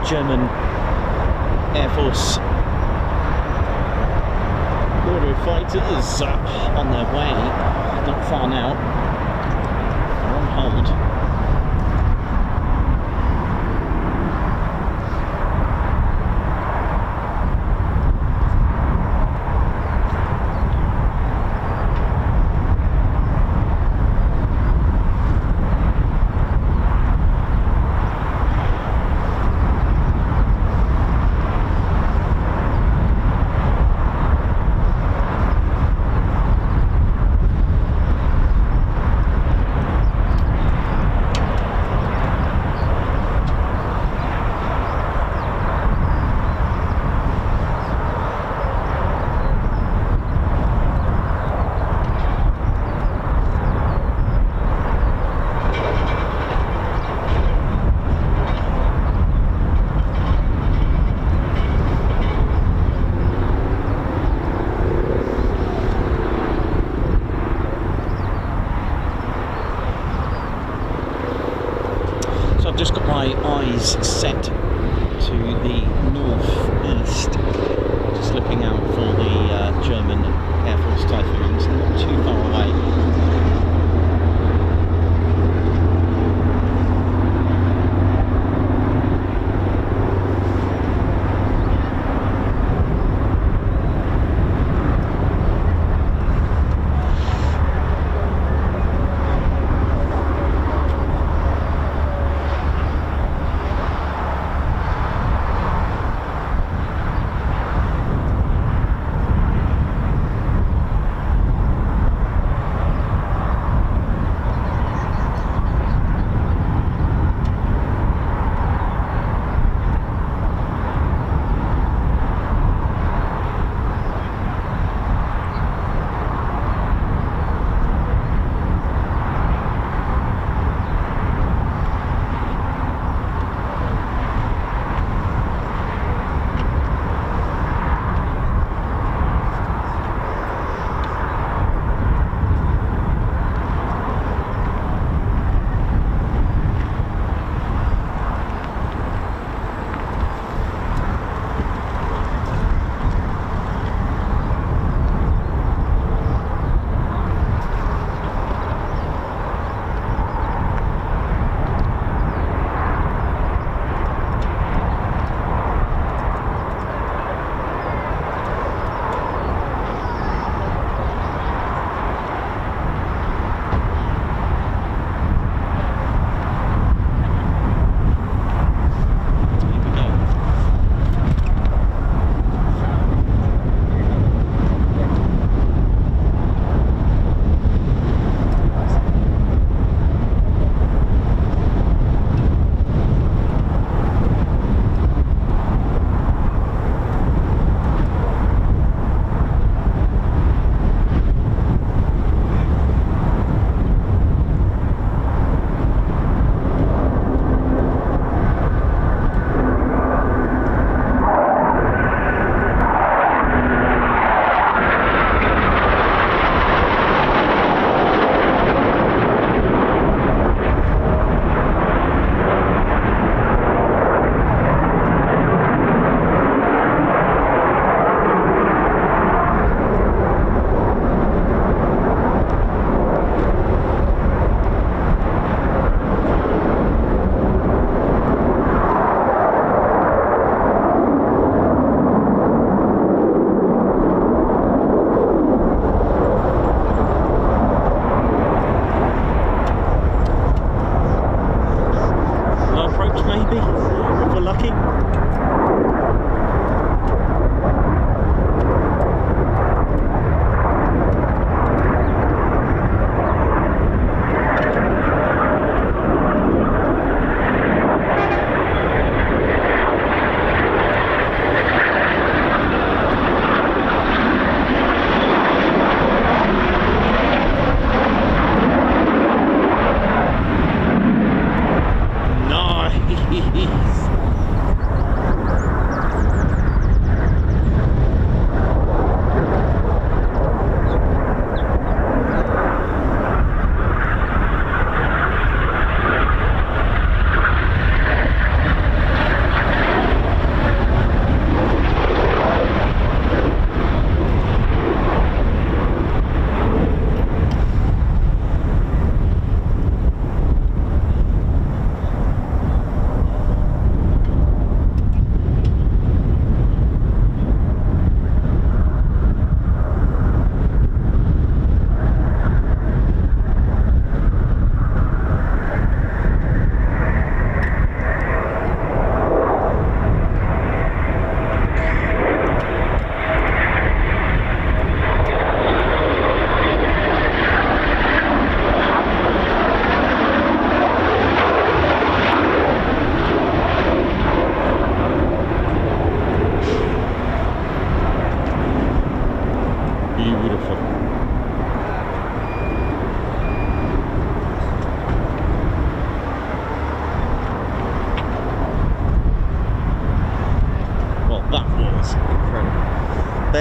German Air Force fighters on their way, not far now, they're on hold. my eyes set to the northeast, just looking out for the German Air Force Typhoons, not too far away.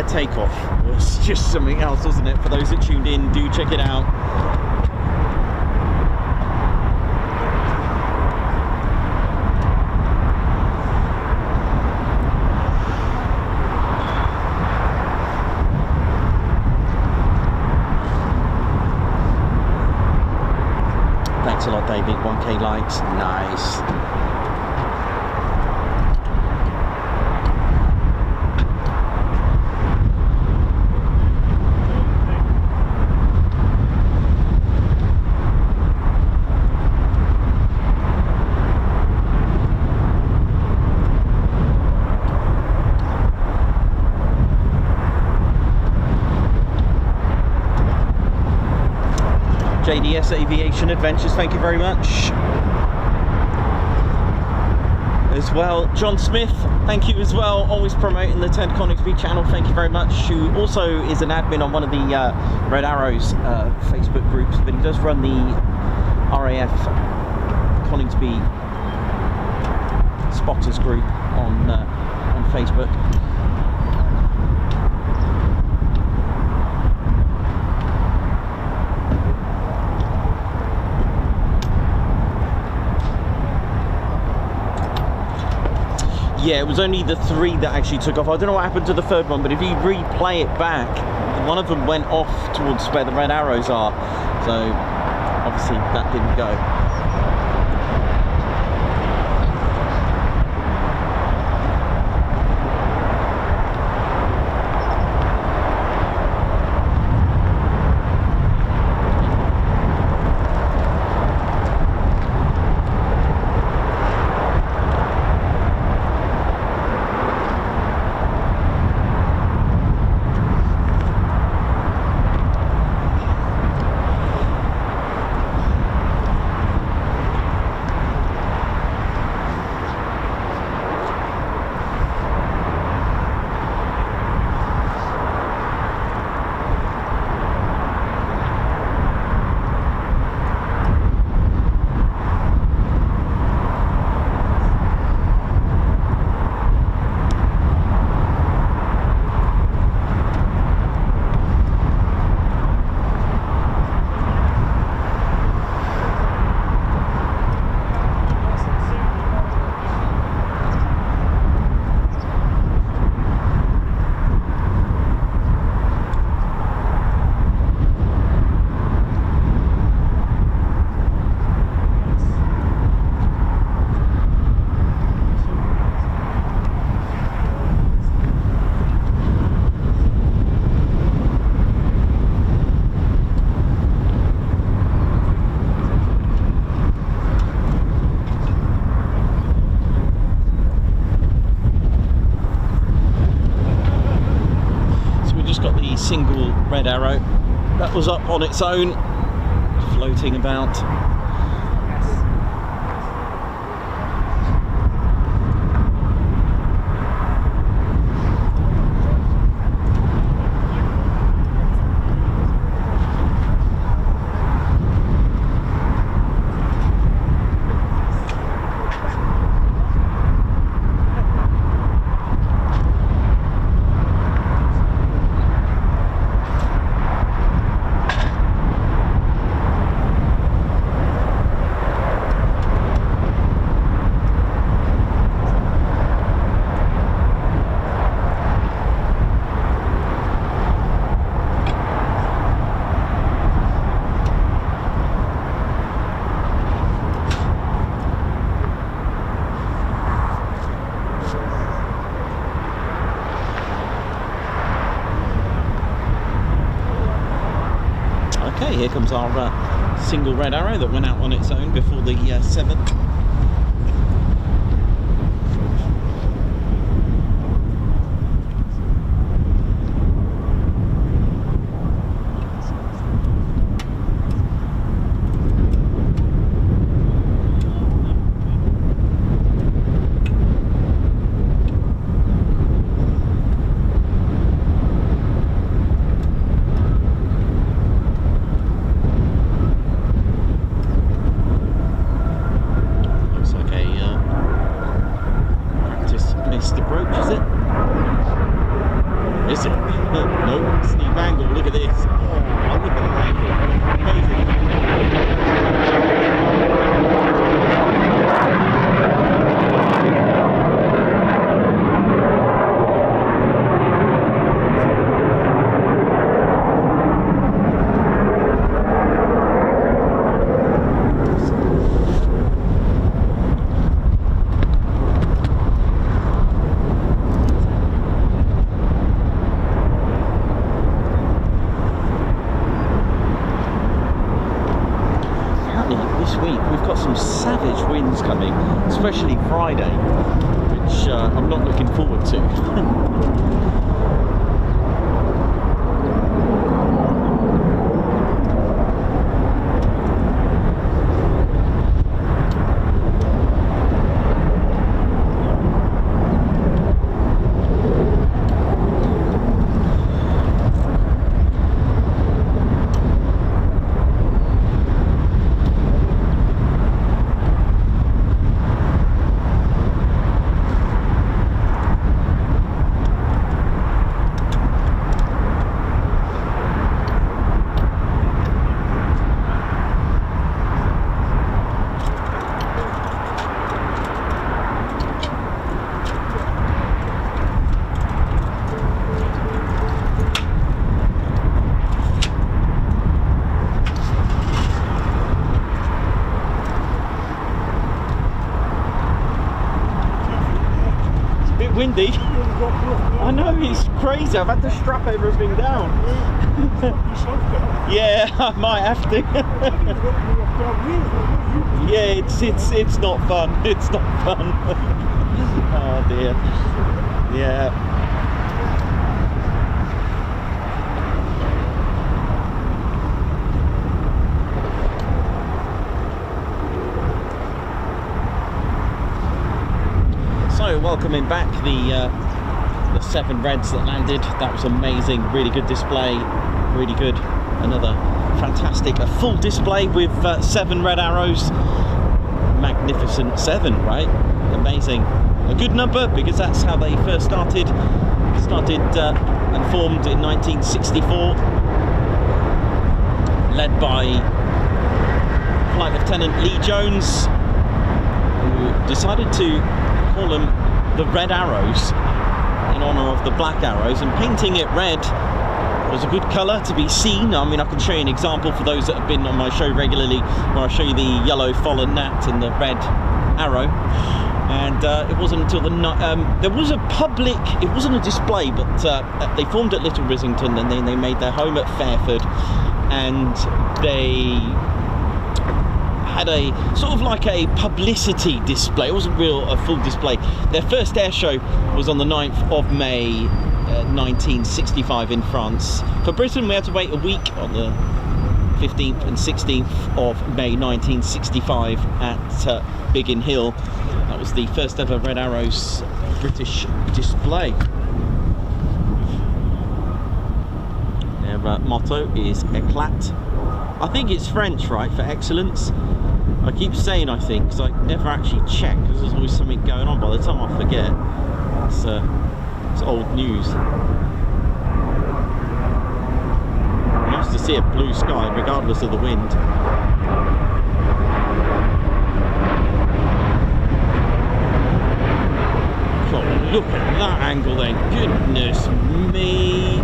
their takeoff was just something else, wasn't it? For those that tuned in, do check it out. 1K likes. Nice. JDS Aviation Adventures, thank you very much. As well, John Smith, thank you as well, always promoting the 10 Coningsby channel, thank you very much, who also is an admin on one of the Red Arrows Facebook groups, but he does run the RAF Coningsby Spotters group on Facebook. Yeah, it was only the 3 that actually took off. I don't know what happened to the 3rd one, but if you replay it back, one of them went off towards where the red arrows are. So obviously that didn't go. Single red arrow that was up on its own, floating about. Here comes our single red arrow that went out on its own before the 7th. savage winds coming, especially Friday, which I'm not looking forward to. Windy. I know, it's crazy. I've had to strap everything down. Yeah, I might have to. Yeah, it's not fun. It's not fun. Oh dear. Yeah. Welcoming back the 7 Reds that landed. That was amazing, really good display, really good. Another fantastic, a full display with 7 red arrows. Magnificent 7, right? Amazing. A good number because that's how they first started and formed in 1964, led by Flight Lieutenant Lee Jones, who decided to call them the Red Arrows in honour of the black arrows, and painting it red was a good colour to be seen. I mean, I can show you an example for those that have been on my show regularly, where I show you the yellow fallen gnat and the red arrow. And it wasn't until there was a public, it wasn't a display, but they formed at Little Rissington, and then they made their home at Fairford, and they had a sort of like a publicity display. It wasn't a full display. Their first air show was on the 9th of May 1965 in France. For Britain, we had to wait a week on the 15th and 16th of May 1965 at Biggin Hill. That was the first ever Red Arrows British display. Their motto is Éclat. I think it's French, right, for excellence. I keep saying I think, because I never actually check, because there's always something going on. By the time I forget, it's old news. Nice to see a blue sky, regardless of the wind. God, look at that angle then, goodness me.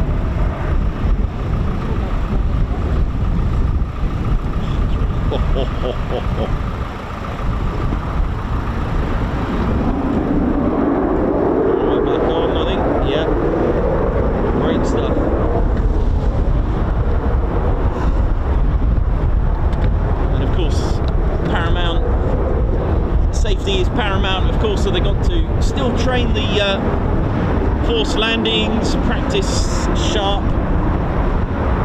Right back on, I think. Yeah. Great stuff. And of course, paramount. Safety is paramount, of course, so they got to still train the forced landings, practice sharp.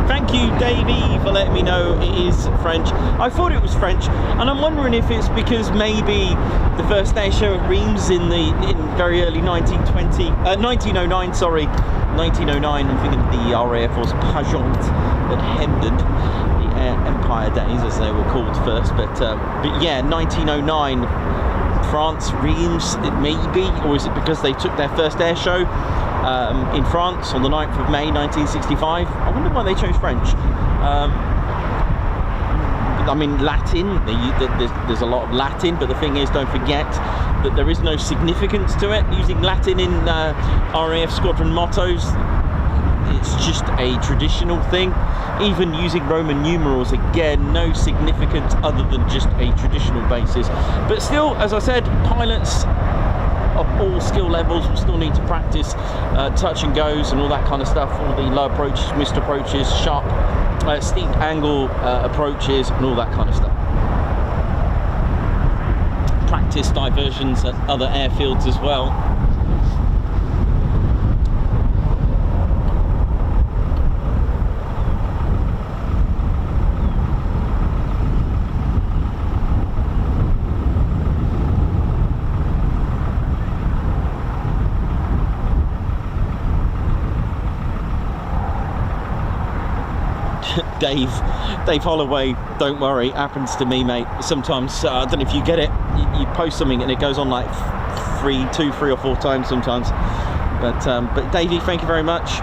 Thank you, Davey, for letting me know it is French. I thought it was French, and I'm wondering if it's because maybe the first air show at Reims in very early 1909, sorry, 1909. I'm thinking of the RAF was Pageant at Hendon, the Air Empire days as they were called first. But yeah, 1909, France, Reims, it may be, or is it because they took their first air show in France on the 9th of May 1965. I wonder why they chose French. I mean, Latin, there's a lot of Latin, but the thing is, don't forget that there is no significance to it. Using Latin in RAF squadron mottos, it's just a traditional thing. Even using Roman numerals, again, no significance other than just a traditional basis. But still, as I said, pilots of all skill levels will still need to practice touch and goes and all that kind of stuff, all the low approaches, missed approaches, sharp, steep angle approaches and all that kind of stuff. practice diversions at other airfields as well. Dave Holloway, don't worry, happens to me, mate. Sometimes I don't know if you get it, you post something and it goes on like three or four times sometimes, but Davey, thank you very much.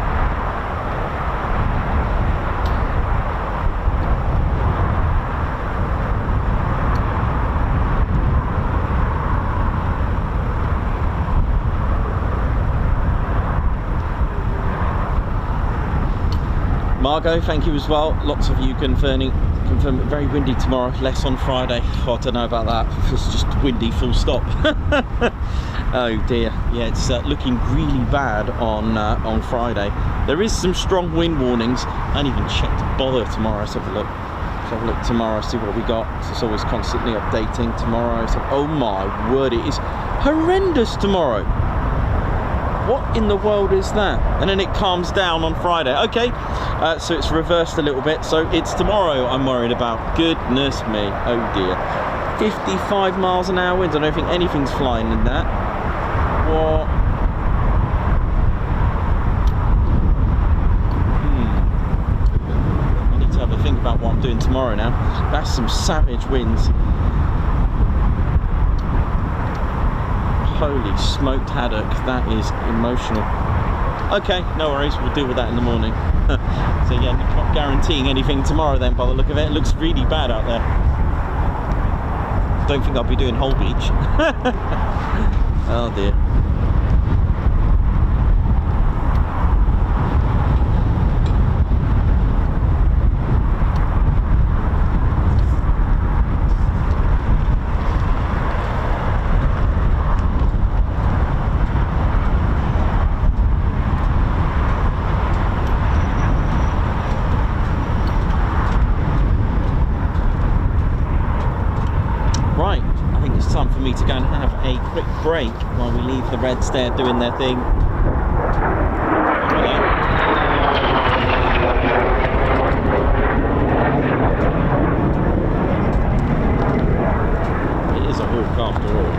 Margot, thank you as well. Lots of you confirm very windy tomorrow, less on Friday. Oh, I don't know about that. It's just windy, full stop. Oh dear. Yeah, it's looking really bad on Friday. There is some strong wind warnings. I haven't even checked bother tomorrow. Let's have a look. Let's have a look tomorrow, see what we got. It's always constantly updating tomorrow. So, oh my word, it is horrendous tomorrow. What in the world is that? And then it calms down on Friday. Okay, so it's reversed a little bit. So it's tomorrow I'm worried about. Goodness me. Oh dear. 55 miles an hour winds. I don't think anything's flying in that. What? I need to have a think about what I'm doing tomorrow now. That's some savage winds. Holy smoked haddock, that is emotional. Okay, no worries, we'll deal with that in the morning. So yeah, not guaranteeing anything tomorrow then by the look of it. It looks really bad out there. Don't think I'll be doing Whole Beach. Oh dear. To go and have a quick break while we leave the Reds there doing their thing. It is a Hawk after all.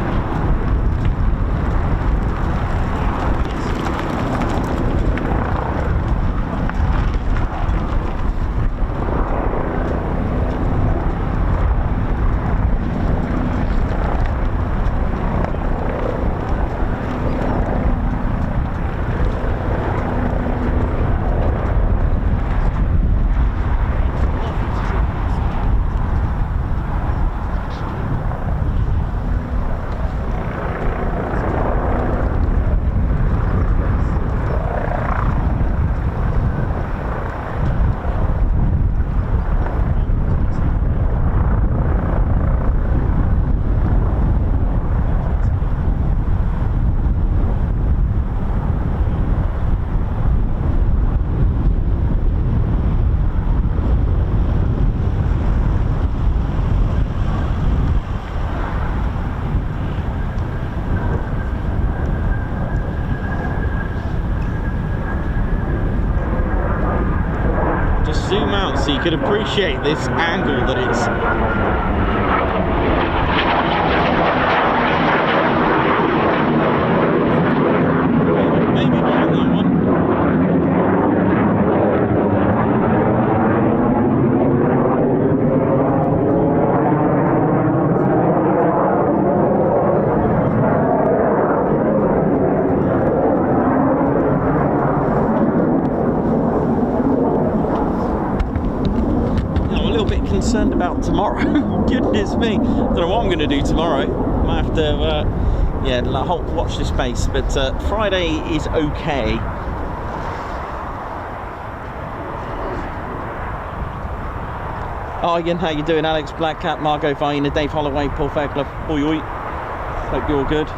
Zoom out so you can appreciate this angle that it's. Maybe not that one. Concerned about tomorrow. Goodness me, don't know what I'm going to do tomorrow. Might have to yeah, watch this space, but Friday is okay. Oh, Ian, how you doing? Alex, Black Cat, Margot, Vienna, Dave Holloway, Paul Fairclough, oi oi. Hope you're all good.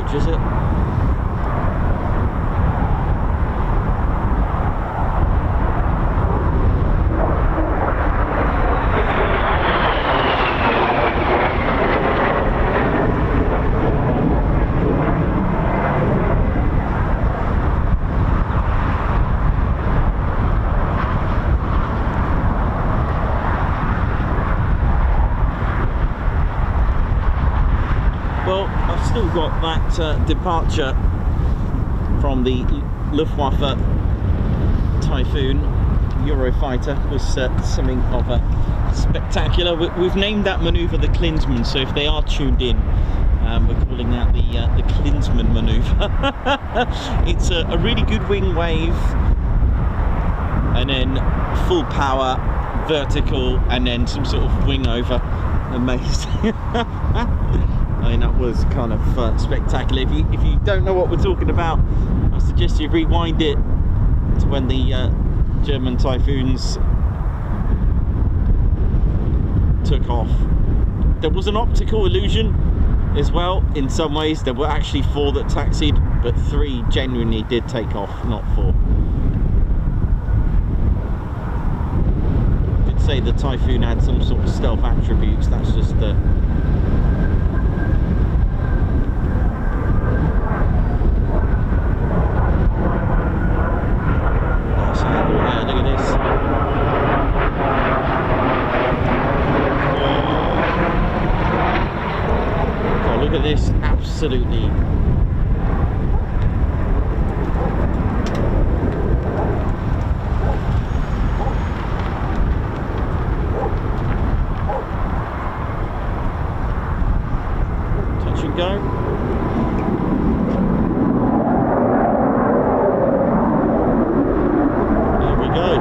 approach, is it? Well, I've still got that departure from the Luftwaffe Typhoon Eurofighter. Was something of a spectacular. We've named that manoeuvre the Klinsman, so if they are tuned in, we're calling that the Klinsman manoeuvre. It's a really good wing wave, and then full power, vertical, and then some sort of wing over. Amazing. I mean, that was kind of spectacular. If you don't know what we're talking about, I suggest you rewind it to when the German Typhoons took off. There was an optical illusion as well. In some ways, there were actually 4 that taxied, but 3 genuinely did take off, not 4. I did say the Typhoon had some sort of stealth attributes. That's just the this, absolutely touch and go. There we go.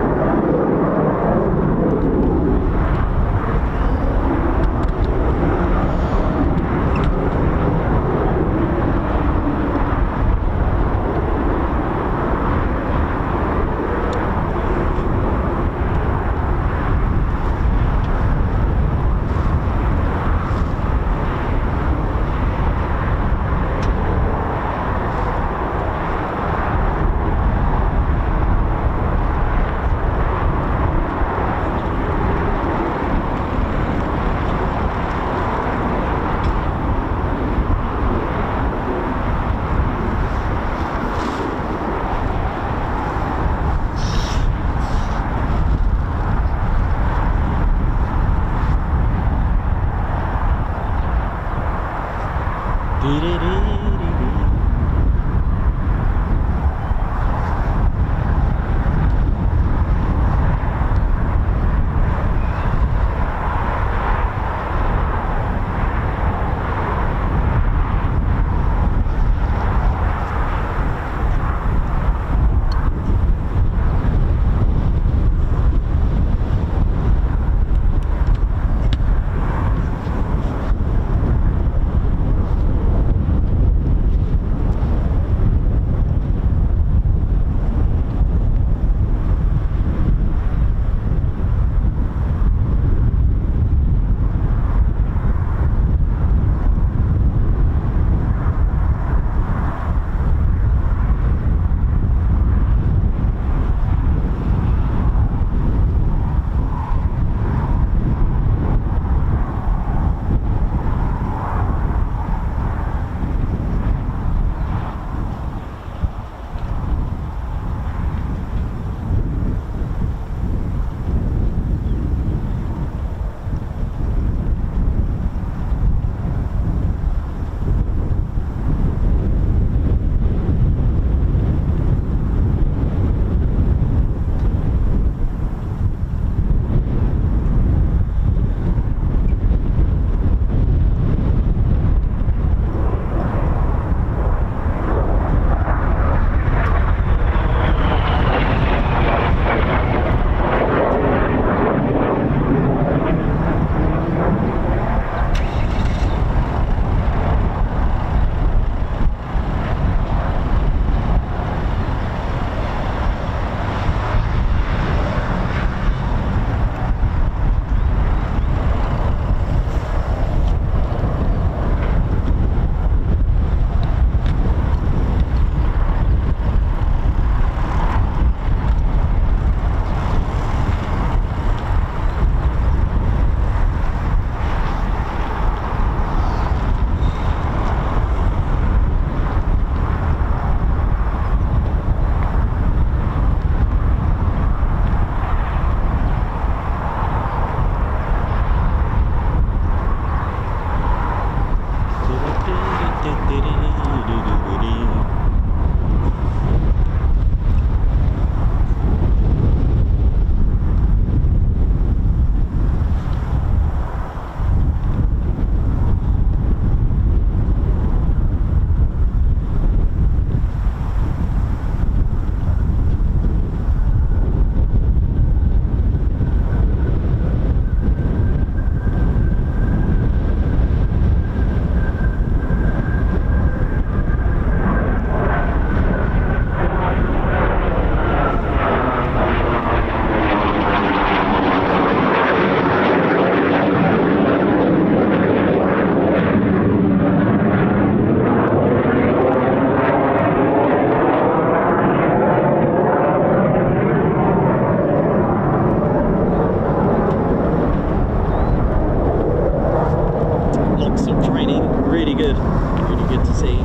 sea.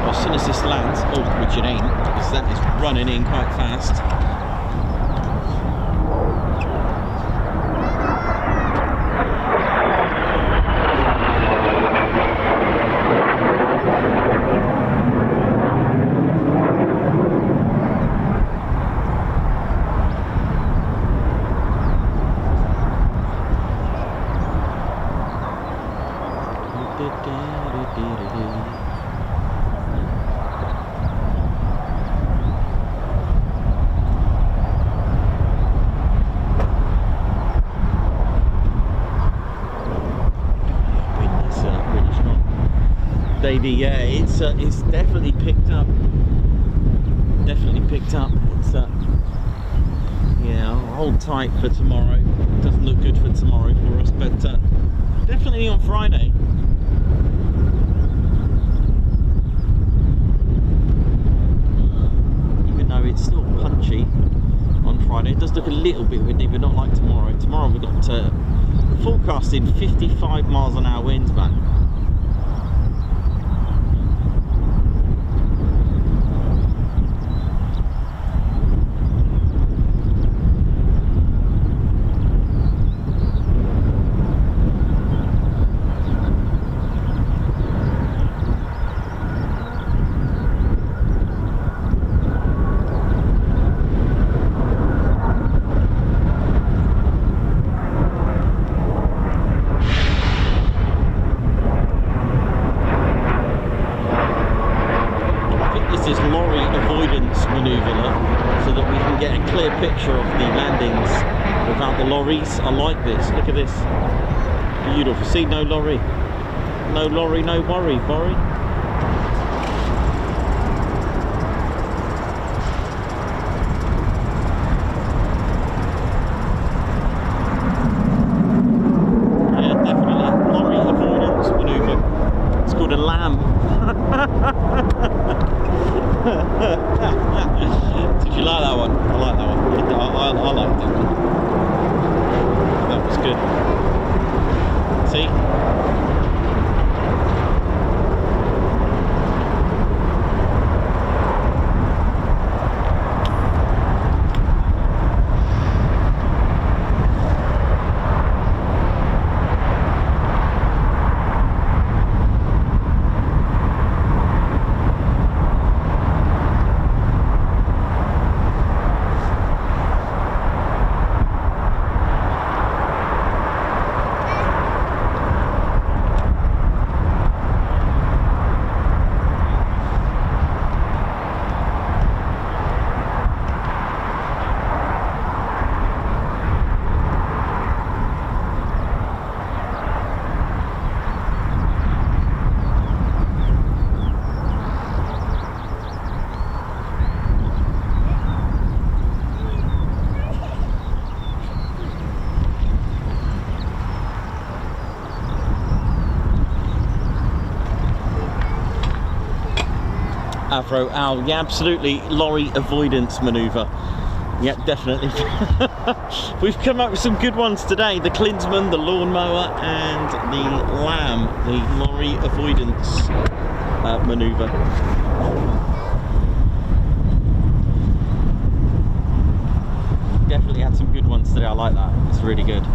As soon as this lands, oh, which it ain't, because that is running in quite fast. Baby, yeah, it's definitely picked up. Definitely picked up. It's yeah, I'll hold tight for tomorrow. Doesn't look good for tomorrow for us, but definitely on Friday. Even though it's still punchy on Friday, it does look a little bit windy, but not like tomorrow. Tomorrow we've got forecasting 55 miles an hour winds, man. Picture of the landings without the lorries. I like this. Look at this. Beautiful. See, no lorry. No lorry, no worry, Borry. Yeah, definitely. Lorry avoidance manoeuvre. It's called a lamb. Did you like that one? I like that one. I liked that one. That was good. See? Avro Al. Yeah, absolutely. Lorry avoidance manoeuvre. Yeah, definitely. We've come up with some good ones today. The Klinsman, the lawnmower, and the Lamb, the lorry avoidance manoeuvre. Definitely had some good ones today. I like that. It's really good.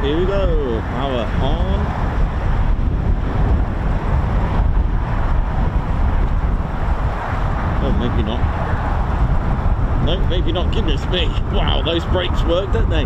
Here we go, power on. Oh, maybe not. No, maybe not, goodness me. Wow, those brakes work, don't they?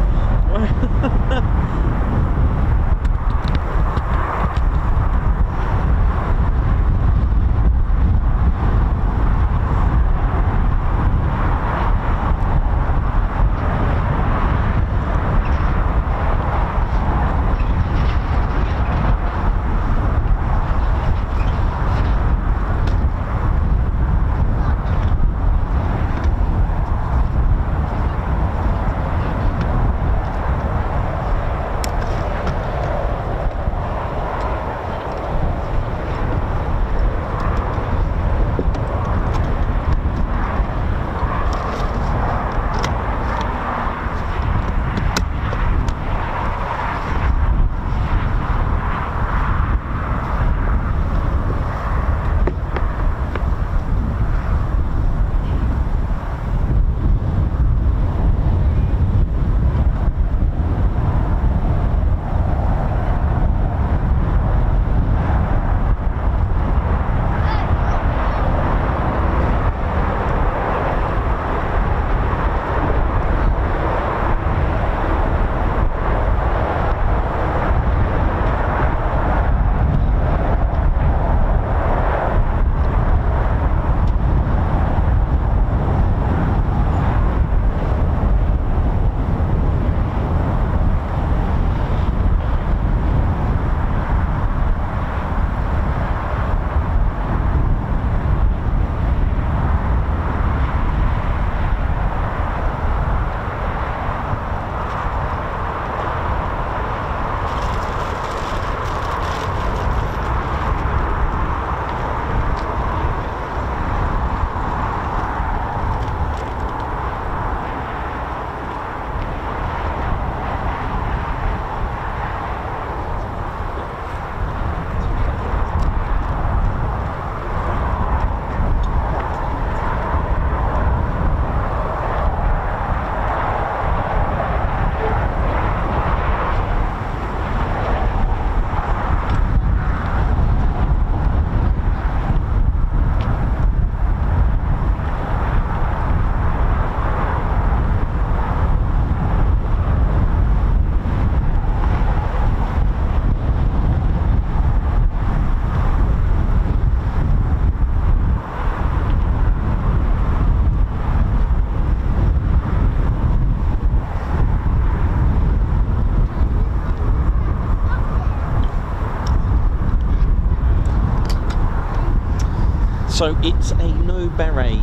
So it's a no beret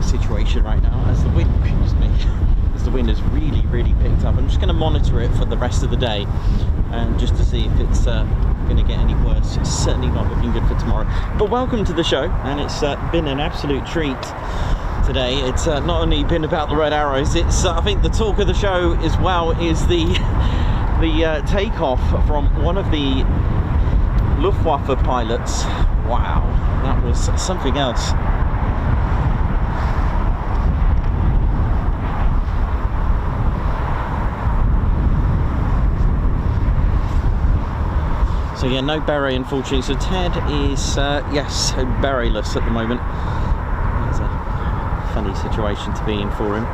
situation right now as the wind, excuse me, as the wind has really picked up. I'm just going to monitor it for the rest of the day and just to see if it's going to get any worse. It's certainly not looking good for tomorrow. But welcome to the show, and it's been an absolute treat today. It's not only been about the Red Arrows, it's I think the talk of the show as well is the takeoff from one of the Luftwaffe pilots. Wow, that was something else. So yeah, no beret unfortunately. So Ted is, yes, beretless at the moment. It's a funny situation to be in for him.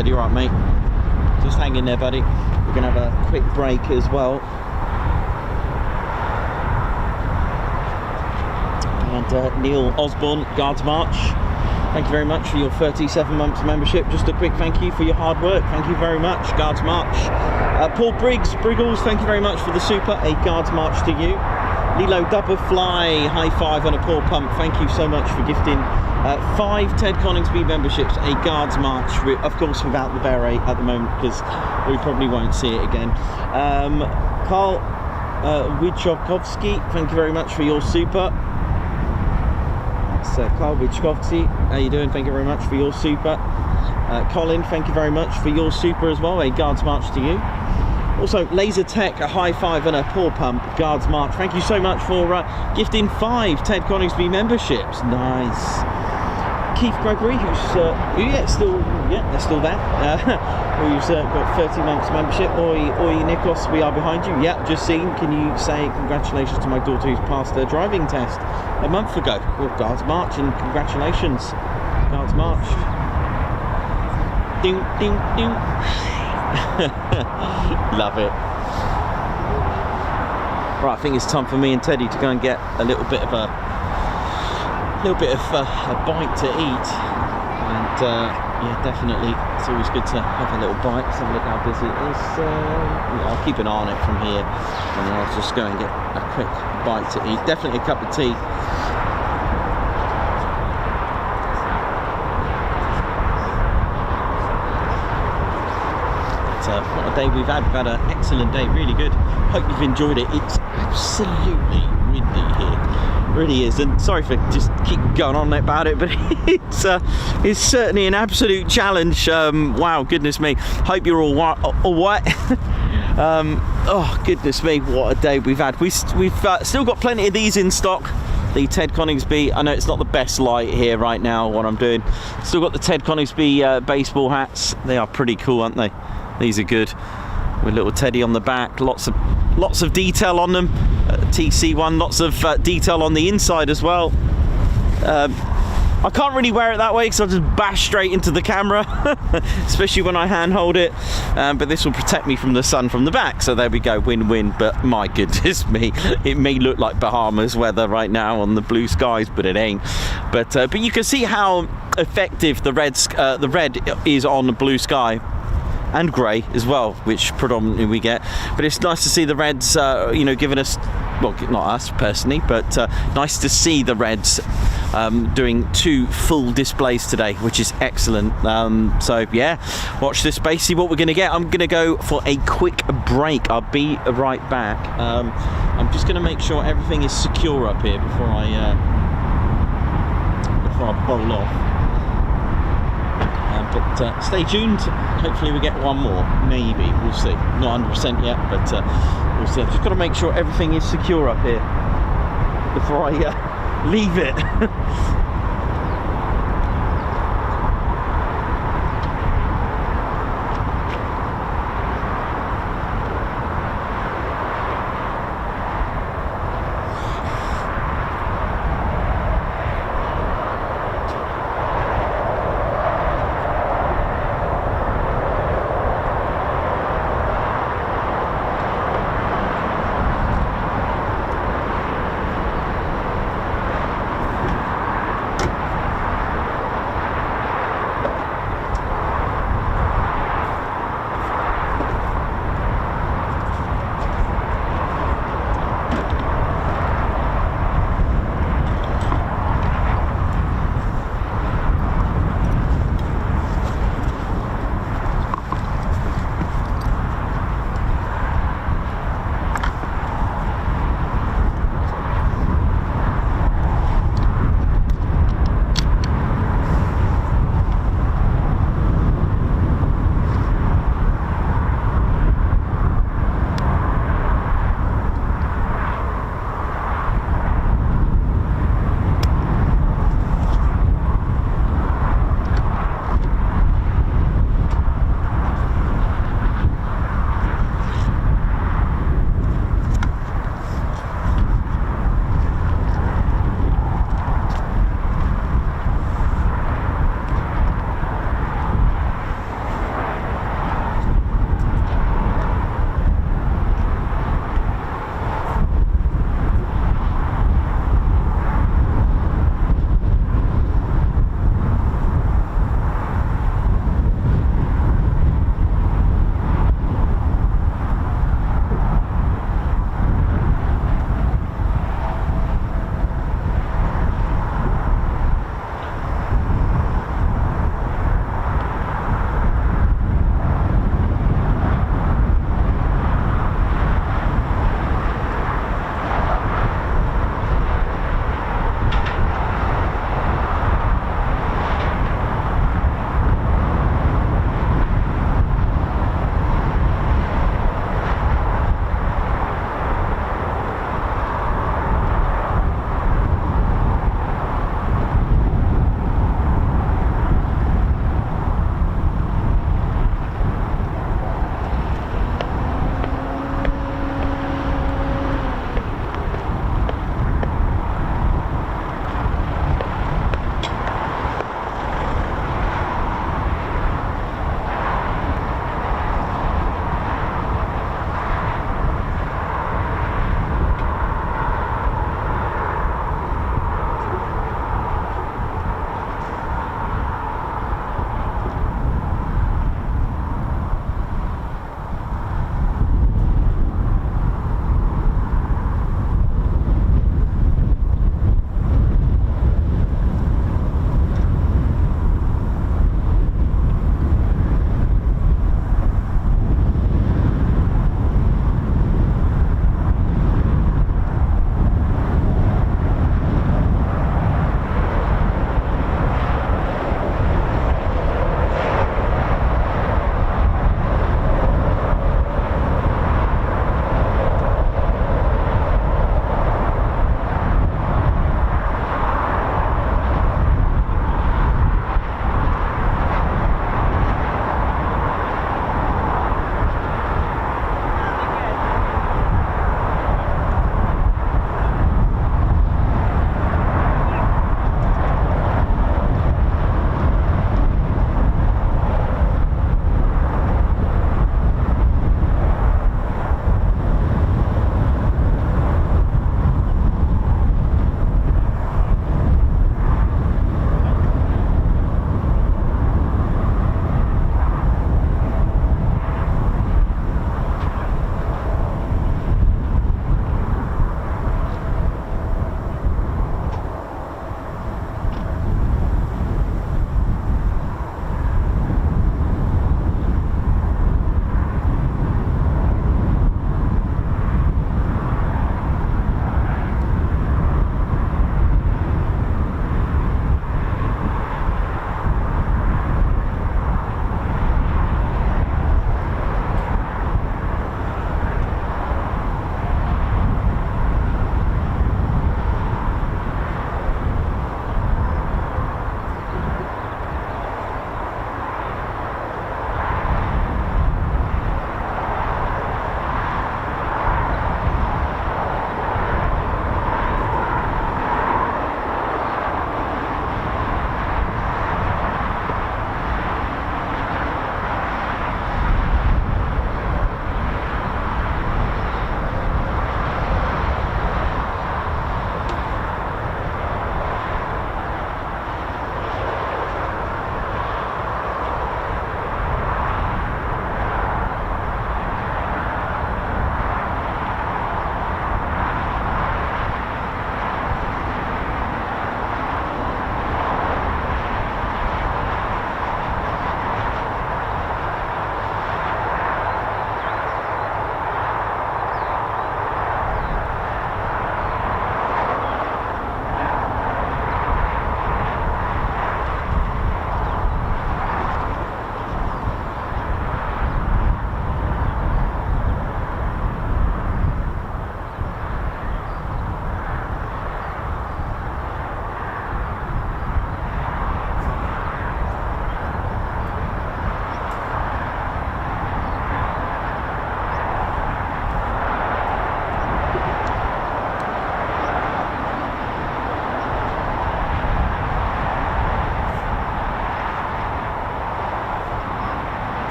You right, mate? Just hang in there, buddy. We're gonna have a quick break as well. And Neil Osborne, Guards March, thank you very much for your 37 months membership. Just a quick thank you for your hard work. Thank you very much, Guards March. Paul Briggles, thank you very much for the super. A Guards March to you. Lilo Double Fly, high five on a Paul Pump. Thank you so much for gifting 5 Ted Coningsby memberships, a Guards March, of course without the beret at the moment because we probably won't see it again. Carl Wichowski, thank you very much for your super. So Carl Wichowski, how you doing? Thank you very much for your super. Colin, thank you very much for your super as well, a Guards March to you. Also, Laser Tech, a high five and a Paw Pump, Guards March. Thank you so much for gifting 5 Ted Coningsby memberships. Nice. Keith Gregory, who's they're still there. Who's got 30 months membership. Oi, Nikos, we are behind you. Yeah, just seen. Can you say congratulations to my daughter who's passed her driving test a month ago? Well, Guards March and congratulations, Guards March. Ding, ding, ding. Love it. Right, I think it's time for me and Teddy to go and get a little bit of a bite to eat, and yeah, definitely it's always good to have a little bite. Let's have a look how busy it is. Yeah, I'll keep an eye on it from here, and then I'll just go and get a quick bite to eat. Definitely a cup of tea. What a day we've had. We've had an excellent day, really good. Hope you've enjoyed it. It's absolutely windy here, it really is, and sorry for just keep going on about it, but it's certainly an absolute challenge. Wow, goodness me, hope you're all right. Oh goodness me, what a day we've had. We've still got plenty of these in stock. The Ted Coningsby, I know it's not the best light here right now what I'm doing. Still got the Ted Coningsby baseball hats. They are pretty cool, aren't they? These are good, with little Teddy on the back. Lots of detail on them. TC one, lots of detail on the inside as well. I can't really wear it that way because I'll just bash straight into the camera, especially when I hand hold it. But this will protect me from the sun from the back. So there we go, win-win. But my goodness me, it may look like Bahamas weather right now on the blue skies, but it ain't. But you can see how effective the red is on the blue sky. And grey as well, which predominantly we get. But it's nice to see the reds, giving us, well, not us personally, but nice to see the reds doing 2 full displays today, which is excellent. So yeah, watch this space, see what we're going to get. I'm going to go for a quick break. I'll be right back. I'm just going to make sure everything is secure up here before I bowl off. But stay tuned. Hopefully we get one more. Maybe. We'll see. Not 100% yet, but we'll see. I've just got to make sure everything is secure up here before I leave it.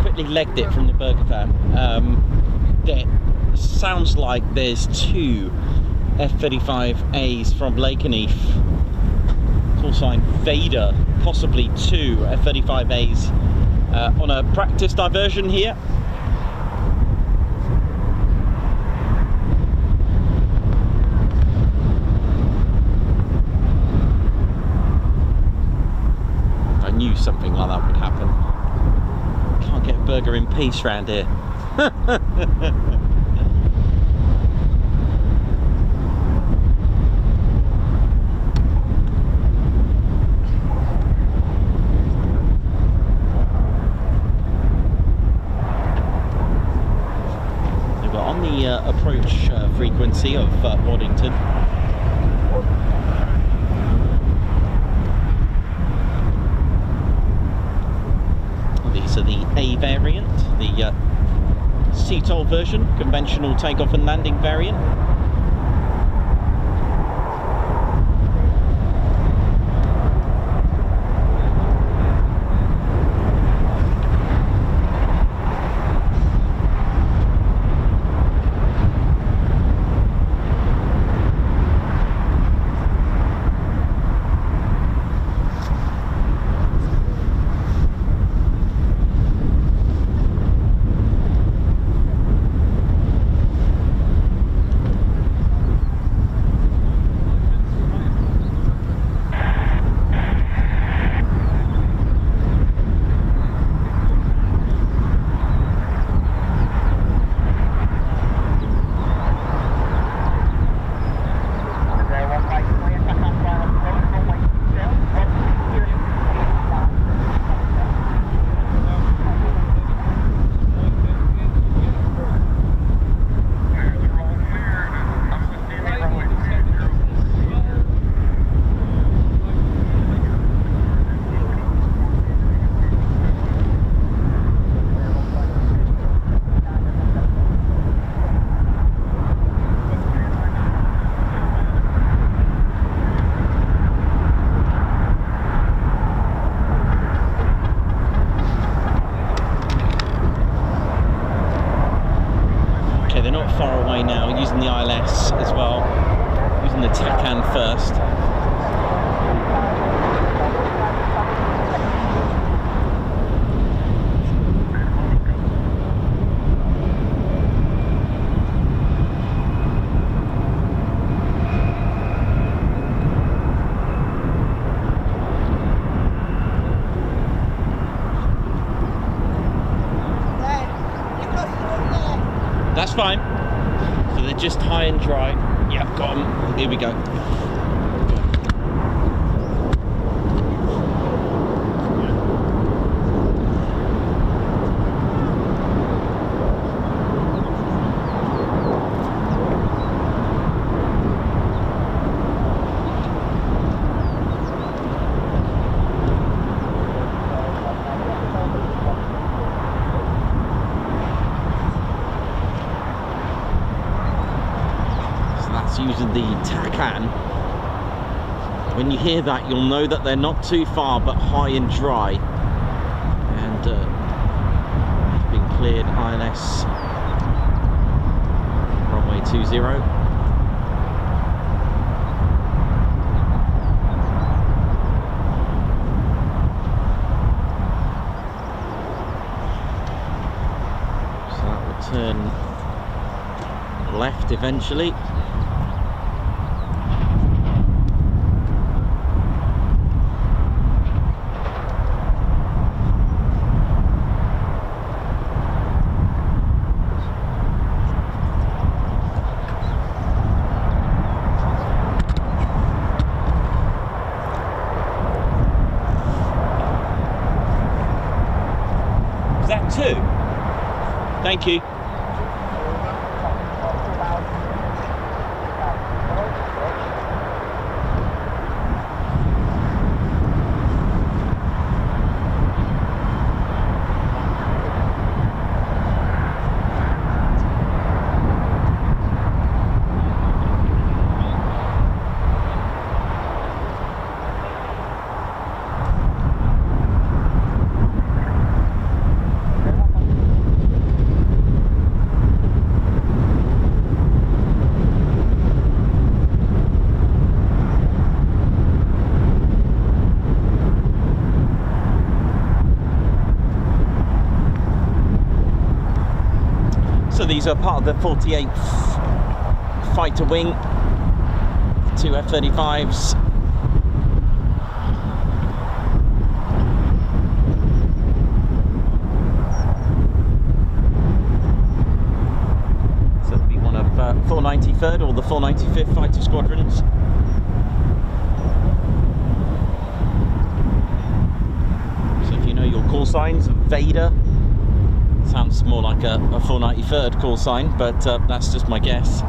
quickly legged it from the burger van. It sounds like there's 2 F-35As from Lakenheath. Call sign Vader, possibly 2 F-35As on a practice diversion here. I knew something like that would happen. Can't get burger in peace round here. On the approach frequency of Waddington. These are the A variant, the CTOL version, conventional takeoff and landing variant. Far away now, using the ILS as well, using the TACAN first. That's fine. So they're just high and dry. Yep, got them. Here we go. Using the TACAN. When you hear that, you'll know that they're not too far but high and dry, and been cleared ILS runway 20. So that will turn left eventually. Thank you. these are part of the 48th Fighter Wing, 2 F-35s. So it'll be one of 493rd or the 495th Fighter Squadrons. So if you know your call signs, Vader sounds more like a 493rd call sign, but that's just my guess.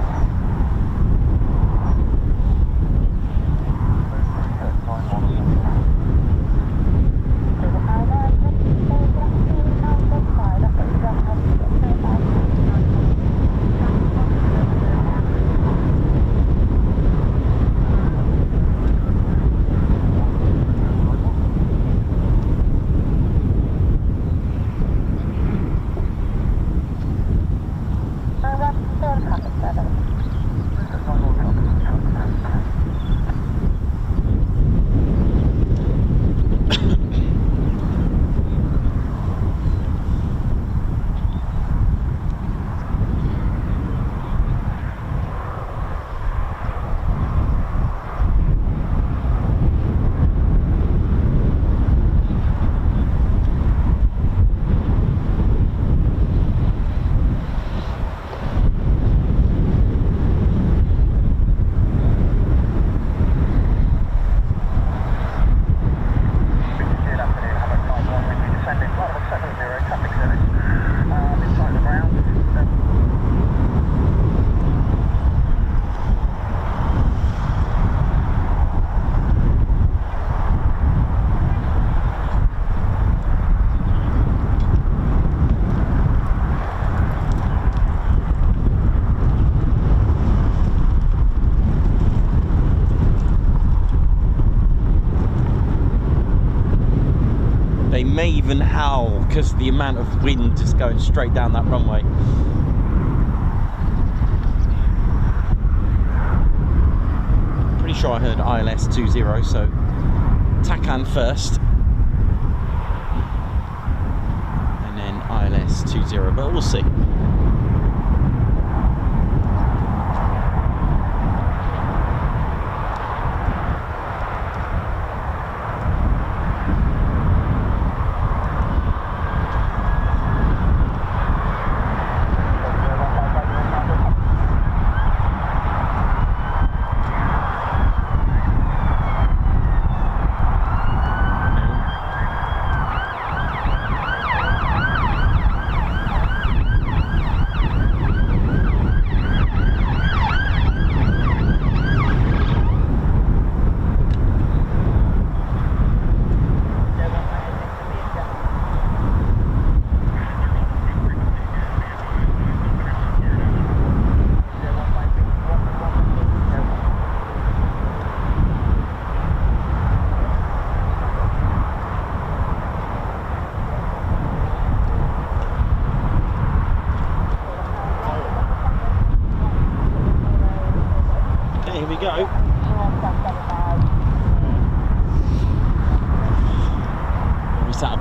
They may even howl because the amount of wind is going straight down that runway. Pretty sure I heard ILS 20, so TACAN first and then ILS 20, but we'll see.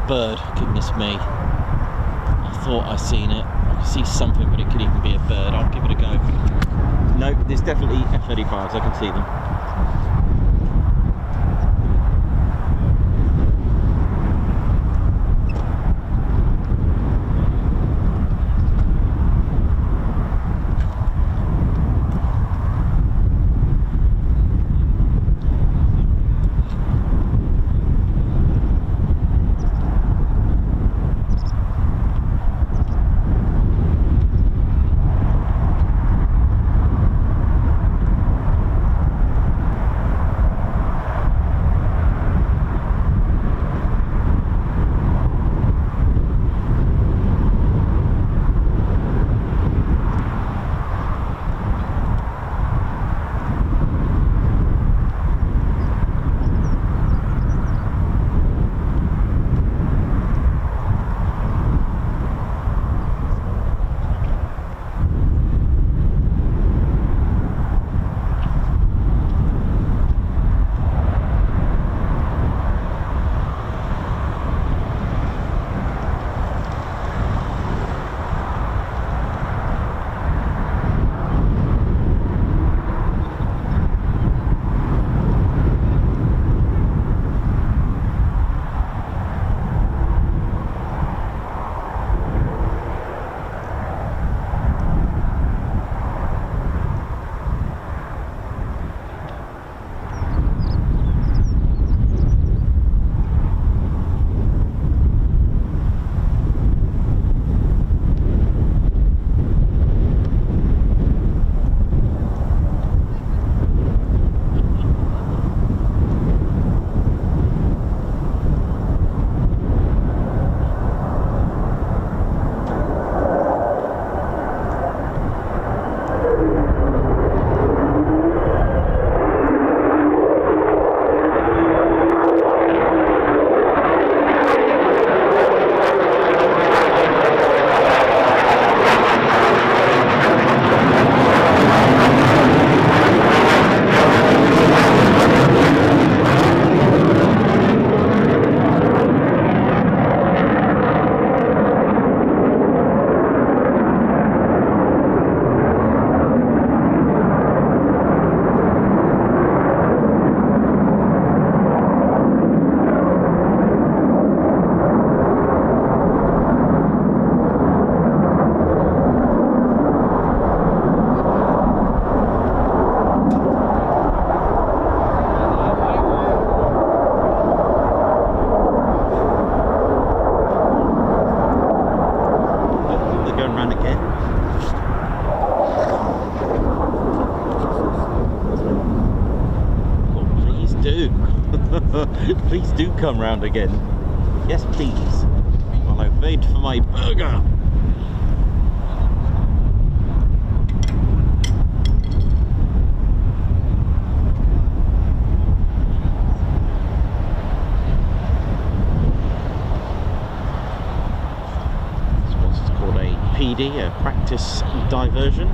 Bird, goodness me. I thought I seen it. I can see something, but it could even be a bird. I'll give it a go. No, there's definitely F-35s, I can see them. Please do come round again. Yes, please. While I wait for my burger. PD, a practice diversion.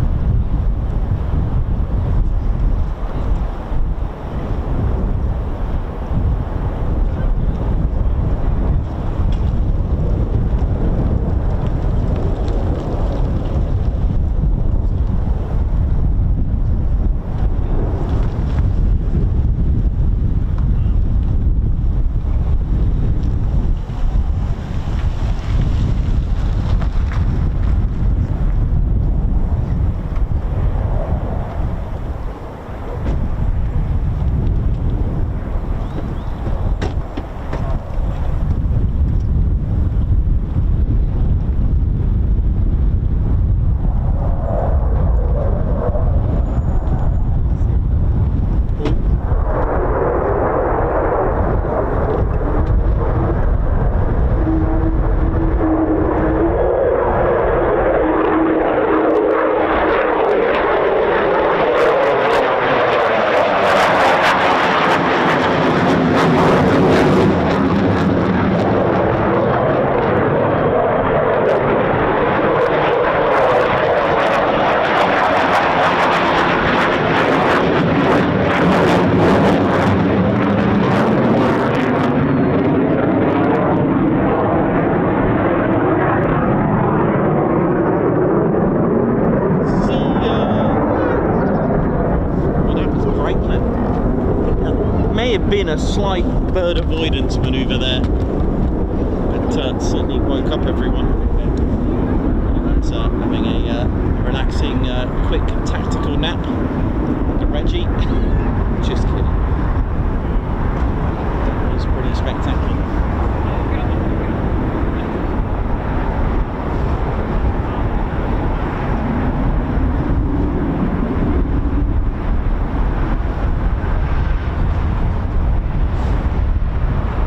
Been a slight bird avoidance manoeuvre there, but certainly woke up everyone. Everyone's having a relaxing, quick tactical nap. Reggie, just kidding. That was pretty spectacular.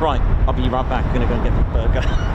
Right, I'll be right back. I'm gonna go and get the burger.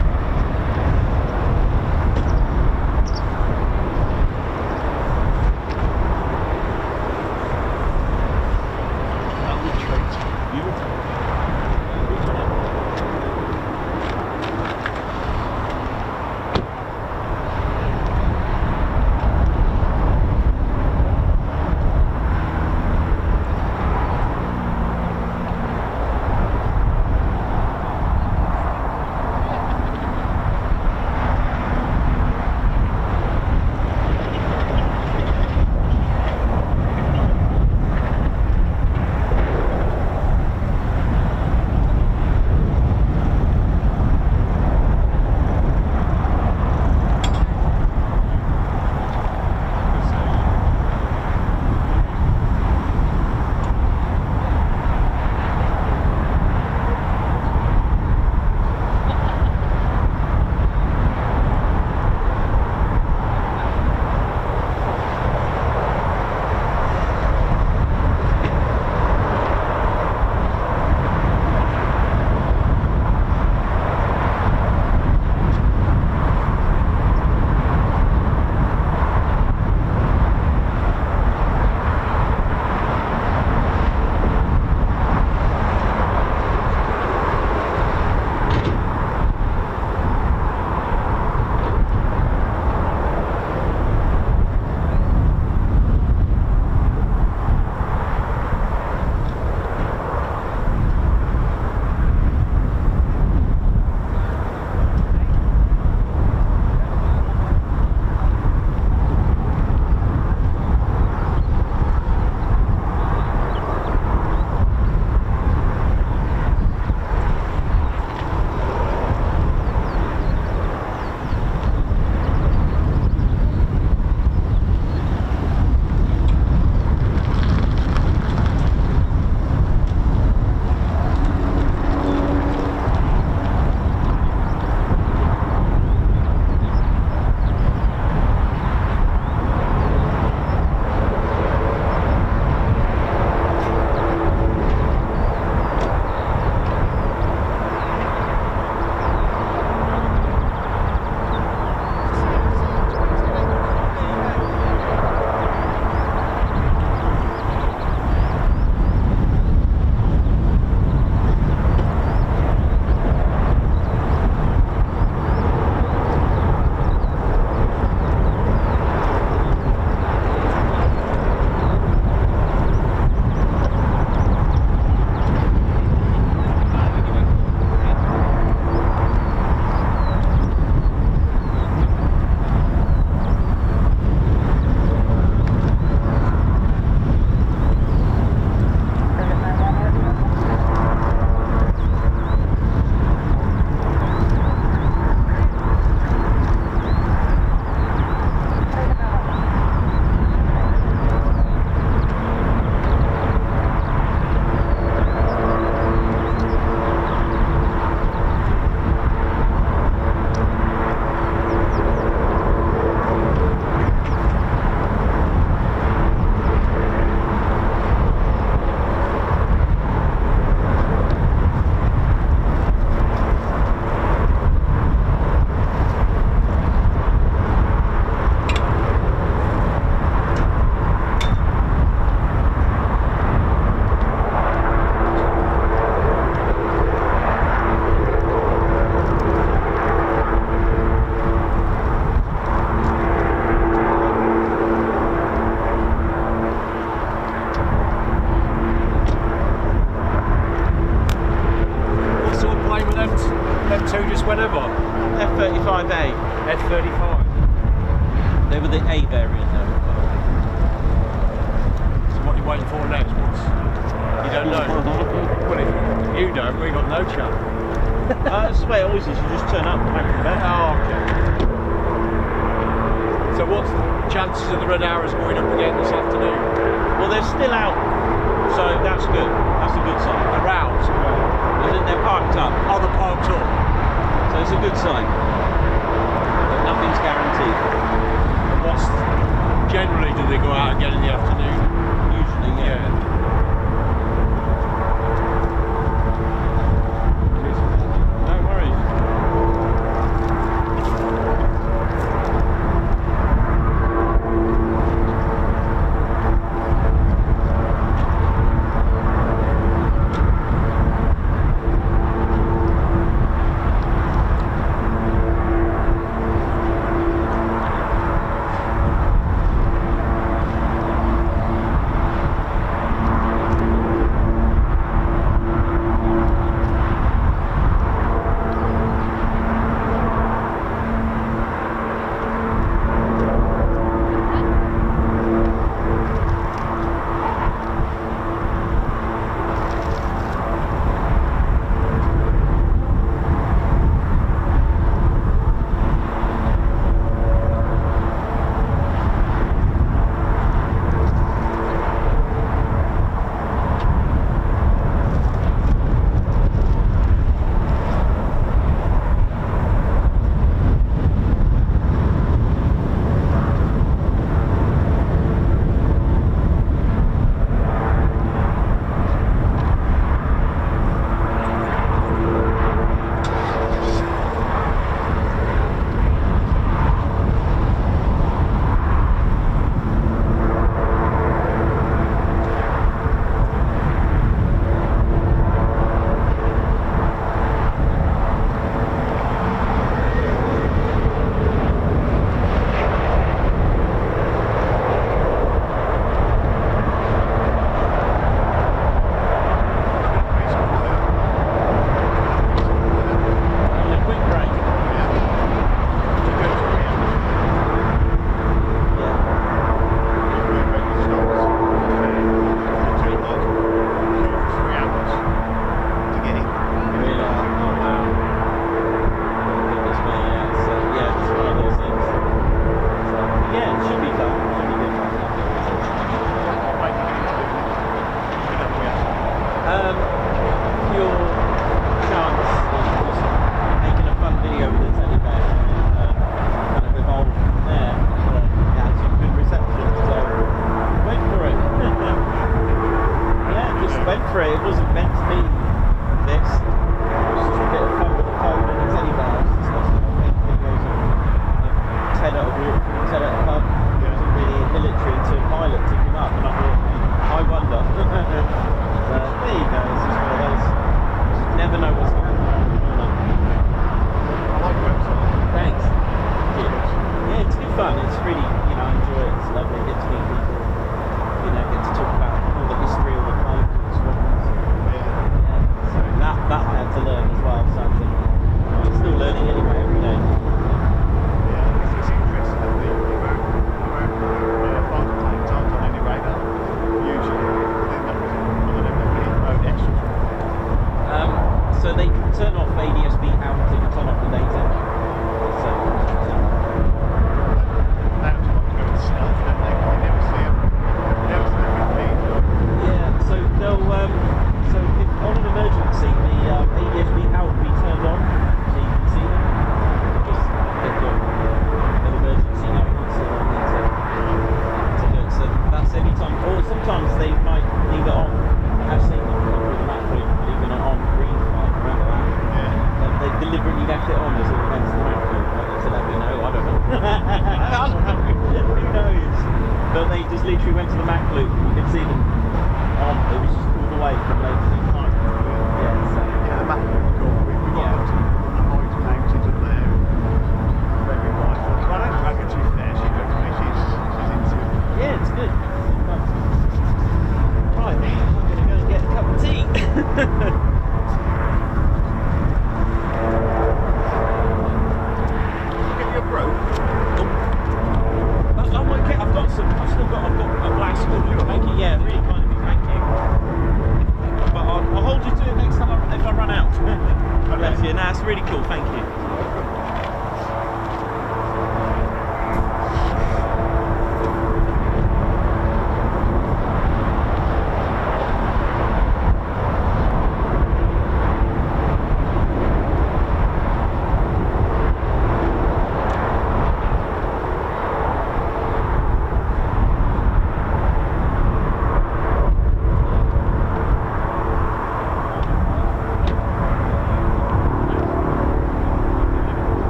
F-35A. F-35. They were the A variant though. So what are you waiting for next? You don't know? Well, if you don't, we got no chance. That's the way it always is. You just turn up and hope for the best. Oh, okay. So what's the chances of the Red Arrows going up again this afternoon? Well, they're still out, so that's good. That's a good sign. They're out. And then they're parked up. Oh, they're parked up. So it's a good sign. But nothing's guaranteed. What's generally do they go out again in the afternoon? Usually, yeah. No worries.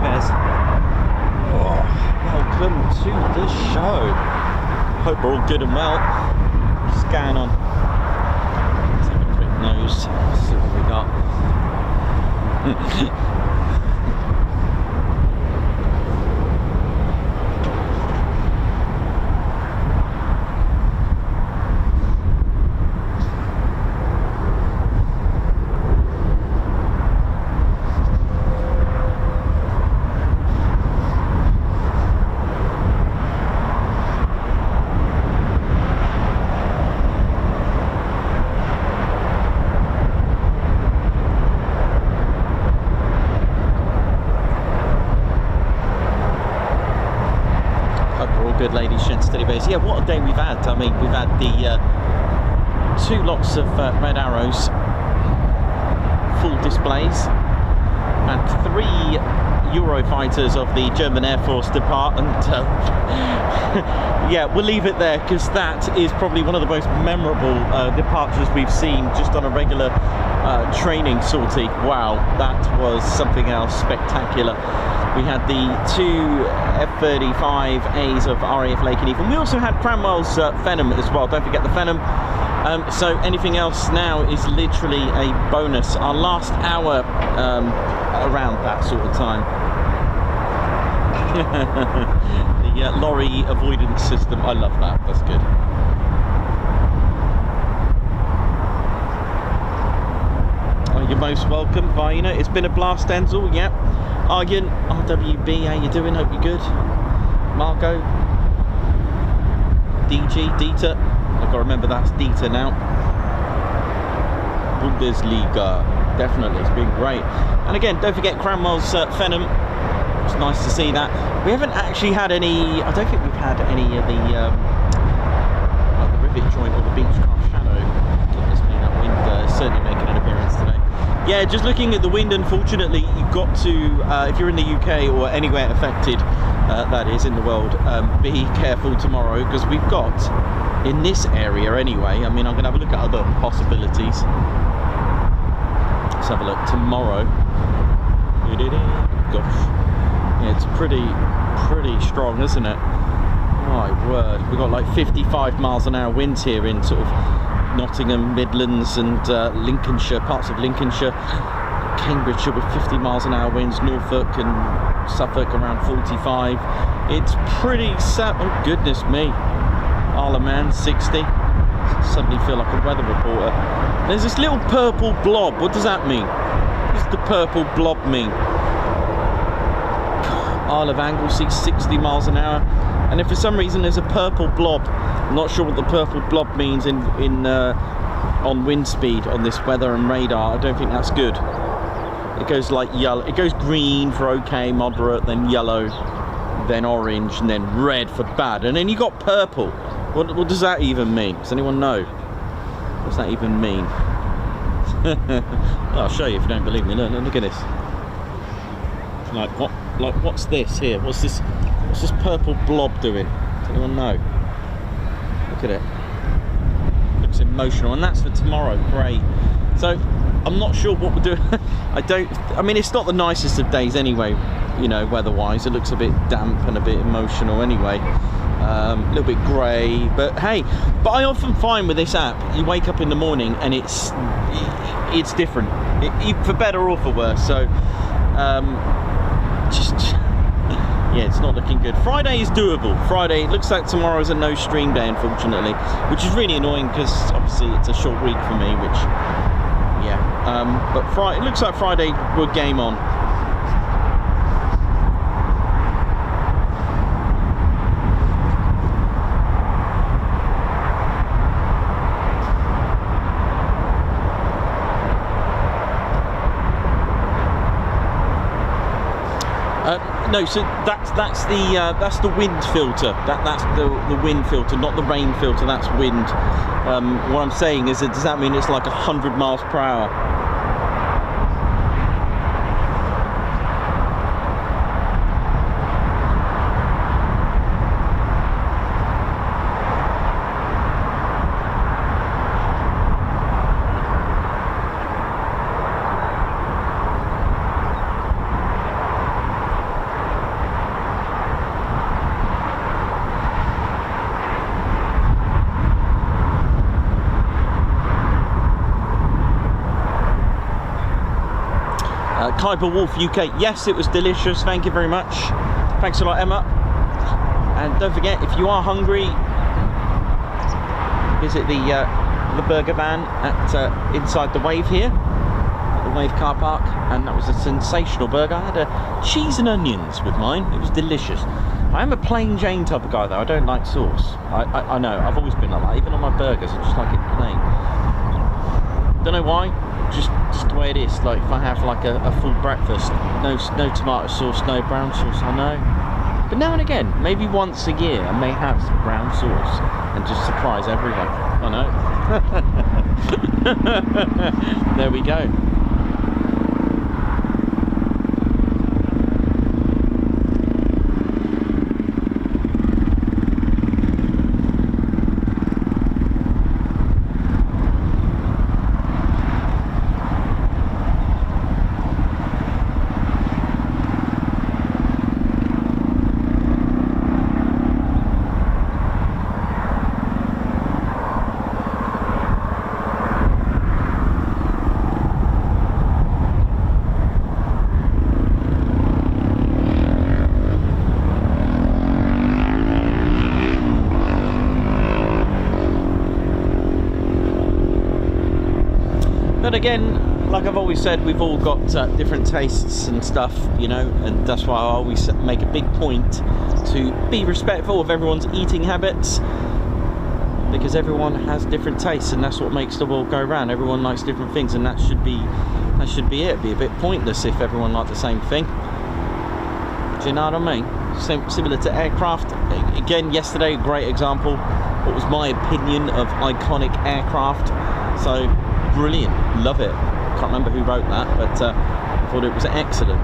repairs. Oh, welcome to the show. Hope we're all good and well. Scan on. Let's have a quick nose. See what we got. Good ladies, gents, steady base. Yeah, what a day we've had. I mean, we've had the 2 lots of red arrows, full displays, and 3 Eurofighters of the German Air Force department. Yeah, we'll leave it there because that is probably one of the most memorable departures we've seen just on a regular training sortie. Wow, that was something else spectacular. We had the 2 F-35As of RAF Waddington. We also had Cranwell's Phenom as well. Don't forget the Phenom. So anything else now is literally a bonus. Our last hour around that sort of time. The lorry avoidance system. I love that. That's good. Oh, you're most welcome, Vina. It's been a blast, Denzel. Yep. Aryan, RWB, how you doing? Hope you're good. Margot, DG, Dieter. I've got to remember that's Dieter now. Bundesliga, definitely, it's been great. And again, don't forget Cranwell's Phenom. It's nice to see that. We haven't actually had any. I don't think we've had any of the rivet joint or the Beechcraft Shadow. Goodness me, that wind certainly making an appearance today. Yeah, just looking at the wind, unfortunately, you've got to, if you're in the UK or anywhere affected, that is, in the world, be careful tomorrow, because we've got, in this area anyway, I mean, I'm going to have a look at other possibilities. Let's have a look. Tomorrow, gosh, yeah, it's pretty strong, isn't it? My word, we've got like 55 miles an hour winds here in sort of Nottingham, Midlands and Lincolnshire, parts of Lincolnshire, Cambridgeshire with 50 miles an hour winds, Norfolk and Suffolk around 45. It's pretty sad. Oh goodness me. Isle of Man 60. Suddenly feel like a weather reporter. There's this little purple blob. What does that mean? What does the purple blob mean? Isle of Anglesey 60 miles an hour. And if for some reason there's a purple blob, I'm not sure what the purple blob means on wind speed on this weather and radar. I don't think that's good. It goes like yellow. It goes green for okay, moderate, then yellow, then orange, and then red for bad. And then you got purple. What does that even mean? Does anyone know? What does that even mean? Well, I'll show you if you don't believe me. Look at this. Like what? Like what's this here? What's this purple blob doing? Does anyone know? Look at it. Looks emotional, and that's for tomorrow. Great. So I'm not sure what we're doing. I mean, it's not the nicest of days anyway, you know, weather-wise. It looks a bit damp and a bit emotional anyway. A little bit grey, but hey. But I often find with this app, you wake up in the morning and it's different, for better or for worse. So yeah, it's not looking good. Friday is doable. Friday, it looks like tomorrow's a no stream day, unfortunately, which is really annoying because obviously it's a short week for me, which, yeah. But Friday, it looks like Friday we're game on. No, so that's the wind filter. That's the wind filter, not the rain filter. That's wind. What I'm saying is, does that mean it's like 100 miles per hour? Khyber Wolf UK. Yes, it was delicious. Thank you very much. Thanks a lot, Emma. And don't forget, if you are hungry, visit the burger van at inside the Wave here, at the Wave car park, and that was a sensational burger. I had a cheese and onions with mine. It was delicious. I am a plain Jane type of guy though. I don't like sauce. I know, I've always been like that. Even on my burgers, I just like it plain. Don't know why, just the way it is. Like if I have like a full breakfast, no tomato sauce, no brown sauce, I know. But now and again, maybe once a year, I may have some brown sauce and just surprise everyone. I know. There we go. But again, like I've always said, we've all got different tastes and stuff, you know, and that's why I always make a big point to be respectful of everyone's eating habits, because everyone has different tastes, and that's what makes the world go round. Everyone likes different things, and that should be it. It'd be a bit pointless if everyone liked the same thing. Do you know what I mean? Similar to aircraft. Again, yesterday, a great example. What was my opinion of iconic aircraft? So brilliant, love it. Can't remember who wrote that, but I thought it was excellent.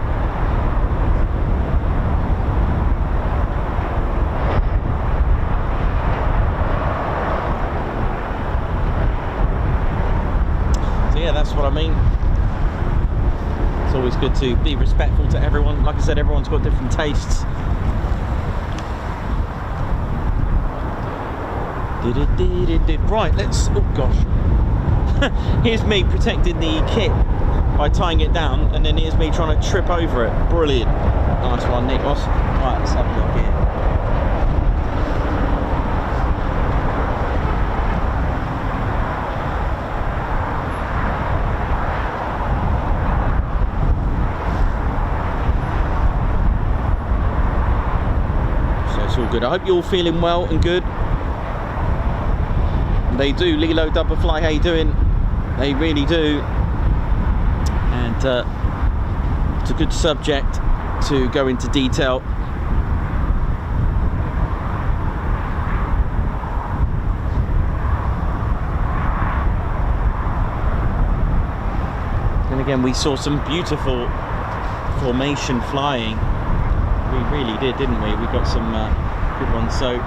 So yeah, that's what I mean. It's always good to be respectful to everyone. Like I said, everyone's got different tastes. Right, let's, oh gosh. Here's me protecting the kit by tying it down, and then here's me trying to trip over it. Brilliant. Nice one, Nikos. Right, let's have a look here. So it's all good. I hope you're all feeling well and good. They do. Lilo Doublefly, how you doing? They really do. And it's a good subject to go into detail. And again, we saw some beautiful formation flying. We really did, didn't we? We got some good ones. So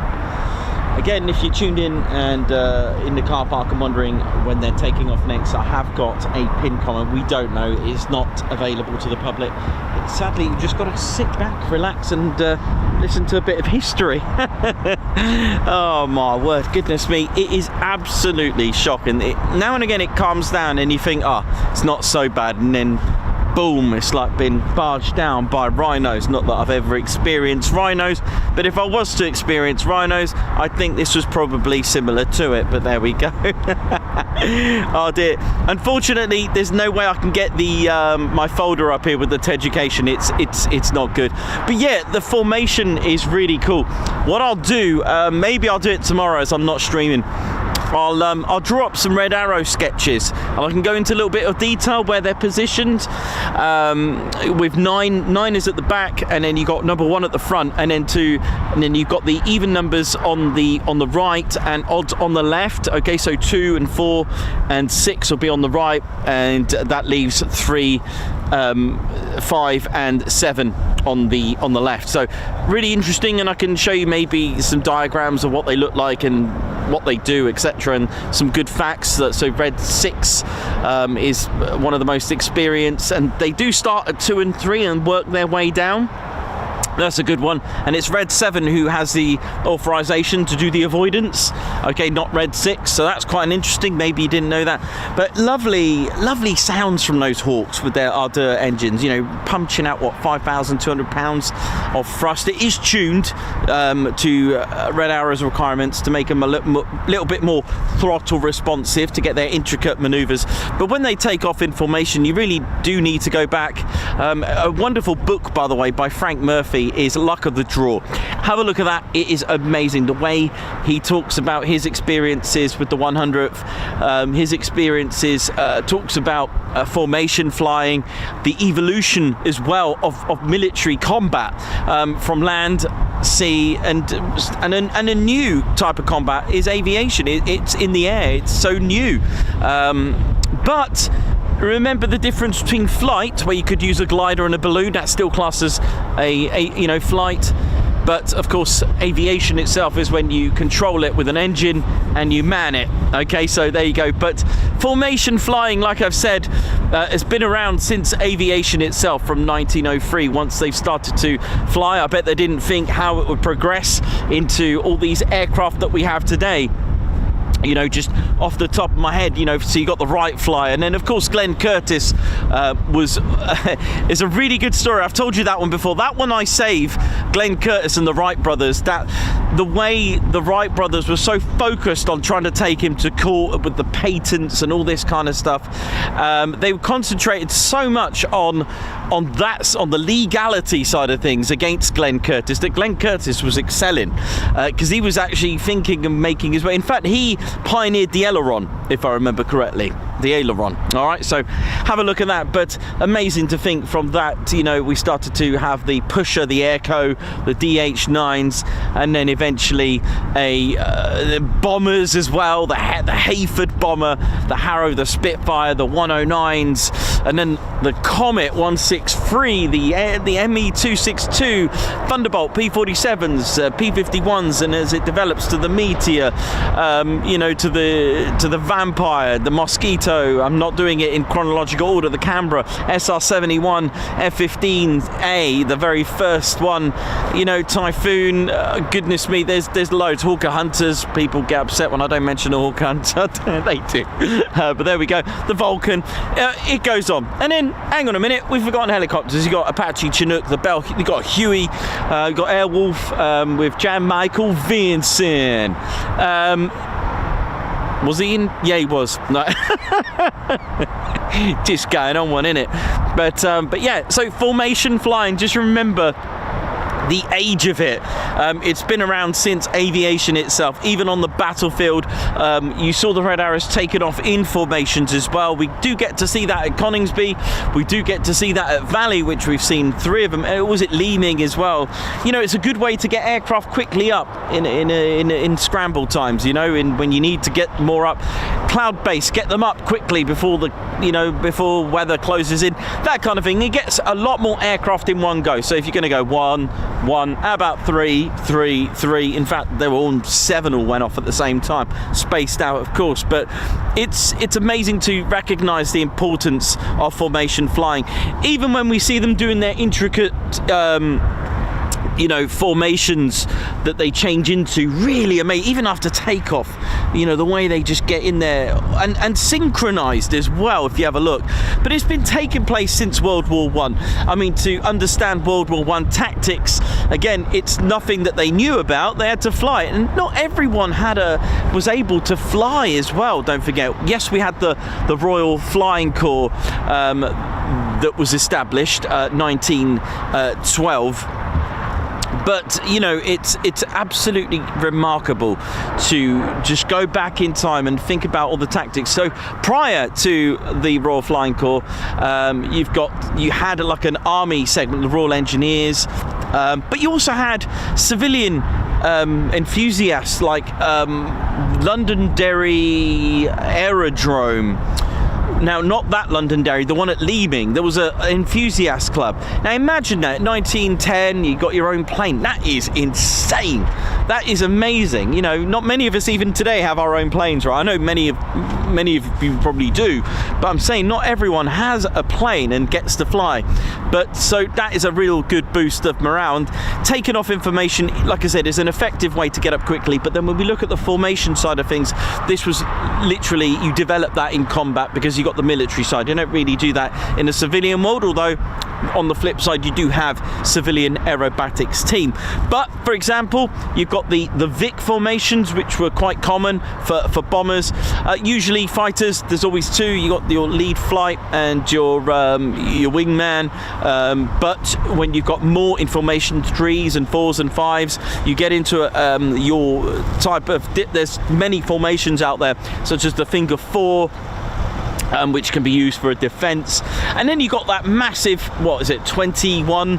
again, if you tuned in and in the car park and wondering when they're taking off next, I have got a pin comment. We don't know. It's not available to the public. But sadly, you just got to sit back, relax, and listen to a bit of history. Oh my word, goodness me. It is absolutely shocking. Now and again, it calms down and you think, oh, it's not so bad. And then boom, it's like being barged down by rhinos. Not that I've ever experienced rhinos, but if I was to experience rhinos, I think this was probably similar to it. But there we go. Oh dear. Unfortunately, there's no way I can get the my folder up here with the education. It's not good. But yeah, the formation is really cool. What I'll do, maybe I'll do it tomorrow as I'm not streaming. I'll draw up some red arrow sketches, and I can go into a little bit of detail where they're positioned. With nine is at the back, and then you got number 1 at the front, and then you've got the even numbers on the right and odds on the left. Okay, so 2 and 4 and 6 will be on the right, and that leaves 3, 5 and 7 on the left. So really interesting, and I can show you maybe some diagrams of what they look like and what they do, etc., and some good facts. So red 6 is one of the most experienced, and they do start at 2 and 3 and work their way down. That's a good one. And it's Red 7 who has the authorization to do the avoidance. Okay, not Red 6. So that's quite interesting. Maybe you didn't know that. But lovely sounds from those Hawks with their Ardeur engines. You know, punching out, what, 5,200 pounds of thrust. It is tuned to Red Arrow's requirements to make them a little bit more throttle responsive to get their intricate maneuvers. But when they take off in formation, you really do need to go back. A wonderful book, by the way, by Frank Murphy is Luck of the Draw. Have a look at that. It is amazing the way he talks about his experiences with the 100th, his experiences, talks about formation flying, the evolution as well of military combat, from land, sea, and a new type of combat is aviation. It's in the air. It's so new, but remember the difference between flight, where you could use a glider and a balloon. That still classes a flight. But of course, aviation itself is when you control it with an engine and you man it. Okay, so there you go. But formation flying, like I've said, has been around since aviation itself from 1903. Once they've started to fly, I bet they didn't think how it would progress into all these aircraft that we have today. You know, just off the top of my head, you know, so you got the Wright Flyer, and then of course Glenn Curtis is a really good story. I've told you that one before. That one I save, Glenn Curtis and the Wright brothers. That the way the Wright brothers were so focused on trying to take him to court with the patents and all this kind of stuff, they concentrated so much on the legality side of things against Glenn Curtis, that Glenn Curtis was excelling because he was actually thinking and making his way. In fact, he pioneered the aileron, if I remember correctly. The aileron. All right, so have a look at that. But amazing to think from that, you know, we started to have the Pusher, the Airco, the DH9s, and then eventually the bombers as well, the Hayford bomber, the Harrow, the Spitfire, the 109s, and then the Comet 163, the ME262, Thunderbolt P47s, P51s, and as it develops to the Meteor, you know, to the Vampire, the Mosquito. I'm not doing it in chronological order. The Canberra SR-71, F-15A, the very first one. You know, Typhoon. Goodness me, there's loads. Hawker Hunters. People get upset when I don't mention a Hawker Hunter. They do. But there we go. The Vulcan. It goes on. And then, hang on a minute, we've forgotten helicopters. You've got Apache Chinook, the Bell. You've got Huey. You've got Airwolf with Jan Michael Vincent. Was he in? Yeah, he was. No. Just going on one, innit? But yeah, so formation flying, just remember the age of it. It's been around since aviation itself. Even on the battlefield, you saw the Red Arrows taken off in formations as well. We do get to see that at Coningsby. We do get to see that at Valley, which we've seen 3 of them. Was it Leeming as well? You know, it's a good way to get aircraft quickly up in scramble times. You know, when you need to get more up. Cloud base, get them up quickly before before weather closes in. That kind of thing. It gets a lot more aircraft in one go. So if you're going to go one, how about 3? In fact, they were all 7 all went off at the same time, spaced out, of course. But it's amazing to recognise the importance of formation flying, even when we see them doing their intricate formations that they change into. Really amazing, even after takeoff, the way they just get in there and synchronized as well, if you have a look. But it's been taking place since World War One. I mean, to understand World War One tactics, again, it's nothing that they knew about. They had to fly, and not everyone was able to fly as well. Don't forget, yes, we had the Royal Flying Corps that was established 1912. But it's absolutely remarkable to just go back in time and think about all the tactics. So prior to the Royal Flying Corps, you had like an army segment, the Royal Engineers, but you also had civilian enthusiasts like Londonderry Aerodrome. Now, not that Londonderry, the one at Leeming, there was an enthusiast club. Now imagine that, 1910, you got your own plane. That is insane. That is amazing. You know, not many of us even today have our own planes, right? I know many of you probably do, but I'm saying not everyone has a plane and gets to fly. But so that is a real good boost of morale. And taking off information, like I said, is an effective way to get up quickly. But then when we look at the formation side of things, this was literally, you develop that in combat because you got the military side. You don't really do that in a civilian world, although on the flip side you do have civilian aerobatics team. But for example, you've got the Vic formations, which were quite common for bombers. Usually fighters, there's always two. You got your lead flight and your wingman, but when you've got more in formation 3s and 4s and 5s, you get into your type of there's many formations out there, such as the finger 4, which can be used for a defense. And then you got that massive, what is it, 21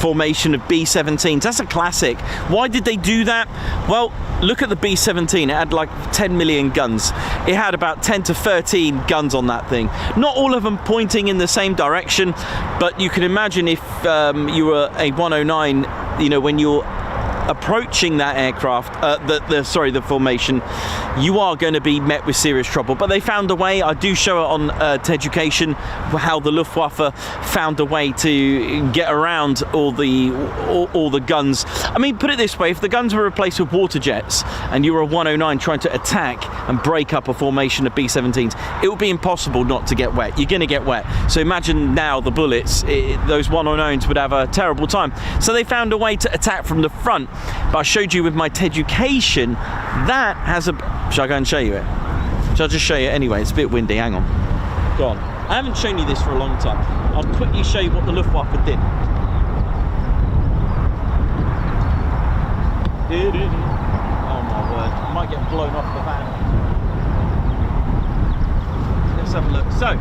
formation of B-17s. That's a classic. Why did they do that? Well, look at the B-17. It had like 10 million guns. It had about 10 to 13 guns on that thing. Not all of them pointing in the same direction, but you can imagine if you were a 109, you know, when you're approaching that aircraft, the formation, you are going to be met with serious trouble. But they found a way. I do show it on Education how the Luftwaffe found a way to get around all the guns. I mean, put it this way: if the guns were replaced with water jets and you were a 109 trying to attack and break up a formation of B-17s, it would be impossible not to get wet. You're going to get wet. So imagine now the bullets, those 109s would have a terrible time. So they found a way to attack from the front. But I showed you with my Education, that has a... Shall I go and show you it? Shall I just show you it anyway? It's a bit windy, hang on. Go on. I haven't shown you this for a long time. I'll quickly show you what the Luftwaffe did. Oh my word, I might get blown off the van. Let's have a look. So,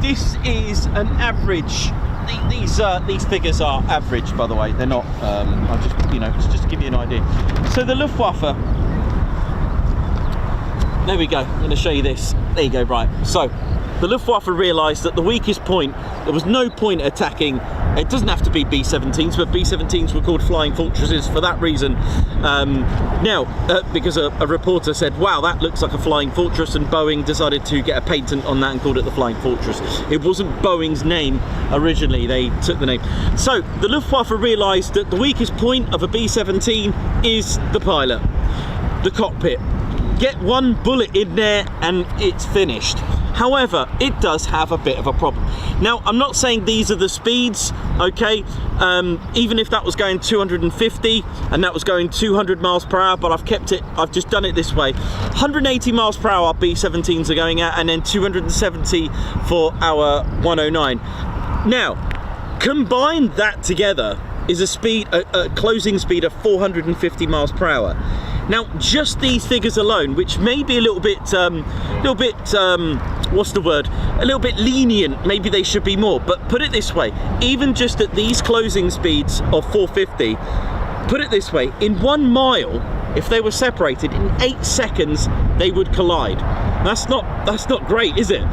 this is an average... These figures are average, by the way. They're not. I'll just, you know, just to give you an idea. So the Luftwaffe. There we go. I'm going to show you this. There you go. Right. So the Luftwaffe realised that the weakest point. There was no point attacking. It doesn't have to be B-17s, but B-17s were called flying fortresses for that reason. Because a reporter said, wow, that looks like a flying fortress, and Boeing decided to get a patent on that and called it the Flying Fortress. It wasn't Boeing's name originally, they took the name. So the Luftwaffe realised that the weakest point of a B-17 is the pilot, the cockpit. Get one bullet in there and it's finished. However, it does have a bit of a problem. Now, I'm not saying these are the speeds, okay? Even if that was going 250 and that was going 200 miles per hour, but I've just done it this way. 180 miles per hour B-17s are going at, and then 270 for our 109. Now, combine that together is a closing speed of 450 miles per hour. Now, just these figures alone, which may be a little bit, what's the word? A little bit lenient. Maybe they should be more. But put it this way: even just at these closing speeds of 450, put it this way: in 1 mile, if they were separated in 8 seconds, they would collide. That's not great, is it?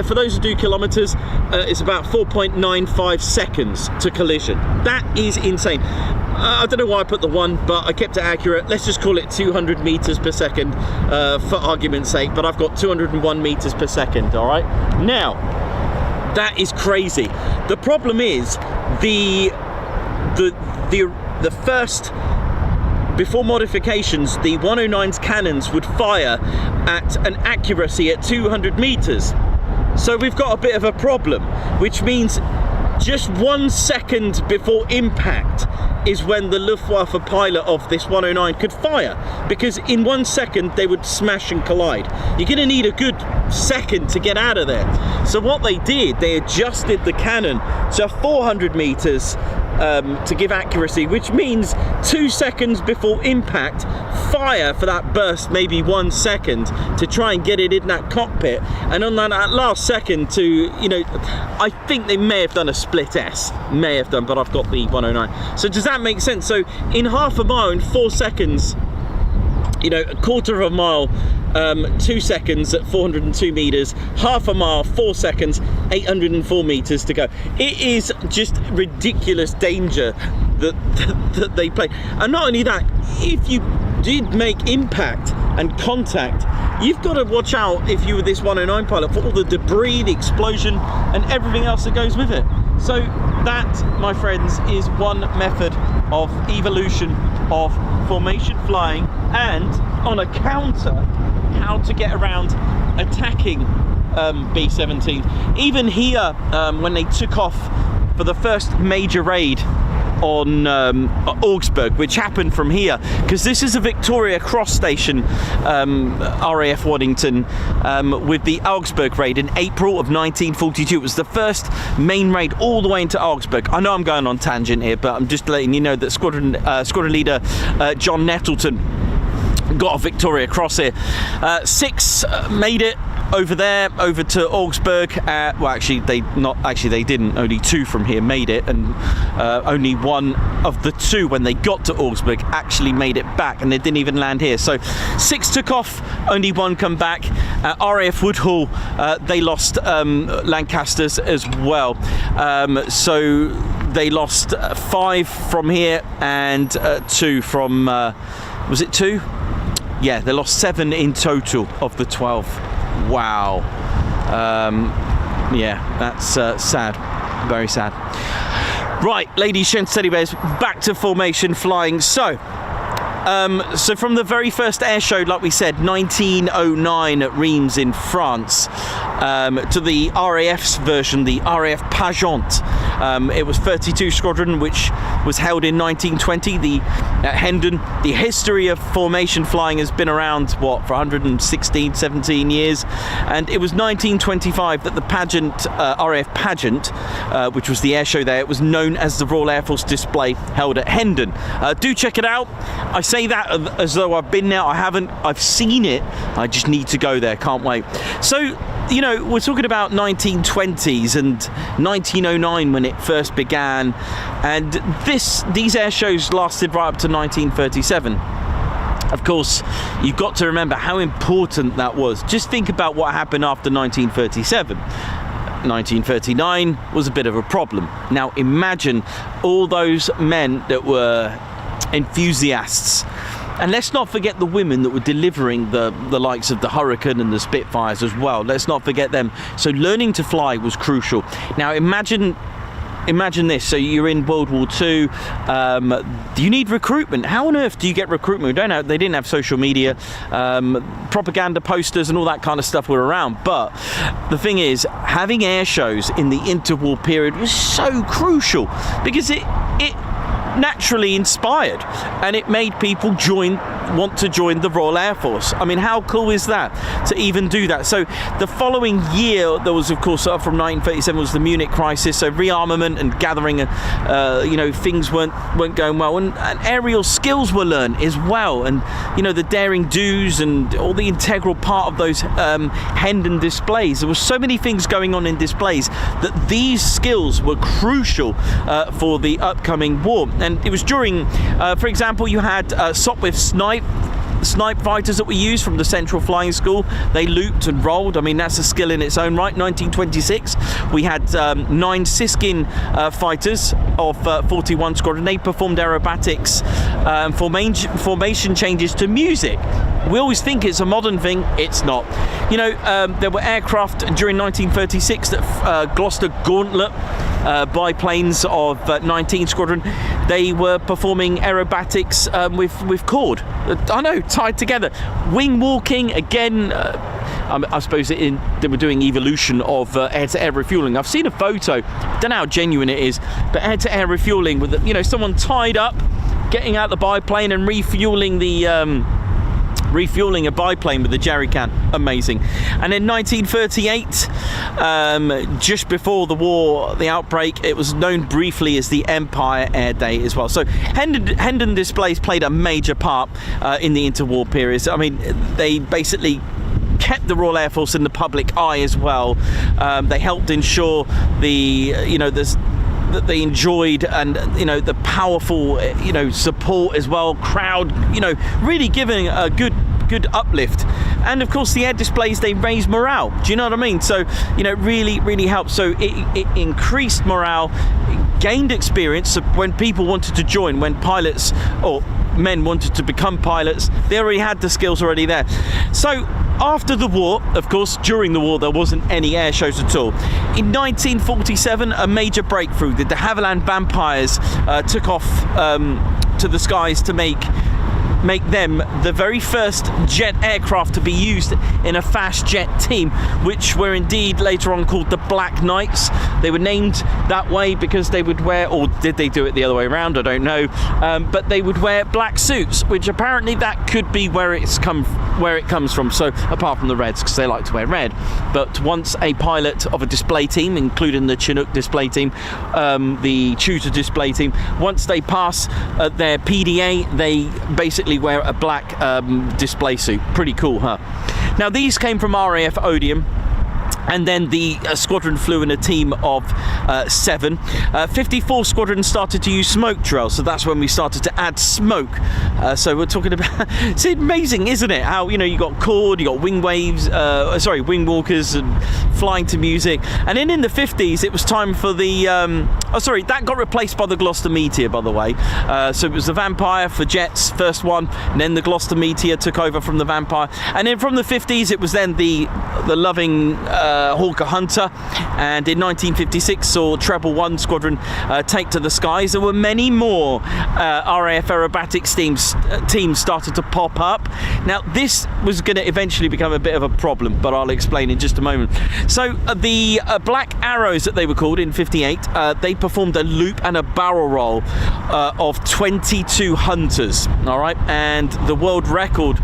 For those who do kilometers, it's about 4.95 seconds to collision. That is insane. I don't know why I put the 1, but I kept it accurate. Let's just call it 200 meters per second for argument's sake, but I've got 201 meters per second, all right? Now, that is crazy. The problem is the first, before modifications, the 109's cannons would fire at an accuracy at 200 meters. So we've got a bit of a problem, which means just 1 second before impact is when the Luftwaffe pilot of this 109 could fire, because in 1 second they would smash and collide. You're going to need a good second to get out of there. So what they did, they adjusted the cannon to 400 meters to give accuracy, which means 2 seconds before impact, fire for that burst, maybe 1 second, to try and get it in that cockpit, and on that last second to, you know, I think they may have done a split S, may have done, but I've got the 109. So does that make sense? So in half a mile, in 4 seconds, You know, a quarter of a mile, 2 seconds at 402 meters, half a mile, 4 seconds, 804 meters to go. It is just ridiculous danger that they play. And not only that, if you did make impact and contact, you've got to watch out, if you were this 109 pilot, for all the debris, the explosion, and everything else that goes with it. So that, my friends, is one method of evolution of formation flying, and on a counter, how to get around attacking B-17. Even here, when they took off for the first major raid on Augsburg, which happened from here, because this is a Victoria Cross station, RAF Waddington, with the Augsburg raid in April of 1942. It was the first main raid all the way into Augsburg. I know I'm going on tangent here, but I'm just letting you know that squadron leader John Nettleton got a Victoria Cross here. 6 made it over there, over to Augsburg. Well, actually, they didn't. Only 2 from here made it, and only 1 of the 2, when they got to Augsburg, actually made it back, and they didn't even land here. So 6 took off, only 1 come back. RAF Woodhull, they lost Lancasters as well. So they lost 5 from here and 2 from. Was it 2? Yeah, they lost 7 in total of the 12. Wow. Yeah, that's sad. Very sad. Right, ladies, gents, teddy bears, back to formation flying. So from the very first air show, like we said, 1909 at Reims in France, to the RAF's version, the RAF Pageant. It was 32 Squadron, which was held in 1920 at Hendon. The history of formation flying has been around, what, for 116, 17 years. And it was 1925 that the pageant, RAF Pageant, which was the air show there, it was known as the Royal Air Force Display, held at Hendon. Do check it out. I say that as though I've been there. I haven't. I've seen it. I just need to go there. Can't wait. So, you know, we're talking about 1920s and 1909 when it first began, and these air shows lasted right up to 1937. Of course, you've got to remember how important that was. Just think about what happened after 1937. 1939 was a bit of a problem. Now imagine all those men that were enthusiasts. And let's not forget the women that were delivering the likes of the Hurricane and the Spitfires as well. Let's not forget them. So learning to fly was crucial. Now imagine this. So you're in World War II. You need recruitment. How on earth do you get recruitment? They didn't have social media. Propaganda posters and all that kind of stuff were around. But the thing is, having air shows in the interwar period was so crucial, because it naturally inspired, and it made people want to join the Royal Air Force. I mean, how cool is that to even do that? So the following year, there was, of course, from 1937 was the Munich crisis, so rearmament and gathering, things weren't going well, and aerial skills were learned as well, and the daring do's and all the integral part of those Hendon displays. There were so many things going on in displays that these skills were crucial for the upcoming war. And it was during, for example, you had Sopwith snipe fighters that were used from the Central Flying School. They looped and rolled. I mean, that's a skill in its own right. 1926, we had 9 Siskin fighters of 41 Squadron. They performed aerobatics, formation changes to music. We always think it's a modern thing. It's not. There were aircraft during 1936 that Gloucester Gauntlet biplanes of 19 Squadron. They were performing aerobatics with cord. I know, tied together. Wing walking again. I suppose they were doing evolution of air-to-air refueling. I've seen a photo. Don't know how genuine it is, but air-to-air refueling with someone tied up, getting out the biplane and refueling a biplane with a jerry can. Amazing. And in 1938, just before the war, the outbreak, it was known briefly as the Empire Air Day as well. So Hendon displays played a major part in the interwar periods. I mean, they basically kept the Royal Air Force in the public eye as well. They helped ensure the that they enjoyed, and the powerful support as well, crowd really giving a good uplift. And of course the air displays, they raise morale, do you know what I mean? So really helped. So it increased morale, gained experience. So when people wanted to join, when pilots or men wanted to become pilots, they already had the skills already there. So after the war, of course, during the war there wasn't any air shows at all. In 1947, a major breakthrough. The de Havilland Vampires took off to the skies to make them the very first jet aircraft to be used in a fast jet team, which were indeed later on called the Black Knights. They were named that way because they would wear, or did they do it the other way around, I don't know, but they would wear black suits, which apparently that could be where it comes from. So apart from the Reds, because they like to wear red. But once a pilot of a display team, including the Chinook display team, the Tudor display team, once they pass their PDA, they basically wear a black display suit. Pretty cool, huh? Now these came from RAF Odeum, and then the squadron flew in a team of 7. 54 Squadron started to use smoke drill, so that's when we started to add smoke. So we're talking about, it's amazing, isn't it? How, you got chord, you got wing waves, wing walkers, and flying to music. And then in the 50s, it was time for the, that got replaced by the Gloucester Meteor, by the way. So it was the Vampire for jets, first one, and then the Gloucester Meteor took over from the Vampire. And then from the 50s, it was then the loving Hawker Hunter, and in 1956 saw Treble 1 Squadron take to the skies. There were many more RAF Aerobatics teams started to pop up. Now this was going to eventually become a bit of a problem, but I'll explain in just a moment. So the Black Arrows, that they were called in 58, they performed a loop and a barrel roll of 22 Hunters, all right, and the world record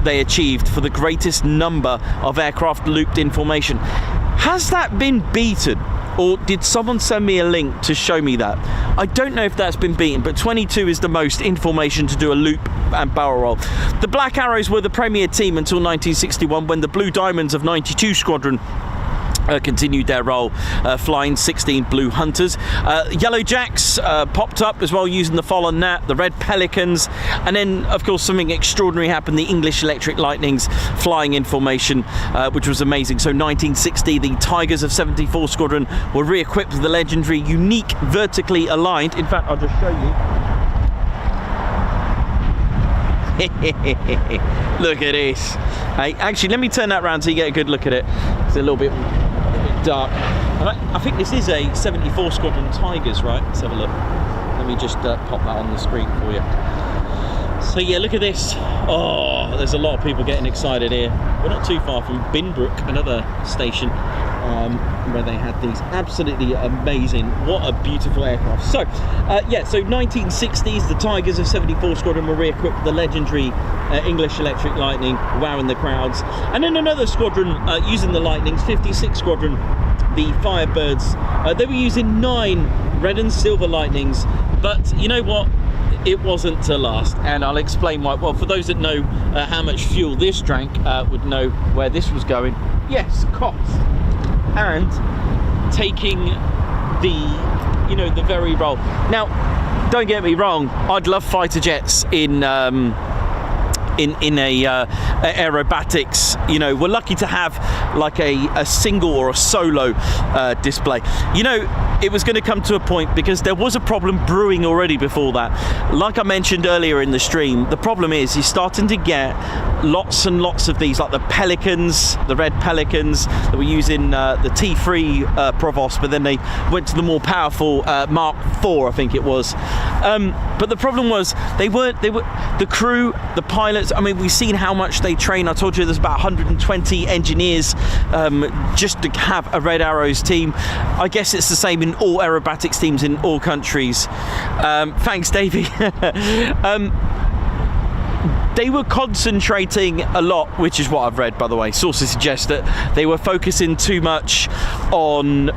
they achieved for the greatest number of aircraft looped in formation. Has that been beaten, or did someone send me a link to show me that? I don't know if that's been beaten, but 22 is the most in formation to do a loop and barrel roll. The Black Arrows were the premier team until 1961, when the Blue Diamonds of 92 Squadron continued their role, flying 16 Blue Hunters. Yellow Jacks popped up as well, using the Follow Nat, the Red Pelicans, and then of course something extraordinary happened, the English Electric Lightnings flying in formation, which was amazing. So 1960, the Tigers of 74 Squadron were re-equipped with the legendary unique vertically aligned, in fact I'll just show you. Look at this. Hey, actually let me turn that around so you get a good look at it. It's a little bit dark. I think this is a 74 Squadron Tigers, right? Let's have a look. Let me just pop that on the screen for you. So yeah, look at this. Oh, there's a lot of people getting excited here. We're not too far from Binbrook, another station where they had these. Absolutely amazing. What a beautiful aircraft. So so 1960s, the Tigers of 74 Squadron were re-equipped with the legendary English Electric Lightning, wowing the crowds. And then another squadron using the Lightnings, 56 Squadron, the Firebirds. They were using 9 red and silver Lightnings, but you know what? It wasn't to last, and I'll explain why. Well, for those that know how much fuel this drank, would know where this was going. Yes, cost. And taking the very role. Now, don't get me wrong, I'd love fighter jets in aerobatics. We're lucky to have like a single or a solo display. It was going to come to a point, because there was a problem brewing already before that. Like I mentioned earlier in the stream, the problem is you're starting to get lots and lots of these, like the Pelicans, the Red Pelicans that were using the T3 Provost, but then they went to the more powerful Mark IV, I think it was. But the problem was they were the crew, the pilots. I mean, we've seen how much they train. I told you there's about 120 engineers just to have a Red Arrows team. I guess it's the same in all aerobatics teams in all countries. Thanks, Davey. They were concentrating a lot, which is what I've read, by the way. Sources suggest that they were focusing too much on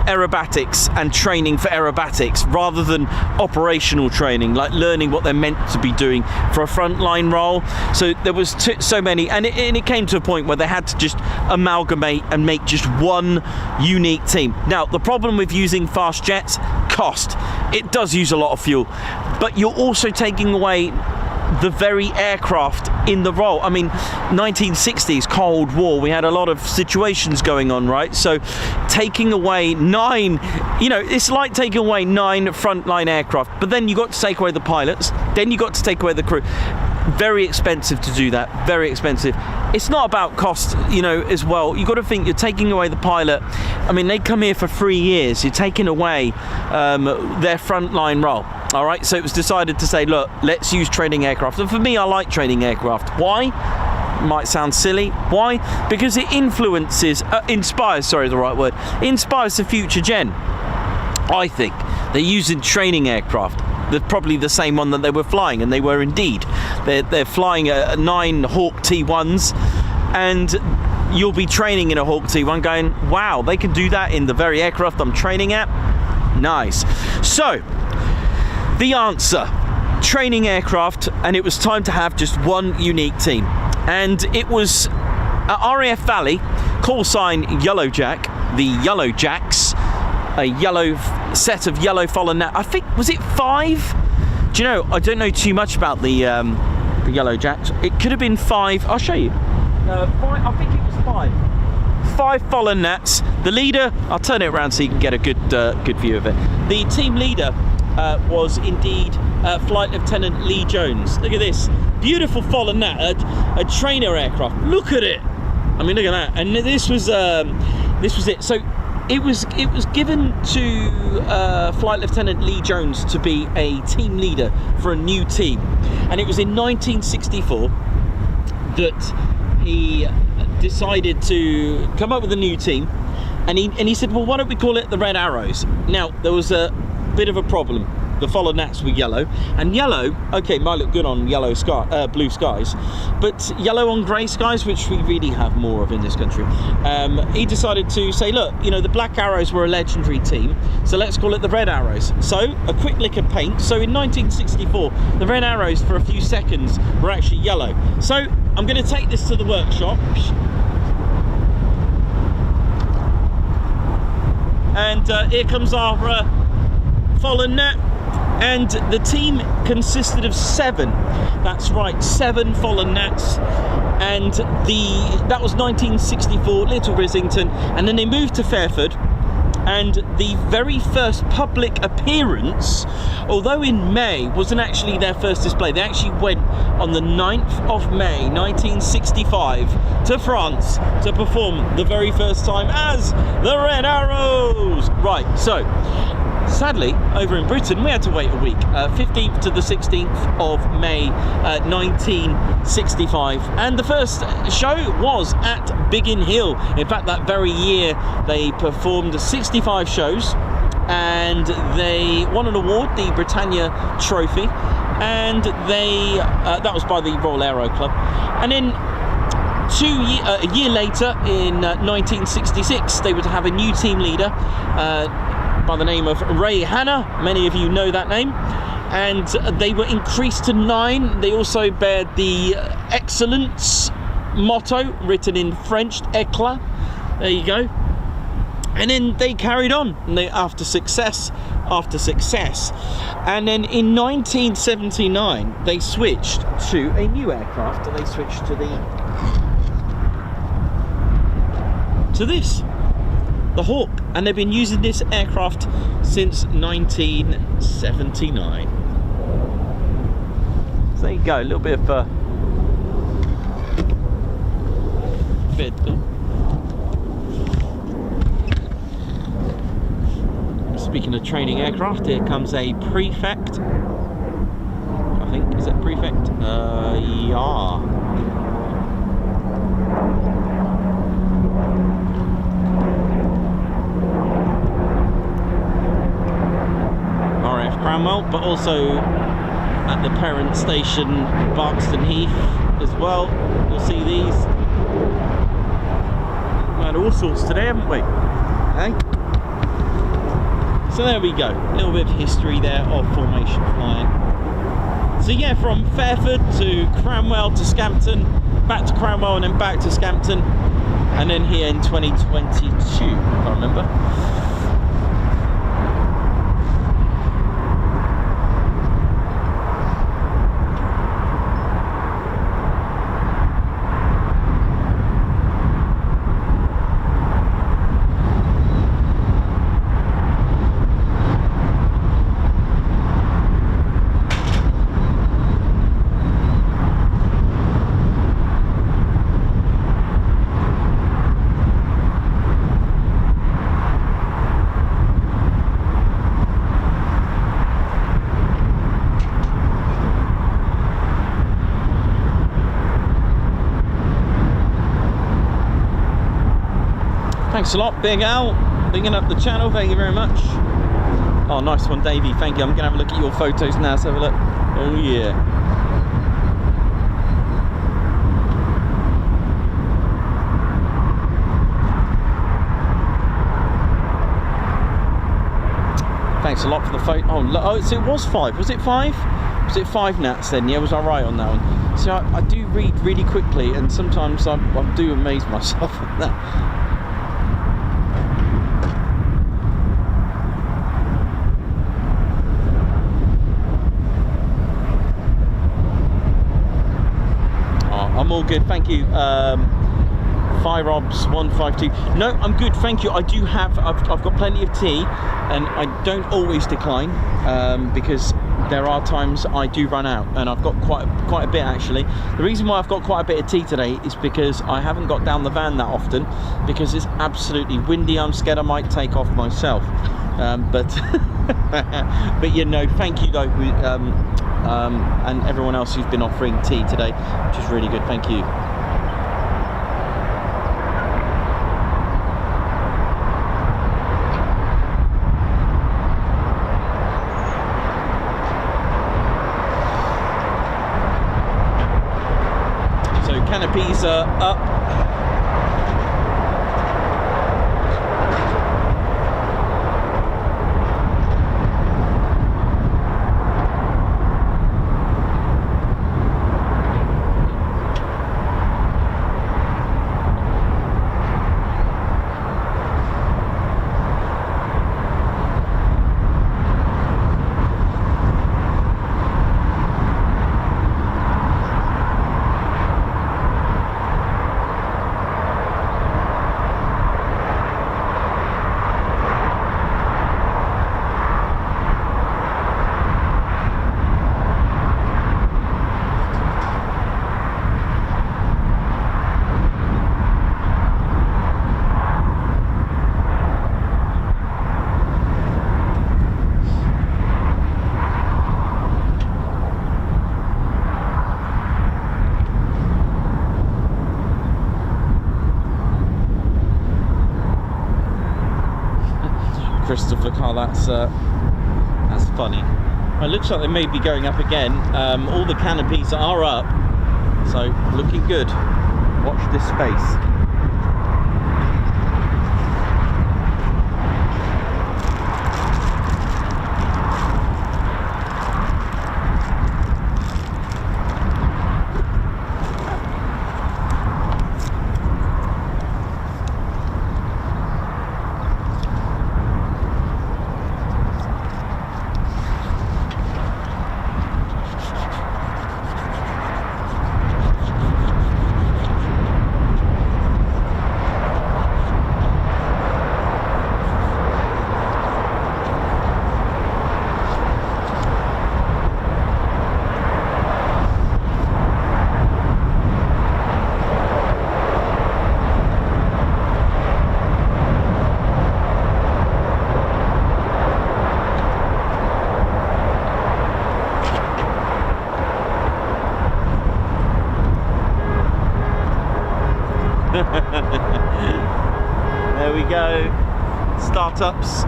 aerobatics and training for aerobatics rather than operational training, like learning what they're meant to be doing for a frontline role. So there was so many, and it came to a point where they had to just amalgamate and make just one unique team. Now, the problem with using fast jets, cost. It does use a lot of fuel, but you're also taking away the very aircraft in the role. I mean, 1960s, Cold War, we had a lot of situations going on, right? So taking away 9, you know, it's like taking away 9 frontline aircraft, but then you got to take away the pilots, then you got to take away the crew. Very expensive to do that, very expensive. It's not about cost, you know, as well. You've got to think you're taking away the pilot. I mean, they come here for 3 years. You're taking away their frontline role. All right, so it was decided to say, look, let's use training aircraft. And for me, I like training aircraft. Why? Might sound silly. Why? Because it inspires the future gen. I think they're using training aircraft. They're probably the same one that they were flying, and they were indeed. They're flying 9 Hawk T1s, and you'll be training in a Hawk T1 going, wow, they can do that in the very aircraft I'm training at. Nice. So, the answer, training aircraft, and it was time to have just one unique team. And it was at RAF Valley, call sign Yellow Jack, the Yellow Jacks, a yellow set of yellow fallen nat. I think, was it 5? Do you know, I don't know too much about the Yellow Jacks. It could have been 5. I'll show you. 5, I think it was 5. 5 fallen nats. The leader, I'll turn it around so you can get a good view of it. The team leader was indeed Flight Lieutenant Lee Jones. Look at this beautiful fallen nat, a trainer aircraft. Look at it. I mean, look at that. And this was it. So it was given to Flight Lieutenant Lee Jones to be a team leader for a new team, and it was in 1964 that he decided to come up with a new team, and he said, well, why don't we call it the Red Arrows? Now, there was a bit of a problem. The fallen nats were yellow, and yellow, okay, might look good on yellow sky, blue skies, but yellow on grey skies, which we really have more of in this country. He decided to say, look, you know, the Black Arrows were a legendary team, so let's call it the Red Arrows. So a quick lick of paint. So in 1964, the Red Arrows for a few seconds were actually yellow. So I'm going to take this to the workshop, and here comes our fallen nat. And the team consisted of 7. That's right, 7 fallen nats. And that was 1964, Little Rislington, and then they moved to Fairford. And the very first public appearance, although in May, wasn't actually their first display. They actually went on the 9th of May 1965 to France to perform the very first time as the Red Arrows. Right, so sadly, over in Britain, we had to wait a week, 15th to the 16th of May 1965. And the first show was at Biggin Hill. In fact, that very year, they performed 65 shows, and they won an award, the Britannia Trophy, and they that was by the Royal Aero Club. And then a year later, in 1966, they would have a new team leader, by the name of Ray Hanna. Many of you know that name. And they were increased to 9. They also bared the excellence motto written in French, éclat. There you go. And then they carried on, and after success after success. And then in 1979 they switched to a new aircraft. They switched to this, the Hawk, and they've been using this aircraft since 1979. So there you go, a little bit of speaking of training aircraft, here comes a Prefect. I think, is it Prefect? Yeah. Cranwell, but also at the parent station Barkston Heath as well. You'll see these. We had all sorts today, haven't we? Hey? So there we go, a little bit of history there of formation flying. So yeah, from Fairford to Cranwell to Scampton, back to Cranwell and then back to Scampton, and then here in 2022, if I remember. Thanks a lot, Big Al, bigging up the channel, thank you very much. Oh, nice one, Davey, thank you. I'm going to have a look at your photos now, let's have a look. Oh, yeah. Thanks a lot for the photo. Oh, so it was 5. Was it 5? Was it 5 nats then? Yeah, was I right on that one? So I do read really quickly, and sometimes I do amaze myself at that. I'm all good, thank you. Firobs 152. No, I'm good, thank you. I do have, I've got plenty of tea, and I don't always decline because there are times I do run out, and I've got quite a bit actually. The reason why I've got quite a bit of tea today is because I haven't got down the van that often because it's absolutely windy. I'm scared I might take off myself, but but you know, thank you though. And everyone else who's been offering tea today, which is really good, thank you. So canopies are up. Christopher Carl, that's funny. It looks like they may be going up again. All the canopies are up, so looking good. Watch this space. There we go, startups,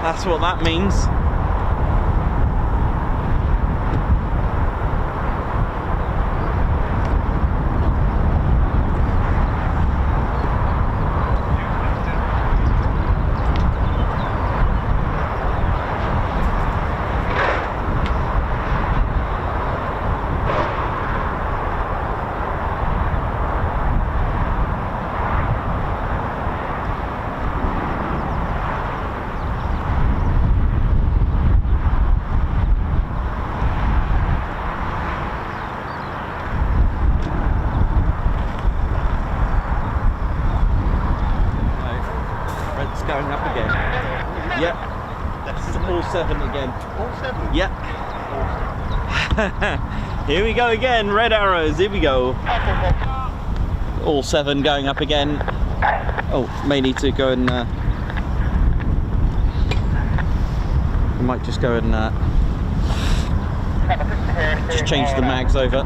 that's what that means. going up again. Yep. That's all 7 again. All 7? Yep. Here we go again, red arrows, here we go. All 7 going up again. Oh, may need to go and I might just go and just change the mags over.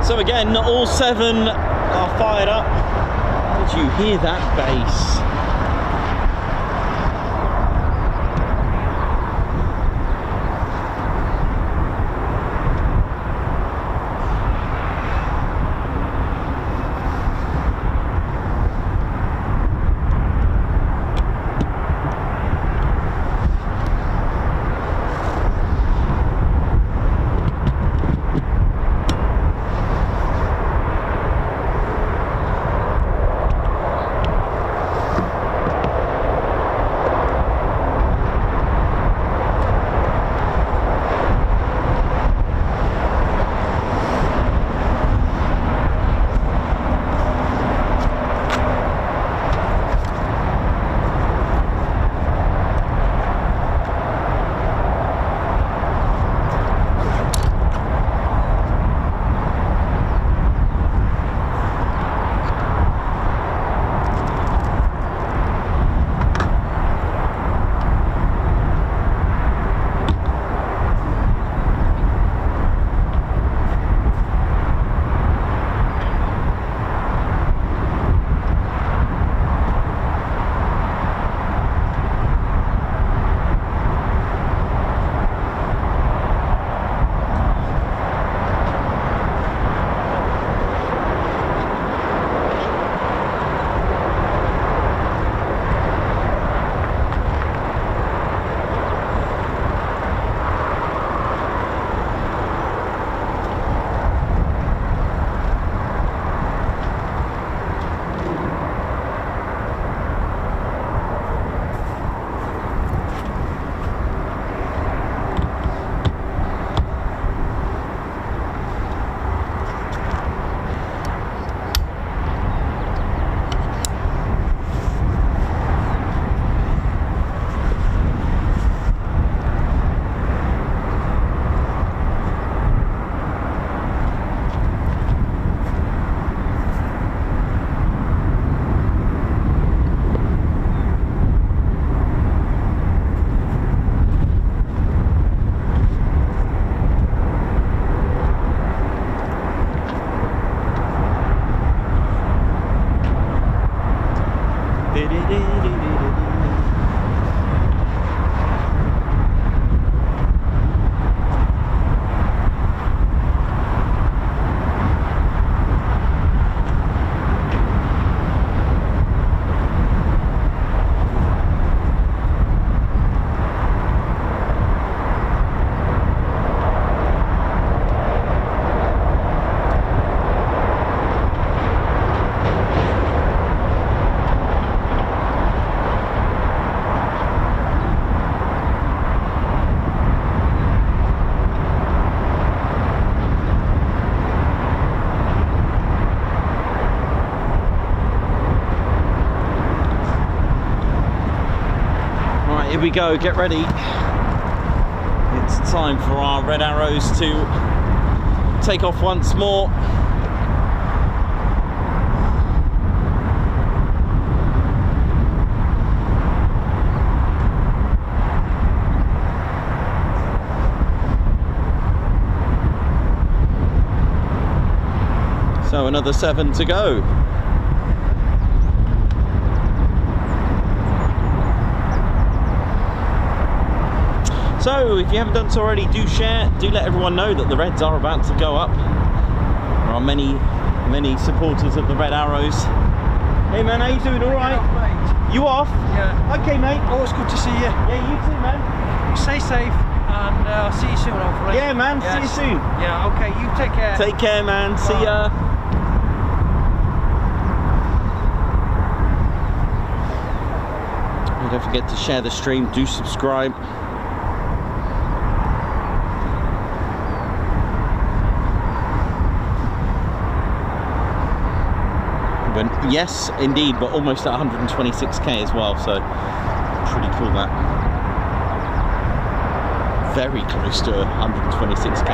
So again, all 7 are fired up. Did you hear that bass? Here we go, get ready. it's time for our Red Arrows to take off once more. So another 7 to go. So if you haven't done so already, do share, do let everyone know that the Reds are about to go up. There are many supporters of the Red Arrows. Hey man, how you doing? All right? Mate. You off? Yeah. Okay mate. Always good to see you. Yeah, you too man. Stay safe and I'll see you soon, hopefully. Yeah man, see you soon. Yeah, okay, you take care. Take care man, see ya. And don't forget to share the stream, do subscribe. Yes, indeed, but almost at 126k as well, so pretty cool that. Very close to 126k.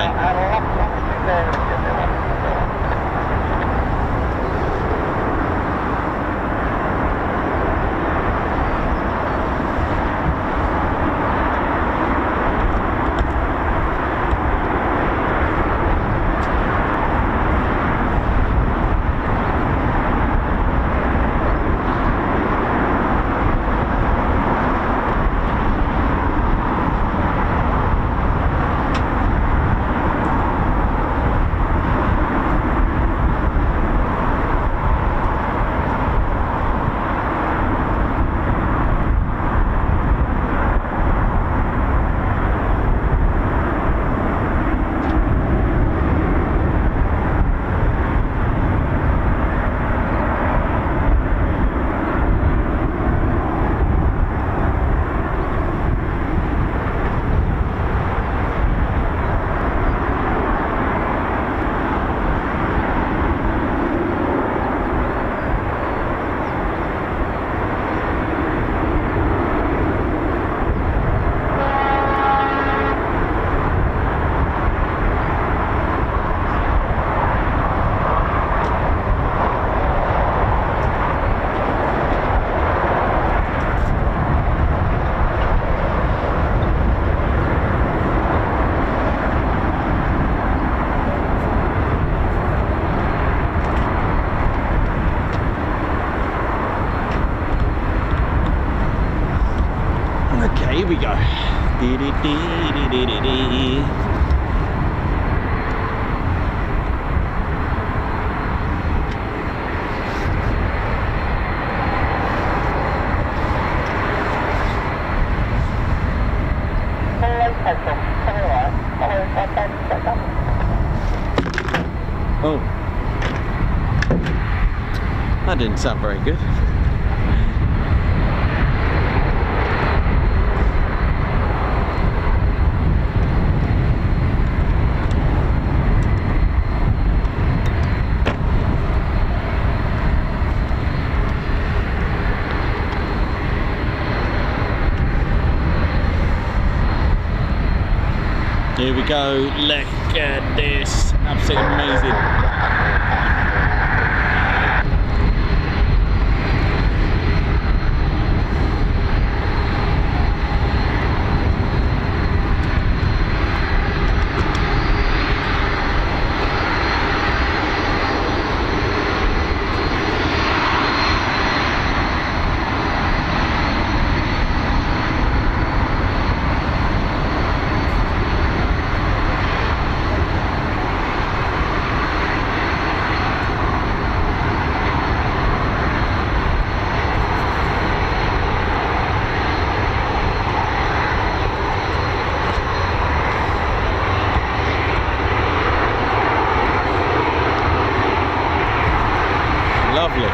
Here we go. Oh, that didn't sound very good. Here we go, look at this, absolutely amazing. Lovely.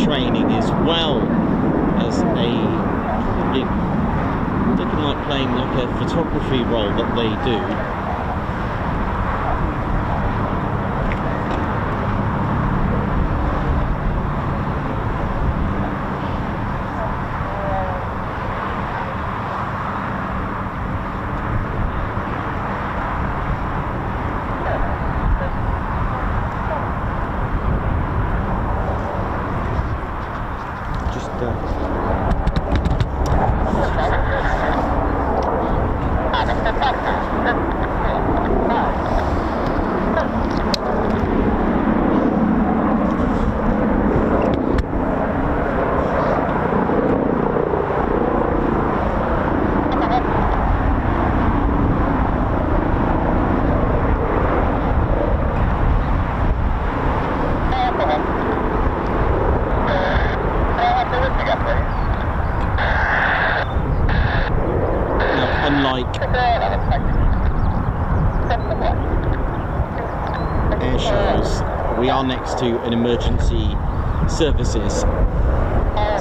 training as well as looking like playing like a photography role that they do. Airshows, we are next to an emergency services,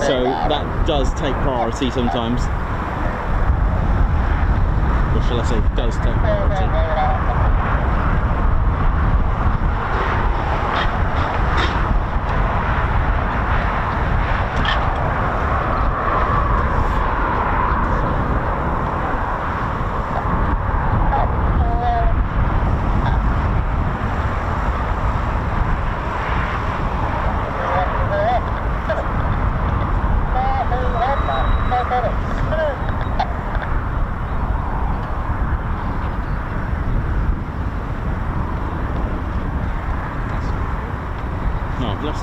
so that does take priority sometimes. Or shall I say, does take priority.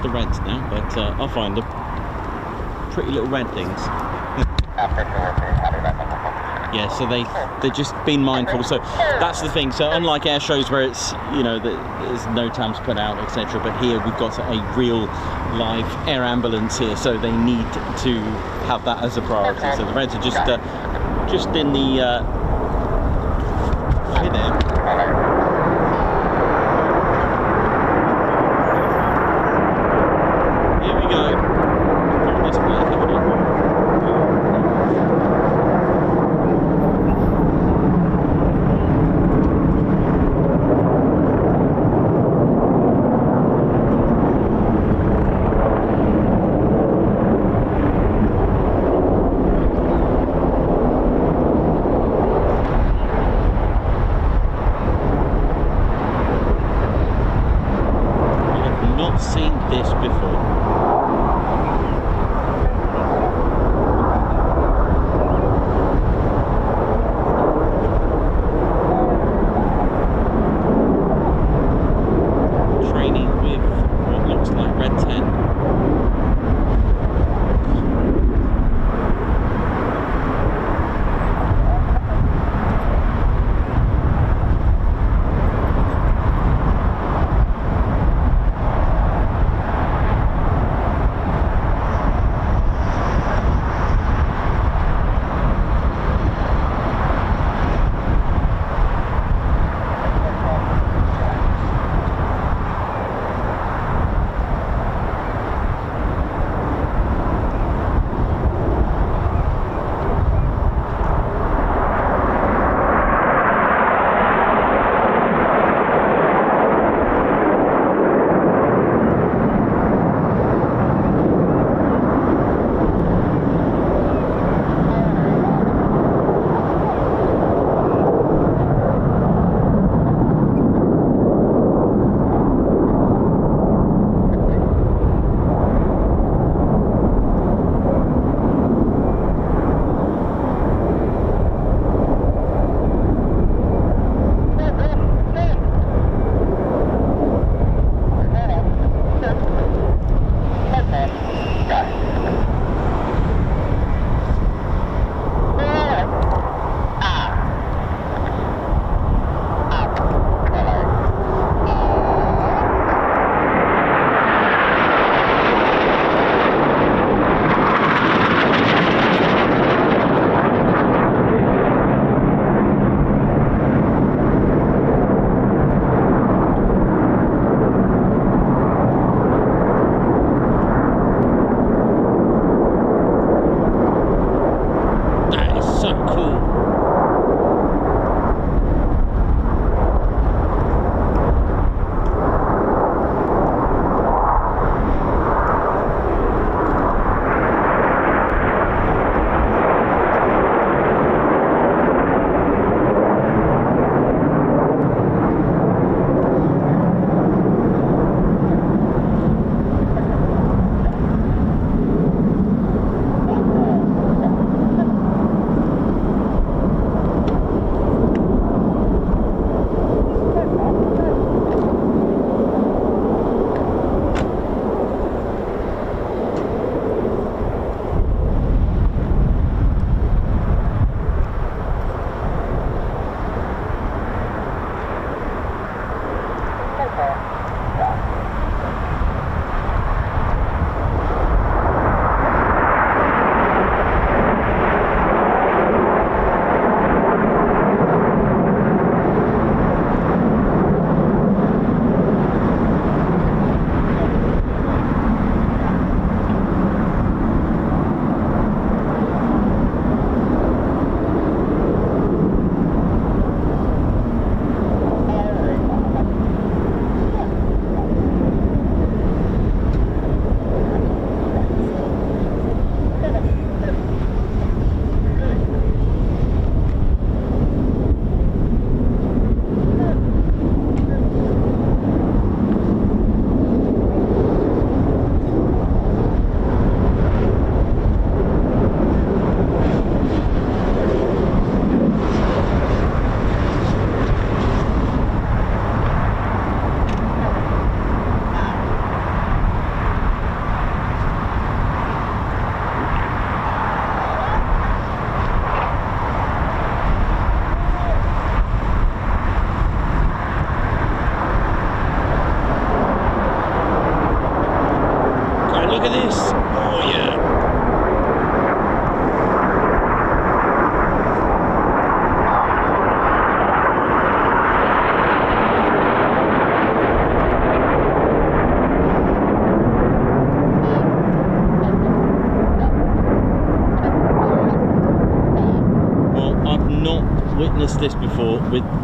The reds now, but I'll find them. Pretty little red things. Yeah, so they've just been mindful. So that's the thing. So unlike air shows where it's, you know, there's no times put out, etc. But here we've got a real live air ambulance here, so they need to have that as a priority. So the reds are just in the hey there.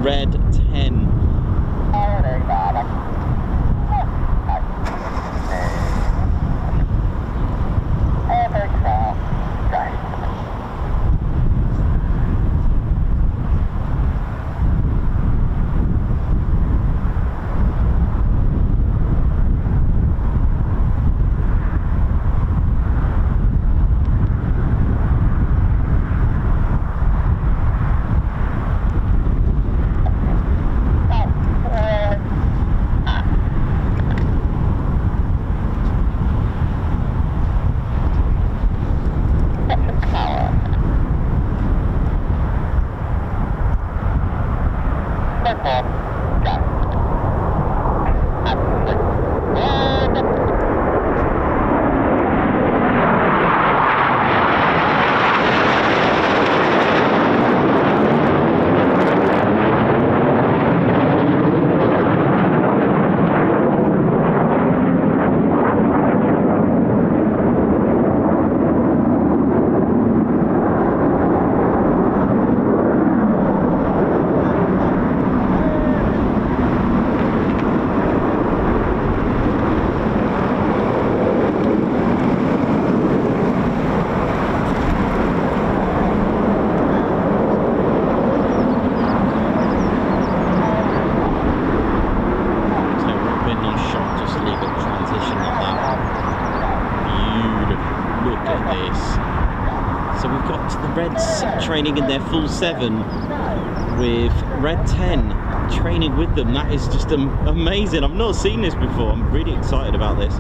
Red 10. Training in their full 7 with Red 10 training with them. That is just amazing. I've not seen this before. I'm really excited about this.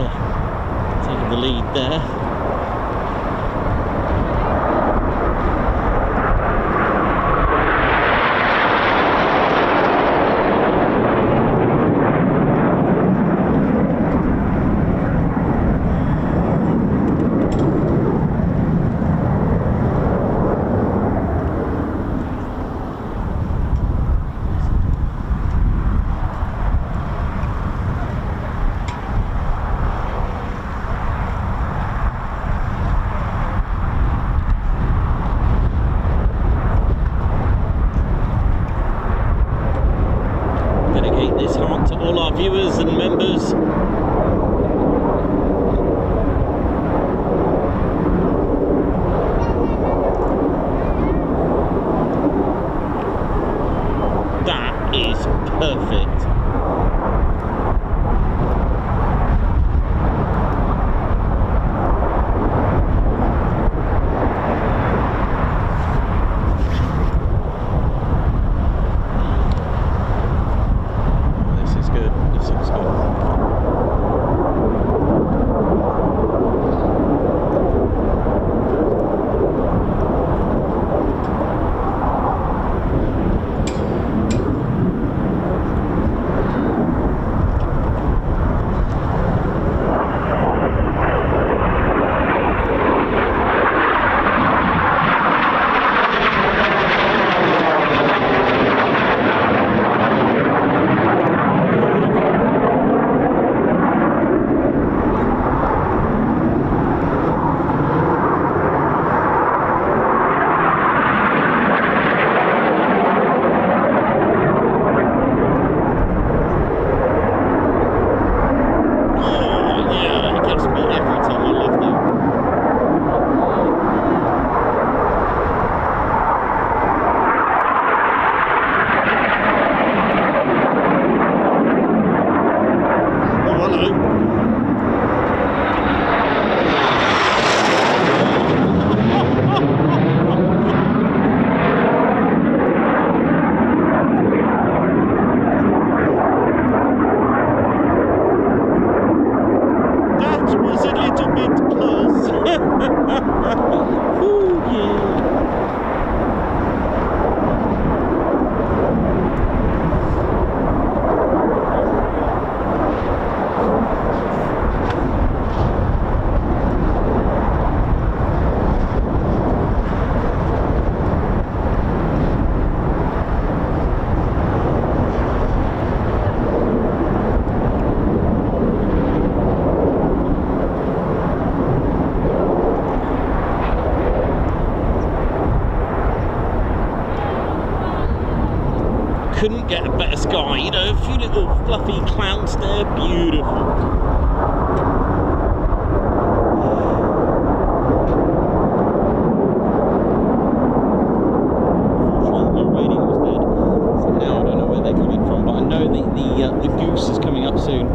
taking the lead there. All our viewers and members. That is perfect. Couldn't get a better sky, you know, a few little fluffy clouds there, beautiful. Unfortunately, my radio was dead, so now I don't know where they're coming from, but I know the goose is coming up soon.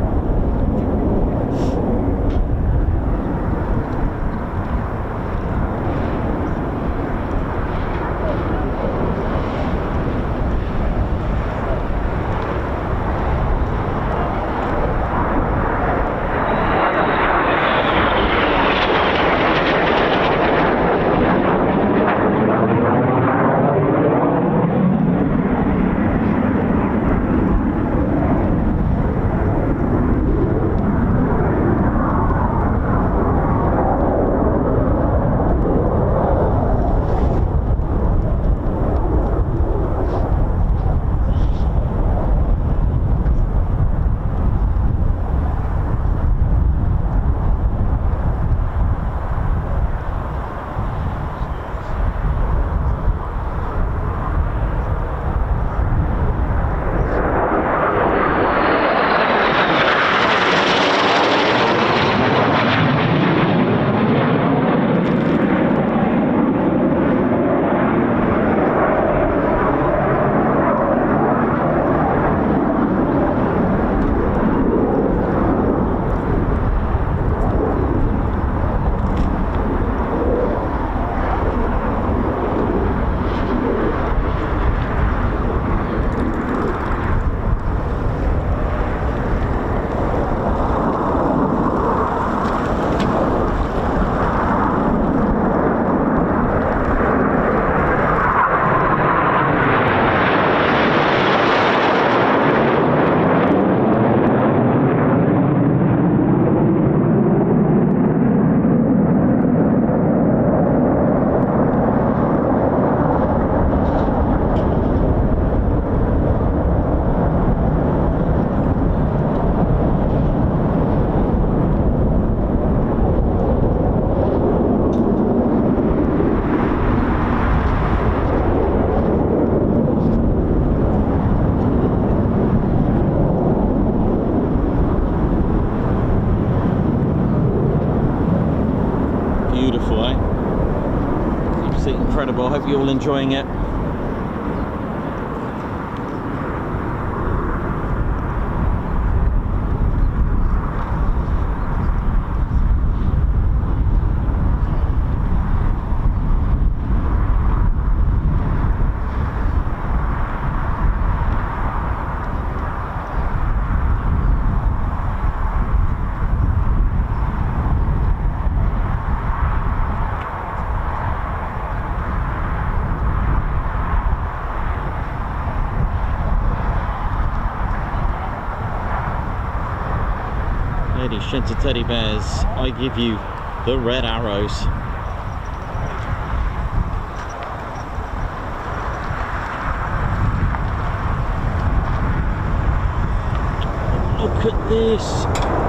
you're all enjoying it. Ladies, gents and teddy bears, I give you the red arrows. Look at this.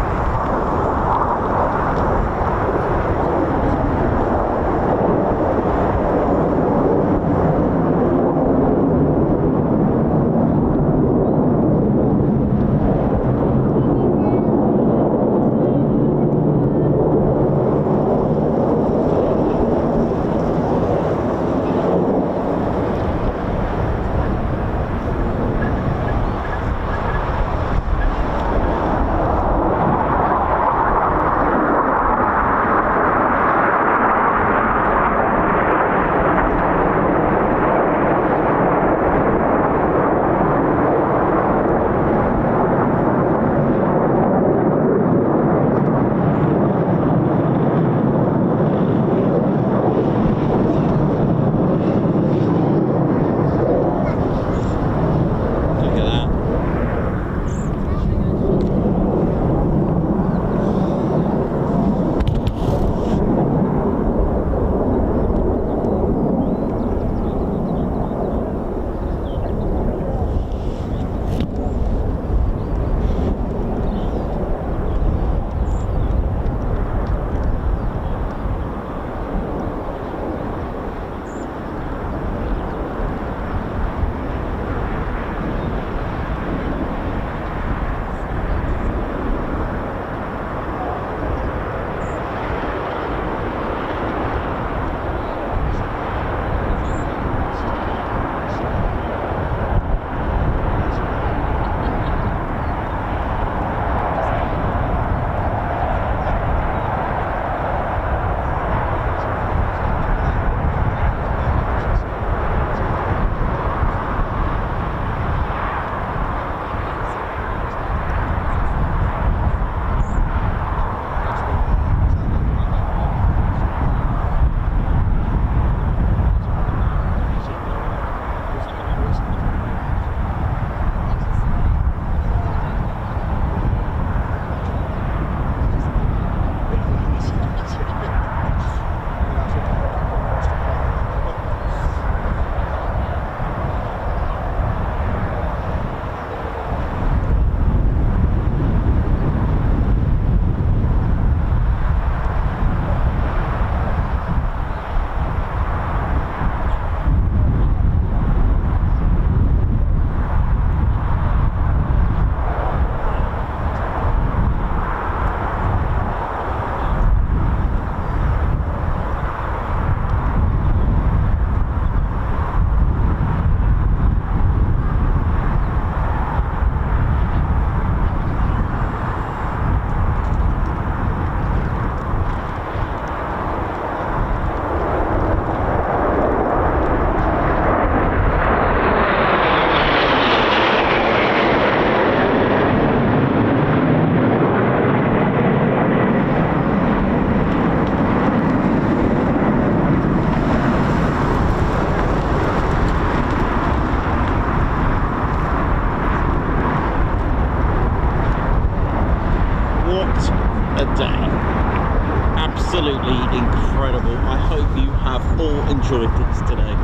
absolutely incredible. I hope you have all enjoyed this today.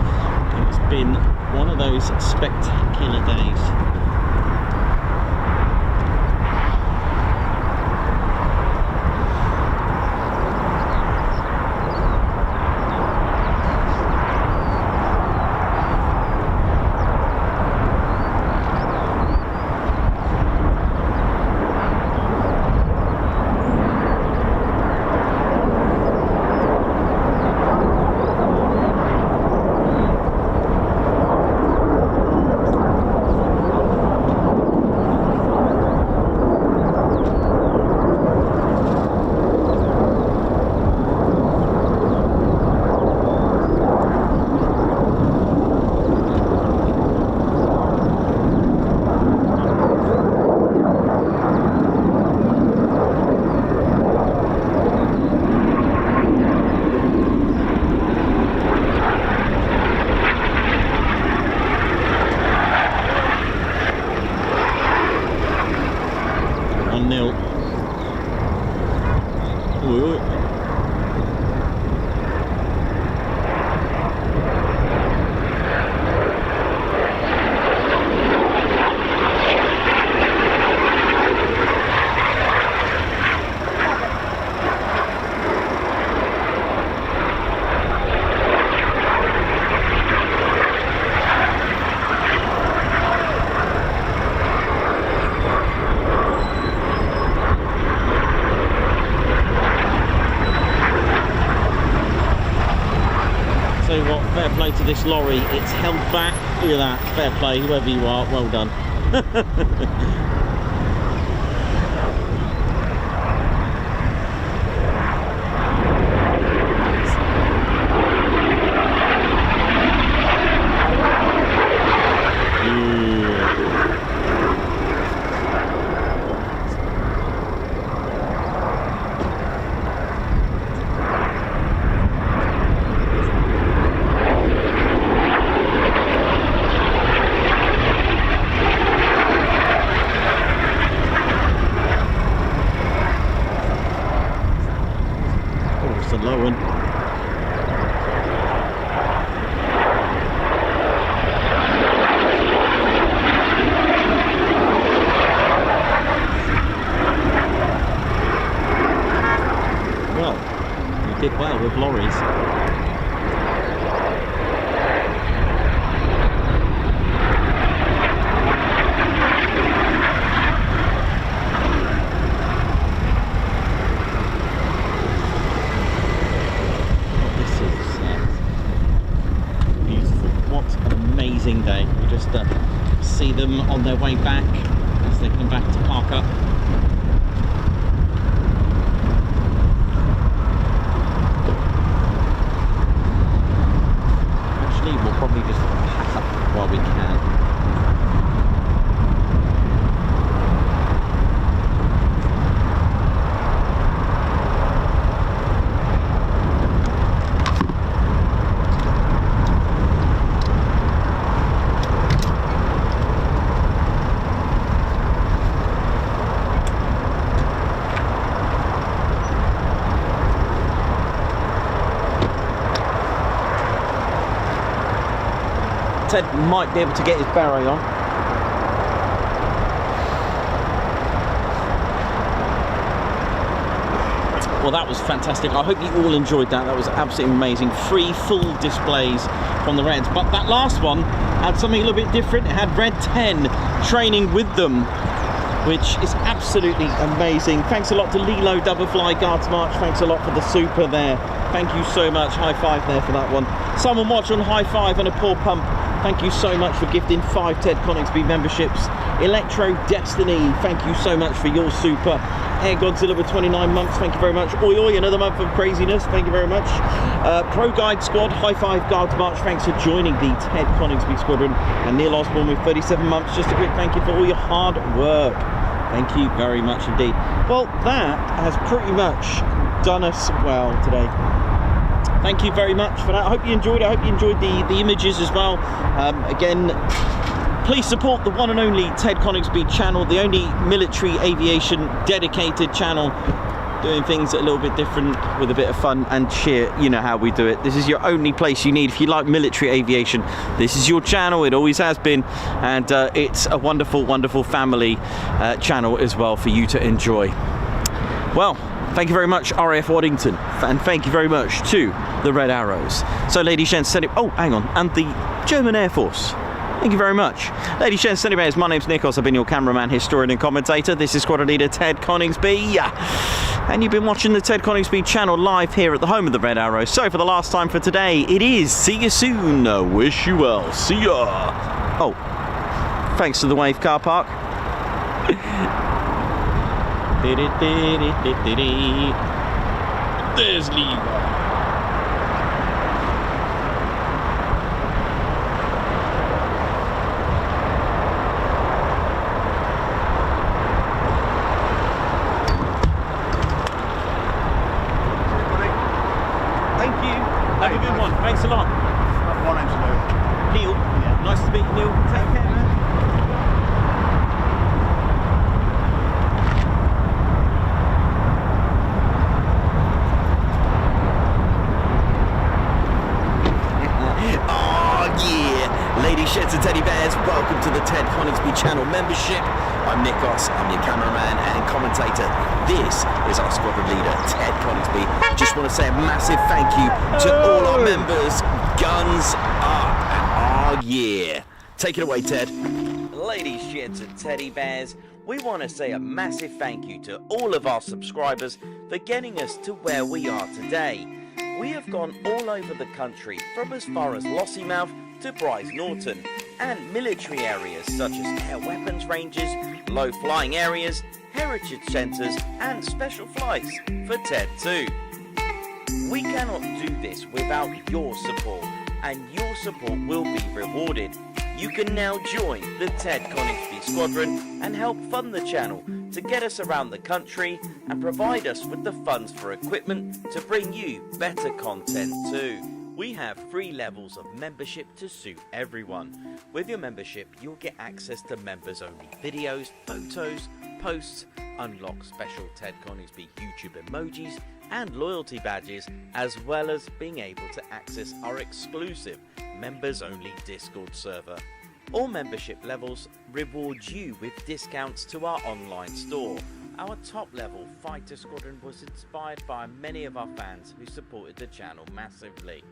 It's been one of those spectacular days. this lorry. It's held back. Look at that. Fair play, whoever you are. Well done. Did well with lorries. This is beautiful. What an amazing day. We just see them on their way back as they come back to park up. We'll probably just pack up while we can. Ted might be able to get his beret on. Well, that was fantastic. I hope you all enjoyed that. That was absolutely amazing. 3 full displays from the Reds. But that last one had something a little bit different. It had Red 10 training with them, which is absolutely amazing. Thanks a lot to Lilo Doublefly Guards March. Thanks a lot for the super there. Thank you so much. High five there for that one. Someone watch on high five and a poor pump. Thank you so much for gifting 5 Ted Coningsby memberships. Electro Destiny, thank you so much for your super. Air Godzilla with 29 months, thank you very much. Oi oi, another month of craziness, thank you very much. Pro Guide Squad, high five Guards March, thanks for joining the Ted Coningsby Squadron. And Neil Osborne with 37 months, just a quick thank you for all your hard work. Thank you very much indeed. Well, that has pretty much done us well today. Thank you very much for that. I hope you enjoyed it. I hope you enjoyed the images as well. Again, please support the one and only Ted Coningsby channel, the only military aviation dedicated channel, doing things a little bit different with a bit of fun and cheer. You know how we do it. This is your only place you need if you like military aviation. This is your channel. It always has been, and it's a wonderful, wonderful family channel as well for you to enjoy. Well, thank you very much, RAF Waddington, and thank you very much to the Red Arrows. So, ladies and gentlemen, oh, hang on, and the German Air Force. Thank you very much. Ladies and gentlemen, my name's Nikos. I've been your cameraman, historian and commentator. This is Squadron Leader Ted Coningsby. And you've been watching the Ted Coningsby channel live here at the home of the Red Arrows. So for the last time for today, it is see you soon. Wish you well. See ya. Oh, thanks to the Wave car park. There's Levi. Have a good one. Thanks a lot. My name's Neil. Yeah. Nice to meet you, Neil. Take care, man. Oh, yeah. Ladies, sheds and teddy bears, welcome to the Ted Coningsby channel membership. I'm Nikos, I'm your cameraman and commentator. This is our squadron leader, Ted Coningsby. Just want to say a massive thank you to all our members. Guns up. Oh yeah. Take it away, Ted. Ladies, sheds and teddy bears, we want to say a massive thank you to all of our subscribers for getting us to where we are today. We have gone all over the country, from as far as Lossiemouth to Bryce Norton, and military areas such as air weapons ranges, low flying areas, heritage centres and special flights for TED 2. We cannot do this without your support, and your support will be rewarded. You can now join the TED Coningsby Squadron and help fund the channel to get us around the country and provide us with the funds for equipment to bring you better content too. We have 3 levels of membership to suit everyone. With your membership, you'll get access to members only videos, photos, posts, unlock special TED Coningsby YouTube emojis and loyalty badges, as well as being able to access our exclusive members only Discord server. All membership levels reward you with discounts to our online store. Our top level fighter squadron was inspired by many of our fans who supported the channel massively.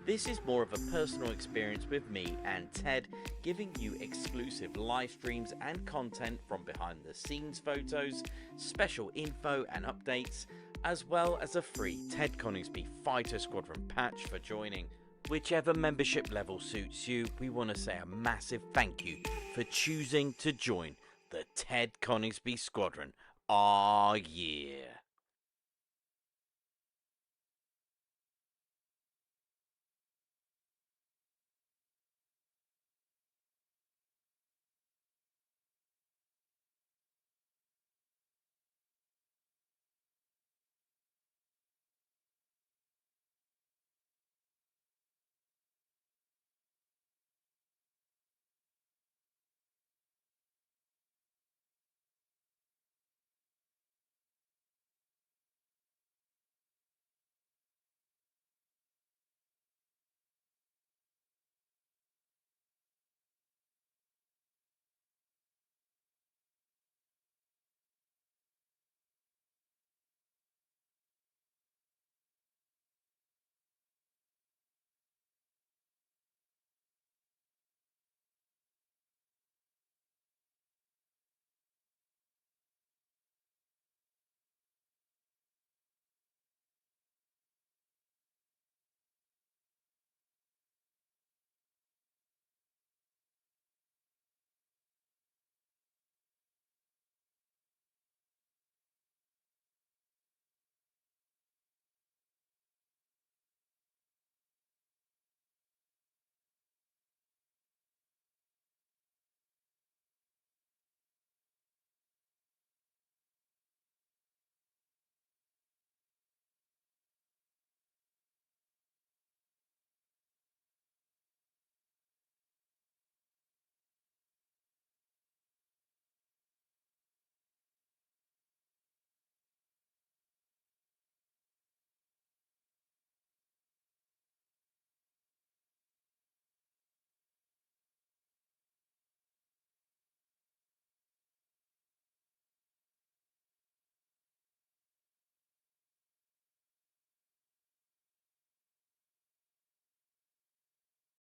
This is more of a personal experience with me and Ted, giving you exclusive live streams and content from behind the scenes photos, special info and updates, as well as a free Ted Coningsby Fighter Squadron patch for joining. Whichever membership level suits you, we want to say a massive thank you for choosing to join the Ted Coningsby Squadron. Ah, yeah.